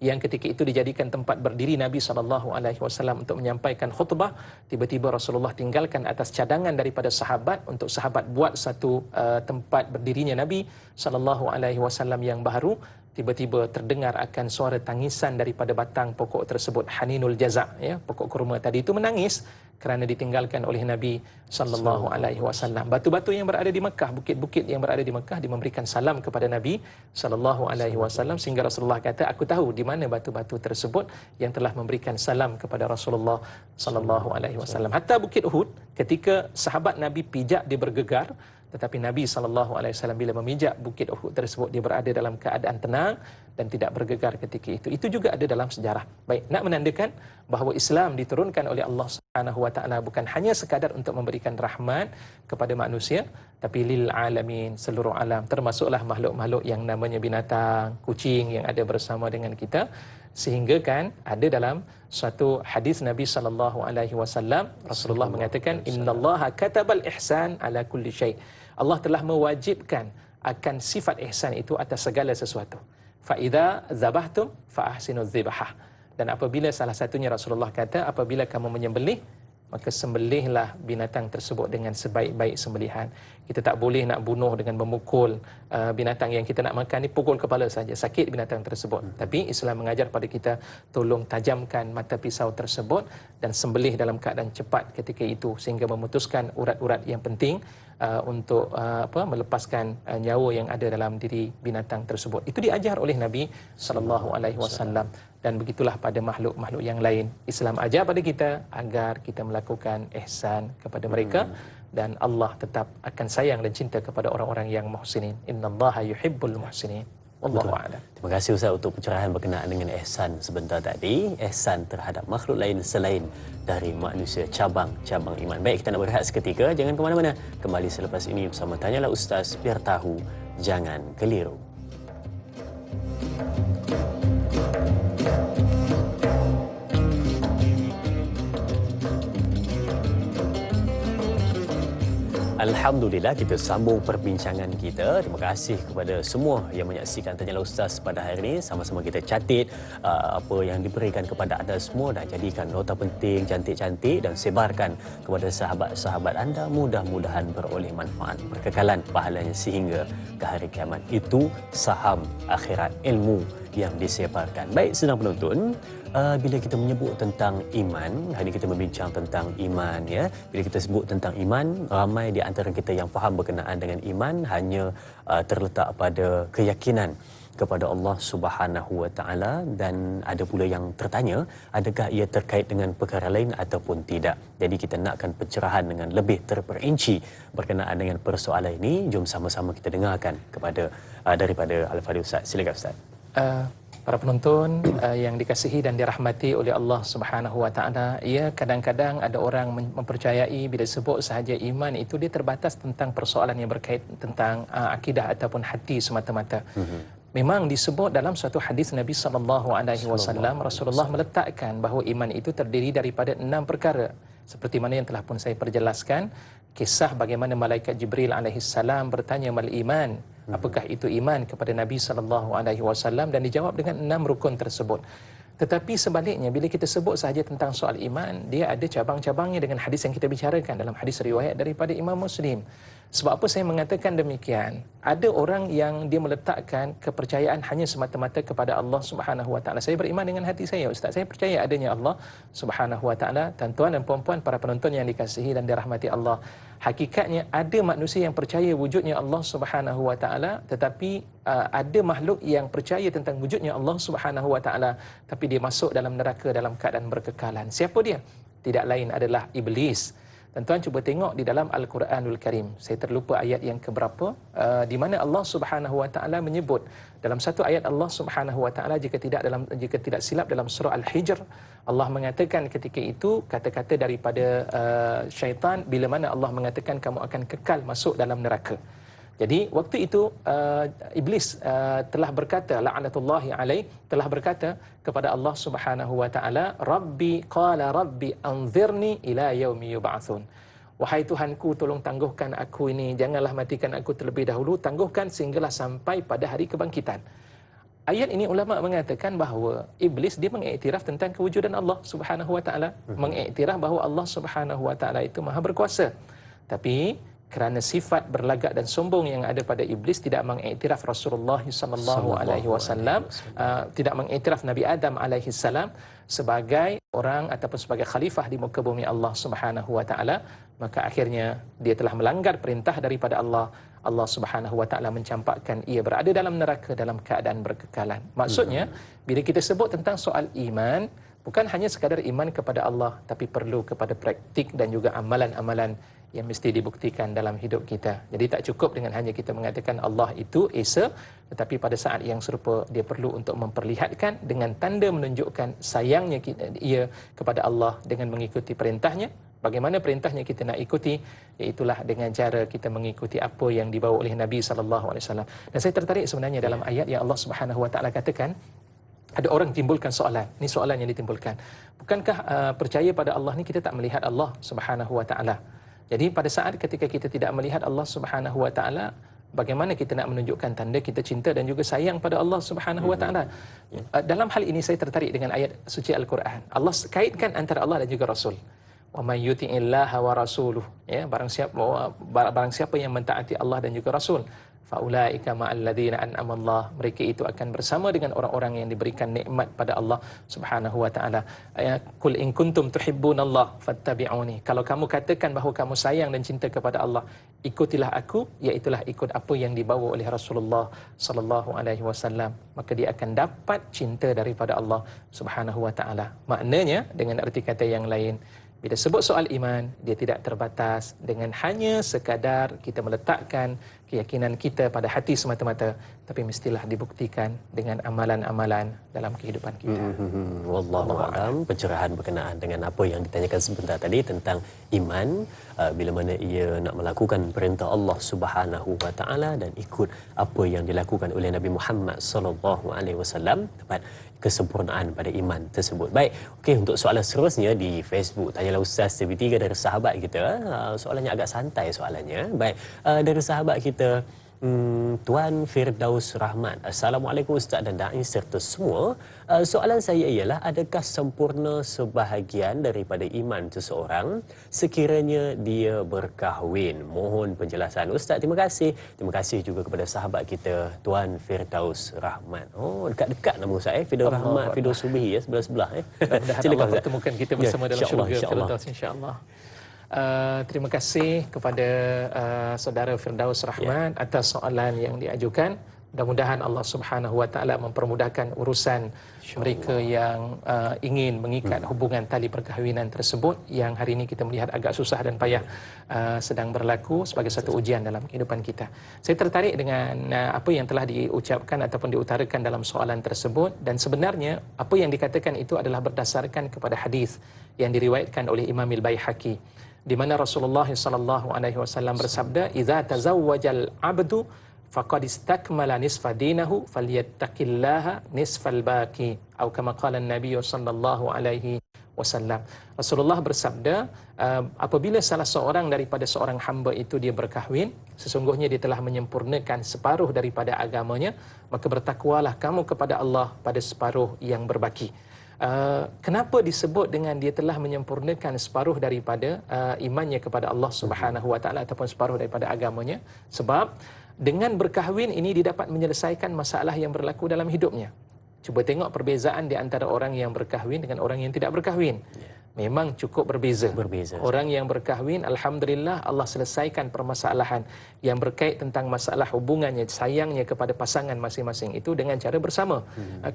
yang ketika itu dijadikan tempat berdiri Nabi SAW untuk menyampaikan khutbah. Tiba-tiba Rasulullah tinggalkan atas cadangan daripada sahabat untuk sahabat buat satu tempat berdirinya Nabi SAW yang baru. tiba-tiba terdengar akan suara tangisan daripada batang pokok tersebut, haninul jaza', ya, pokok kurma tadi itu menangis kerana ditinggalkan oleh Nabi sallallahu alaihi wasallam. Batu-batu yang berada di Mekah, bukit-bukit yang berada di Mekah memberikan salam kepada Nabi sallallahu alaihi wasallam, sehingga Rasulullah kata, aku tahu di mana batu-batu tersebut yang telah memberikan salam kepada Rasulullah sallallahu alaihi wasallam. Hatta Bukit Uhud, ketika sahabat Nabi pijak dia bergegar, tetapi Nabi SAW bila memijak Bukit Uhud tersebut, dia berada dalam keadaan tenang dan tidak bergegar ketika itu. Itu juga ada dalam sejarah. Baik, nak menandakan bahawa Islam diturunkan oleh Allah SWT bukan hanya sekadar untuk memberikan rahmat kepada manusia, tapi lil alamin, seluruh alam, termasuklah makhluk-makhluk yang namanya binatang, kucing yang ada bersama dengan kita. Sehingga kan ada dalam suatu hadis Nabi SAW, Rasulullah mengatakan, innallaha katabal ihsan ala kulli syai'. Allah telah mewajibkan akan sifat ihsan itu atas segala sesuatu. Fa idza zabahtum fa ahsinuz dzibhah. Dan apabila salah satunya Rasulullah kata, apabila kamu menyembelih, maka sembelihlah binatang tersebut dengan sebaik-baik sembelihan. Kita tak boleh nak bunuh dengan memukul binatang yang kita nak makan ni, pukul kepala saja, sakit binatang tersebut. Tapi Islam mengajar pada kita, tolong tajamkan mata pisau tersebut dan sembelih dalam keadaan cepat ketika itu, sehingga memutuskan urat-urat yang penting untuk melepaskan nyawa yang ada dalam diri binatang tersebut. Itu diajar oleh Nabi sallallahu alaihi wasallam. Dan begitulah pada makhluk-makhluk yang lain. Islam ajar pada kita agar kita melakukan ihsan kepada mereka, dan Allah tetap akan sayang dan cinta kepada orang-orang yang muhsinin. Innallaha yuhibbul muhsinin. Wallahu a'lam. Terima kasih Ustaz untuk pencerahan berkenaan dengan ihsan sebentar tadi. Ihsan terhadap makhluk lain selain dari manusia, cabang-cabang iman. Baik, kita nak berehat seketika. Jangan ke mana-mana. Kembali selepas ini bersama Tanyalah Ustaz, biar tahu, jangan keliru. Alhamdulillah, kita sambung perbincangan kita. Terima kasih kepada semua yang menyaksikan Tanyalah Ustaz pada hari ini. Sama-sama kita catat apa yang diberikan kepada anda semua dan jadikan nota penting cantik-cantik dan sebarkan kepada sahabat-sahabat anda. Mudah-mudahan beroleh manfaat, berkekalan pahalanya sehingga ke hari kiamat. Itu saham akhirat ilmu yang disebarkan. Baik, sedang penonton, bila kita menyebut tentang iman, hari ini kita membincang tentang iman, ya. Bila kita sebut tentang iman, ramai di antara kita yang faham berkenaan dengan iman hanya terletak pada keyakinan kepada Allah Subhanahu Wa Taala, dan ada pula yang tertanya, adakah ia terkait dengan perkara lain ataupun tidak. Jadi kita nakkan pencerahan dengan lebih terperinci berkenaan dengan persoalan ini. Jom sama-sama kita dengarkan kepada daripada Al-Fadhil Ustaz. Silakan Ustaz. Para penonton yang dikasihi dan dirahmati oleh Allah Subhanahu Wa Taala, ya, kadang-kadang ada orang mempercayai bila sebut sahaja iman itu dia terbatas tentang persoalan yang berkait tentang akidah ataupun hati semata-mata. Memang disebut dalam suatu hadis Nabi sallallahu alaihi wasallam, Rasulullah meletakkan bahawa iman itu terdiri daripada 6 perkara. Seperti mana yang telah pun saya perjelaskan, kisah bagaimana malaikat Jibril alaihissalam bertanya mal iman, apakah itu iman, kepada Nabi sallallahu alaihi wasallam, dan dijawab dengan 6 rukun tersebut. Tetapi sebaliknya, bila kita sebut sahaja tentang soal iman, dia ada cabang-cabangnya dengan hadis yang kita bicarakan dalam hadis riwayat daripada Imam Muslim. Sebab apa saya mengatakan demikian? Ada orang yang dia meletakkan kepercayaan hanya semata-mata kepada Allah Subhanahu Wa Taala. Saya beriman dengan hati saya, Ustaz. Saya percaya adanya Allah Subhanahu Wa Taala. Tuan-tuan dan puan-puan, para penonton yang dikasihi dan dirahmati Allah, hakikatnya ada manusia yang percaya wujudnya Allah Subhanahu Wa Taala, tetapi ada makhluk yang percaya tentang wujudnya Allah Subhanahu Wa Taala, tapi dia masuk dalam neraka dalam keadaan berkekalan. Siapa dia? Tidak lain adalah iblis. Tuan-tuan cuba tengok di dalam Al-Quranul Karim. Saya terlupa ayat yang keberapa, di mana Allah Subhanahu Wa Taala menyebut dalam satu ayat Allah Subhanahu Wa Taala, jika tidak silap dalam surah Al-Hijr, Allah mengatakan ketika itu kata-kata daripada syaitan, bila mana Allah mengatakan kamu akan kekal masuk dalam neraka. Jadi waktu itu iblis telah berkata, la'natullahi alaih, telah berkata kepada Allah Subhanahu Wa Taala, qala rabbi anzirni ila yaumi yub'atsun. Wahai Tuhanku, tolong tangguhkan aku ini, janganlah matikan aku terlebih dahulu, tangguhkan sehinggalah sampai pada hari kebangkitan. Ayat ini ulama mengatakan bahawa iblis dia mengiktiraf tentang kewujudan Allah Subhanahu Wa Taala, mengiktiraf bahawa Allah Subhanahu Wa Taala itu Maha berkuasa. Tapi kerana sifat berlagak dan sombong yang ada pada iblis tidak mengiktiraf Rasulullah sallallahu alaihi wasallam, tidak mengiktiraf Nabi Adam alaihi salam sebagai orang ataupun sebagai khalifah di muka bumi Allah Subhanahu wa taala, maka akhirnya dia telah melanggar perintah daripada Allah. Allah Subhanahu wa taala mencampakkan ia berada dalam neraka dalam keadaan berkekalan. Maksudnya bila kita sebut tentang soal iman, bukan hanya sekadar iman kepada Allah, tapi perlu kepada praktik dan juga amalan-amalan yang mesti dibuktikan dalam hidup kita. Jadi tak cukup dengan hanya kita mengatakan Allah itu Esa, tetapi pada saat yang serupa dia perlu untuk memperlihatkan dengan tanda menunjukkan sayangnya ia kepada Allah dengan mengikuti perintahnya. Bagaimana perintahnya kita nak ikuti? Iaitulah dengan cara kita mengikuti apa yang dibawa oleh Nabi sallallahu alaihi wasallam. Dan saya tertarik sebenarnya dalam ayat yang Allah Subhanahu wa taala katakan, ada orang timbulkan soalan. Ini soalan yang ditimbulkan. Bukankah percaya pada Allah ni kita tak melihat Allah Subhanahu wa taala? Jadi pada saat ketika kita tidak melihat Allah Subhanahu wa taala, bagaimana kita nak menunjukkan tanda kita cinta dan juga sayang pada Allah Subhanahu wa taala? Dalam hal ini saya tertarik dengan ayat suci Al-Quran. Allah kaitkan antara Allah dan juga Rasul. Wa may yuti'illaha wa rasuluhu, ya, barang siapa yang mentaati Allah dan juga Rasul, faulaika ma'al ladzina an'ama Allah, mereka itu akan bersama dengan orang-orang yang diberikan nikmat pada Allah Subhanahu wa taala. Qul in kuntum tuhibbunallah fattabi'uni, kalau kamu katakan bahawa kamu sayang dan cinta kepada Allah, ikutilah aku, iaitulah ikut apa yang dibawa oleh Rasulullah sallallahu alaihi wasallam, maka dia akan dapat cinta daripada Allah Subhanahu wa taala. Maknanya dengan erti kata yang lain, bila sebut soal iman, dia tidak terbatas dengan hanya sekadar kita meletakkan keyakinan kita pada hati semata-mata, tapi mestilah dibuktikan dengan amalan-amalan dalam kehidupan kita. Wallahu a'lam. Pencerahan berkenaan dengan apa yang ditanyakan sebentar tadi tentang iman, bila mana ia nak melakukan perintah Allah Subhanahu wa taala dan ikut apa yang dilakukan oleh Nabi Muhammad sallallahu alaihi wasallam, dapat kesempurnaan pada iman tersebut. Baik, okey, untuk soalan seterusnya di Facebook, tanyalah Ustaz TV3 dari sahabat kita. Soalannya agak santai soalannya. Baik, dari sahabat kita Tuan Firdaus Rahmat. Assalamualaikum Ustaz dan Da'i serta semua. Soalan saya ialah, adakah sempurna sebahagian daripada iman seseorang sekiranya dia berkahwin? Mohon penjelasan Ustaz. Terima kasih. Terima kasih juga kepada sahabat kita Tuan Firdaus Rahmat. Oh, dekat-dekat nama Ustaz Firdaus Rahmat, Firdaus Subihi, ya, sebelah-sebelah. Silakan Allah pertemukan kita bersama dalam syurga Firdaus, insya-Allah. Terima kasih kepada saudara Firdaus Rahmat atas soalan yang diajukan. Mudah-mudahan Allah Subhanahu wa taala mempermudahkan urusan mereka yang ingin mengikat hubungan tali perkahwinan tersebut, yang hari ini kita melihat agak susah dan payah sedang berlaku sebagai satu ujian dalam kehidupan kita. Saya tertarik dengan apa yang telah diucapkan ataupun diutarakan dalam soalan tersebut, dan sebenarnya apa yang dikatakan itu adalah berdasarkan kepada hadis yang diriwayatkan oleh Imam Al-Baihaqi, di mana Rasulullah sallallahu alaihi wasallam bersabda, "Idza tazawwajal 'abdu faqad istakmala nisfa dinahu falyattaqillaha nisfal baqi." Atau kama qala an-nabiy sallallahu alaihi wasallam. Rasulullah bersabda, apabila salah seorang daripada seorang hamba itu dia berkahwin, sesungguhnya dia telah menyempurnakan separuh daripada agamanya, maka bertakwalah kamu kepada Allah pada separuh yang berbaki. Kenapa disebut dengan dia telah menyempurnakan separuh daripada imannya kepada Allah Subhanahu wa taala ataupun separuh daripada agamanya? Sebab dengan berkahwin ini dia dapat menyelesaikan masalah yang berlaku dalam hidupnya. Cuba tengok perbezaan di antara orang yang berkahwin dengan orang yang tidak berkahwin. Memang cukup berbeza. Orang yang berkahwin, alhamdulillah, Allah selesaikan permasalahan yang berkait tentang masalah hubungannya, sayangnya kepada pasangan masing-masing itu dengan cara bersama.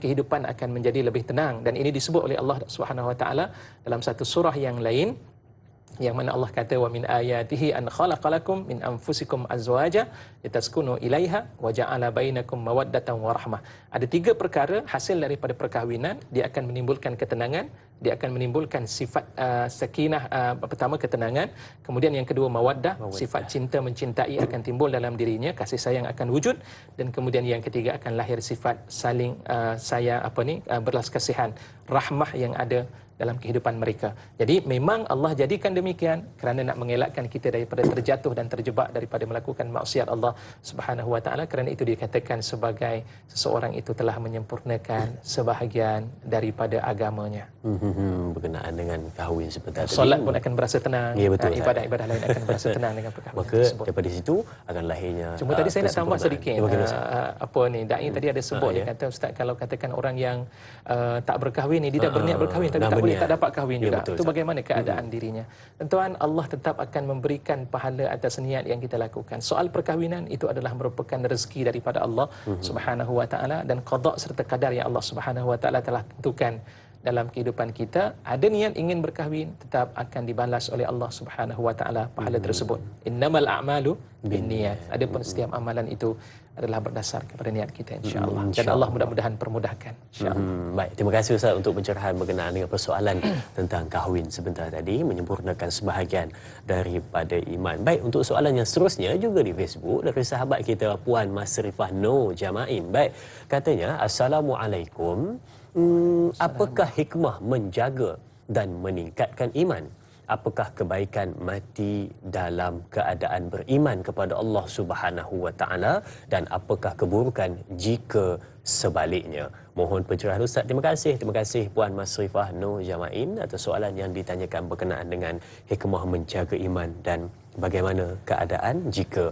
Kehidupan akan menjadi lebih tenang, dan ini disebut oleh Allah Subhanahu wa taala dalam satu surah yang lain, yang mana Allah kata, wa min ayatihi an khalaqalakum min anfusikum azwaja litaskunu ilaiha wa ja'ala bainakum mawaddatan wa rahmah. Ada tiga perkara hasil daripada perkahwinan, dia akan menimbulkan ketenangan, dia akan menimbulkan sifat sakinah, pertama ketenangan, kemudian yang kedua mawaddah, sifat cinta mencintai akan timbul dalam dirinya, kasih sayang akan wujud, dan kemudian yang ketiga akan lahir sifat saling belas kasihan, rahmah yang ada dalam kehidupan mereka. Jadi memang Allah jadikan demikian kerana nak mengelakkan kita daripada terjatuh dan terjebak daripada melakukan maksiat Allah Subhanahu wa taala. Kerana itu dikatakan sebagai seseorang itu telah menyempurnakan sebahagian daripada agamanya. Berkenaan dengan kahwin sebentar tadi. Solat pun akan berasa tenang. Ya, betul, ibadah-ibadah lain akan berasa tenang dengan perkahwinan Maka tersebut. daripada situ akan lahirnya Cuma tadi saya nak tambah sedikit. Apa ni, dai tadi ada sebut, dia kata ustaz, kalau katakan orang yang tak berkahwin ni, dia dah berniat berkahwin tapi tak boleh, tak dapat kahwin juga. Betul, Itu bagaimana keadaan dirinya? Tuan, Allah tetap akan memberikan pahala atas niat yang kita lakukan. Soal perkahwinan itu adalah merupakan rezeki daripada Allah Subhanahu wa taala, dan qada serta qadar yang Allah Subhanahu wa taala telah tentukan dalam kehidupan kita. Ada niat ingin berkahwin, tetap akan dibalas oleh Allah Subhanahu wa taala pahala tersebut. Innamal a'malu binniyat. Adapun setiap amalan itu adalah berdasar kepada niat kita, insya-Allah. Dan Allah mudah-mudahan permudahkan, insya-Allah. Baik, terima kasih Ustaz untuk pencerahan berkenaan dengan persoalan tentang kahwin sebentar tadi, menyempurnakan sebahagian daripada iman. Baik, untuk soalan yang seterusnya juga di Facebook dari sahabat kita Puan Masrifah No Jamain. Baik, katanya Assalamualaikum. Apakah hikmah menjaga dan meningkatkan iman? Apakah kebaikan mati dalam keadaan beriman kepada Allah Subhanahu wa taala, dan apakah keburukan jika sebaliknya? Mohon pencerahan Ustaz. Terima kasih Puan Masrifah No Jamain atas soalan yang ditanyakan berkenaan dengan hikmah menjaga iman dan bagaimana keadaan jika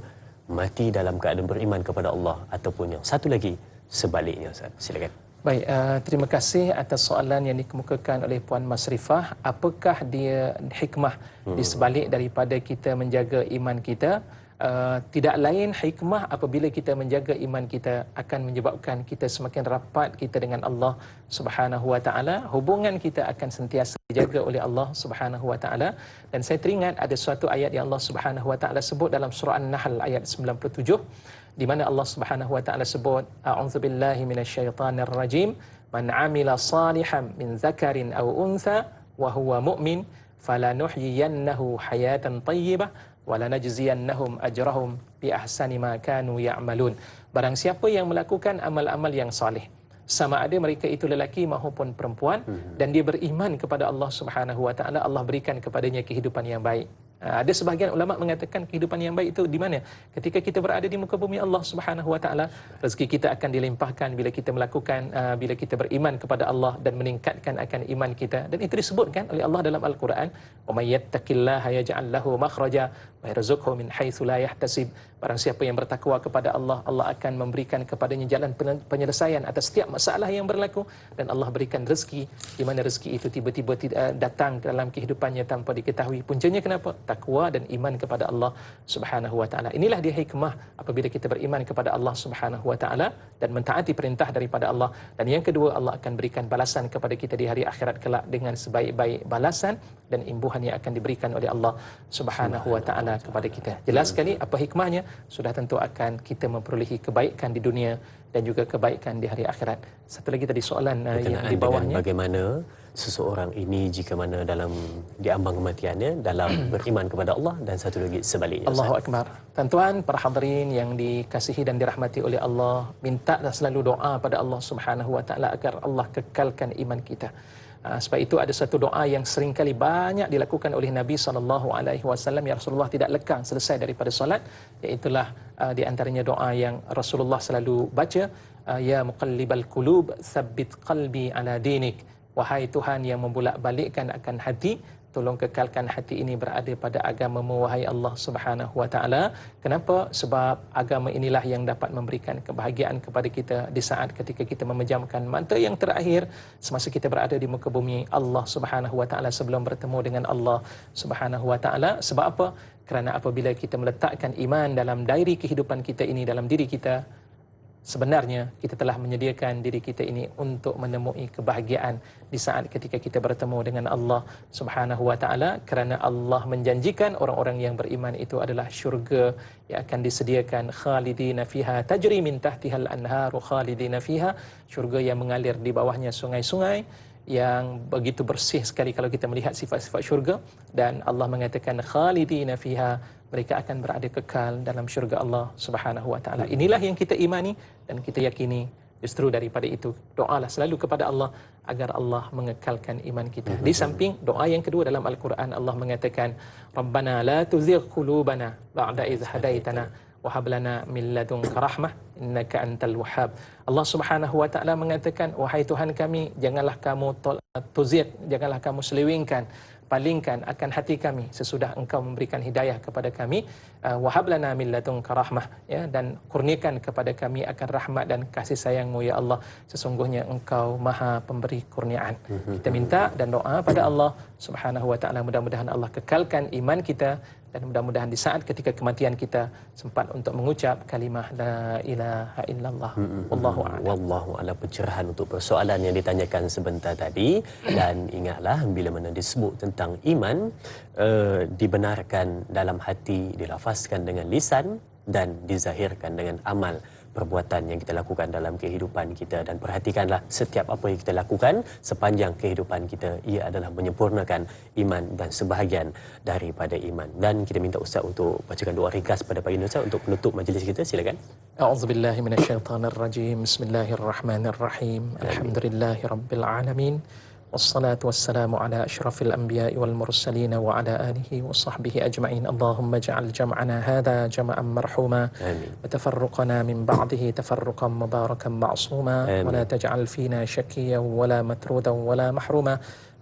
mati dalam keadaan beriman kepada Allah, ataupun yang satu lagi sebaliknya. Ustaz, silakan. Baik, terima kasih atas soalan yang dikemukakan oleh Puan Masrifah. Apakah dia hikmah di sebalik daripada kita menjaga iman kita? Tidak lain hikmah apabila kita menjaga iman kita akan menyebabkan kita semakin rapat kita dengan Allah Subhanahu wa taala. Hubungan kita akan sentiasa dijaga oleh Allah Subhanahu wa taala. Dan saya teringat ada suatu ayat yang Allah Subhanahu wa taala sebut dalam surah An-Nahl ayat 97, di mana Allah Subhanahu wa taala sebut, a'udzubillahi minasyaitonir rajim, man 'amila salihan min dzakarin aw untha wa huwa mu'min falanuhyiyannahu hayatan thayyibah wa lanajziyannahum ajrahum bi ahsani ma kanu ya'malun. Barang siapa yang melakukan amal-amal yang soleh, sama ada mereka itu lelaki maupun perempuan, dan dia beriman kepada Allah Subhanahu wa taala, Allah berikan kepadanya kehidupan yang baik. Ada sebahagian ulama mengatakan kehidupan yang baik itu di mana? Ketika kita berada di muka bumi Allah Subhanahu wa taala, rezeki kita akan dilimpahkan bila kita melakukan, bila kita beriman kepada Allah dan meningkatkan akan iman kita. Dan itu disebutkan oleh Allah dalam Al-Quran, "Wa may yattaqillaha yaj'al lahu makhraja wa yarzuqhu min haitsu la yahtasib." Barang siapa yang bertakwa kepada Allah, Allah akan memberikan kepadanya jalan penyelesaian atas setiap masalah yang berlaku, dan Allah berikan rezeki di mana rezeki itu tiba-tiba datang dalam kehidupannya tanpa diketahui. Puncanya kenapa? Takwa dan iman kepada Allah Subhanahu wa taala. Inilah dia hikmah apabila kita beriman kepada Allah Subhanahu wa taala dan mentaati perintah daripada Allah. Dan yang kedua, Allah akan berikan balasan kepada kita di hari akhirat kelak dengan sebaik-baik balasan dan imbuhan yang akan diberikan oleh Allah Subhanahu wa taala kepada kita. Jelas sekali apa hikmahnya? Sudah tentu akan kita memperolehi kebaikan di dunia dan juga kebaikan di hari akhirat. Satu lagi tadi soalan yang di bawahnya, bagaimana seseorang ini jika mana dalam diambang kematiannya dalam beriman kepada Allah, dan satu lagi sebaliknya. Allahu Akbar. Tuan-tuan, para hadirin yang dikasihi dan dirahmati oleh Allah, mintalah selalu doa pada Allah Subhanahu wa taala agar Allah kekalkan iman kita. Sebab itu ada satu doa yang seringkali banyak dilakukan oleh Nabi SAW, yang Rasulullah tidak lekang selesai daripada solat, iaitulah di antaranya doa yang Rasulullah selalu baca, ya muqallibal qulub tsabbit qalbi ala dinik. Wahai Tuhan yang membulak-balikkan akan hati, tolong kekalkan hati ini berada pada agama-Mu, wahai Allah Subhanahu wa taala. Kenapa? Sebab agama inilah yang dapat memberikan kebahagiaan kepada kita di saat ketika kita memejamkan mata yang terakhir semasa kita berada di muka bumi Allah Subhanahu wa taala sebelum bertemu dengan Allah Subhanahu wa taala. Sebab apa? Kerana apabila kita meletakkan iman dalam diary kehidupan kita ini, dalam diri kita, sebenarnya kita telah menyediakan diri kita ini untuk menemui kebahagiaan di saat ketika kita bertemu dengan Allah Subhanahu wa taala, kerana Allah menjanjikan orang-orang yang beriman itu adalah syurga yang akan disediakan khalidina fiha tajri min tahtihal anharu khalidina fiha, syurga yang mengalir di bawahnya sungai-sungai yang begitu bersih sekali kalau kita melihat sifat-sifat syurga. Dan Allah mengatakan khalidina fiha, mereka akan berada kekal dalam syurga Allah Subhanahu wa taala. Inilah yang kita imani dan kita yakini Justru daripada itu, doalah selalu kepada Allah agar Allah mengekalkan iman kita. Di samping doa yang kedua dalam Al-Quran, Allah mengatakan, Rabbana la tuzigh qulubana ba'da idh hadaitana wa hab lana min ladunka rahmah innaka antal wahhab. Allah Subhanahu wa taala mengatakan, wahai Tuhan kami, janganlah kamu tuzigh, janganlah kamu selewengkan, palingkan akan hati kami sesudah Engkau memberikan hidayah kepada kami, wahab lana min ladunka rahmah, ya, dan kurniakan kepada kami akan rahmat dan kasih sayang-Mu ya Allah, sesungguhnya Engkau Maha pemberi kurniaan. Kita minta dan doa pada Allah Subhanahu wa taala, mudah-mudahan Allah kekalkan iman kita, dan mudah-mudahan di saat ketika kematian kita sempat untuk mengucap kalimah la ilaha illallah. Wallahu a'lam. Wallahu a'lam. Pencerahan untuk persoalan yang ditanyakan sebentar tadi. Dan ingatlah, bila mana disebut tentang iman, dibenarkan dalam hati, dilafazkan dengan lisan, dan dizahirkan dengan amal perbuatan yang kita lakukan dalam kehidupan kita. Dan perhatikanlah, setiap apa yang kita lakukan sepanjang kehidupan kita, ia adalah menyempurnakan iman dan sebahagian daripada iman. Dan kita minta Ustaz untuk bacakan doa ringkas pada pagi ini, Ustaz, untuk penutup majlis kita. Silakan. A'udzubillahi minasyaitonirrajim. Bismillahirrahmanirrahim. Alhamdulillahirabbil alamin. Wassalatu wassalamu ala asyrafil anbiya'i wal mursalin wa ala alihi wa sahbihi ajma'in. Allahumma ja'al jam'ana hadha jama'an marhuma wa tafarruqana min ba'dihi tafarruqan mubarakan ma'suma wa la taj'al fina shakiyyan wa la matrudan wa la mahruma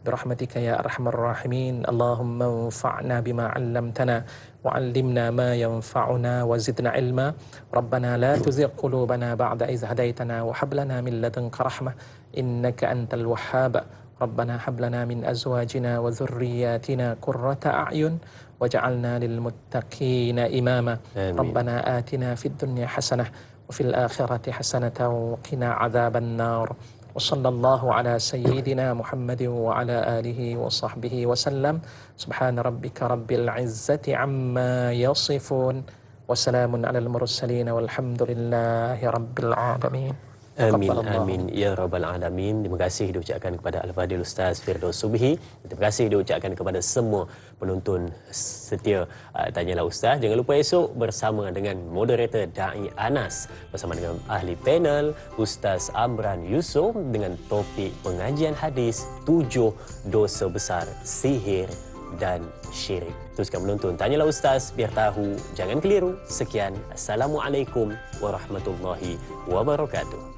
برحمتك يا أرحم الراحمين. اللهم انفعنا بما علمتنا وعلمنا ما ينفعنا وزدنا علما. ربنا لا تزغ قلوبنا بعد إذ هديتنا وهب لنا من لدنك رحمة إنك أنت الوهاب. ربنا هب لنا من أزواجنا وذرياتنا قرة أعين واجعلنا للمتقين إماما. ربنا آتنا في الدنيا حسنة وفي الآخرة حسنة وقنا عذاب النار. وصلى الله على سيدنا محمد وعلى آله وصحبه وسلم. سبحان ربك رب العزة عما يصفون وسلام على المرسلين والحمد لله رب العالمين. Amin, amin, ya Rabbal Alamin. Terima kasih diucapkan kepada Al-Fadhil Ustaz Firdaus Subhi. Terima kasih diucapkan kepada semua penonton setia Tanyalah Ustaz. Jangan lupa esok bersama dengan moderator Da'i Anas, bersama dengan ahli panel Ustaz Amran Yusof, dengan topik pengajian hadis 7 dosa besar sihir dan syirik. Teruskan menonton Tanyalah Ustaz, biar tahu, jangan keliru. Sekian, Assalamualaikum warahmatullahi wabarakatuh.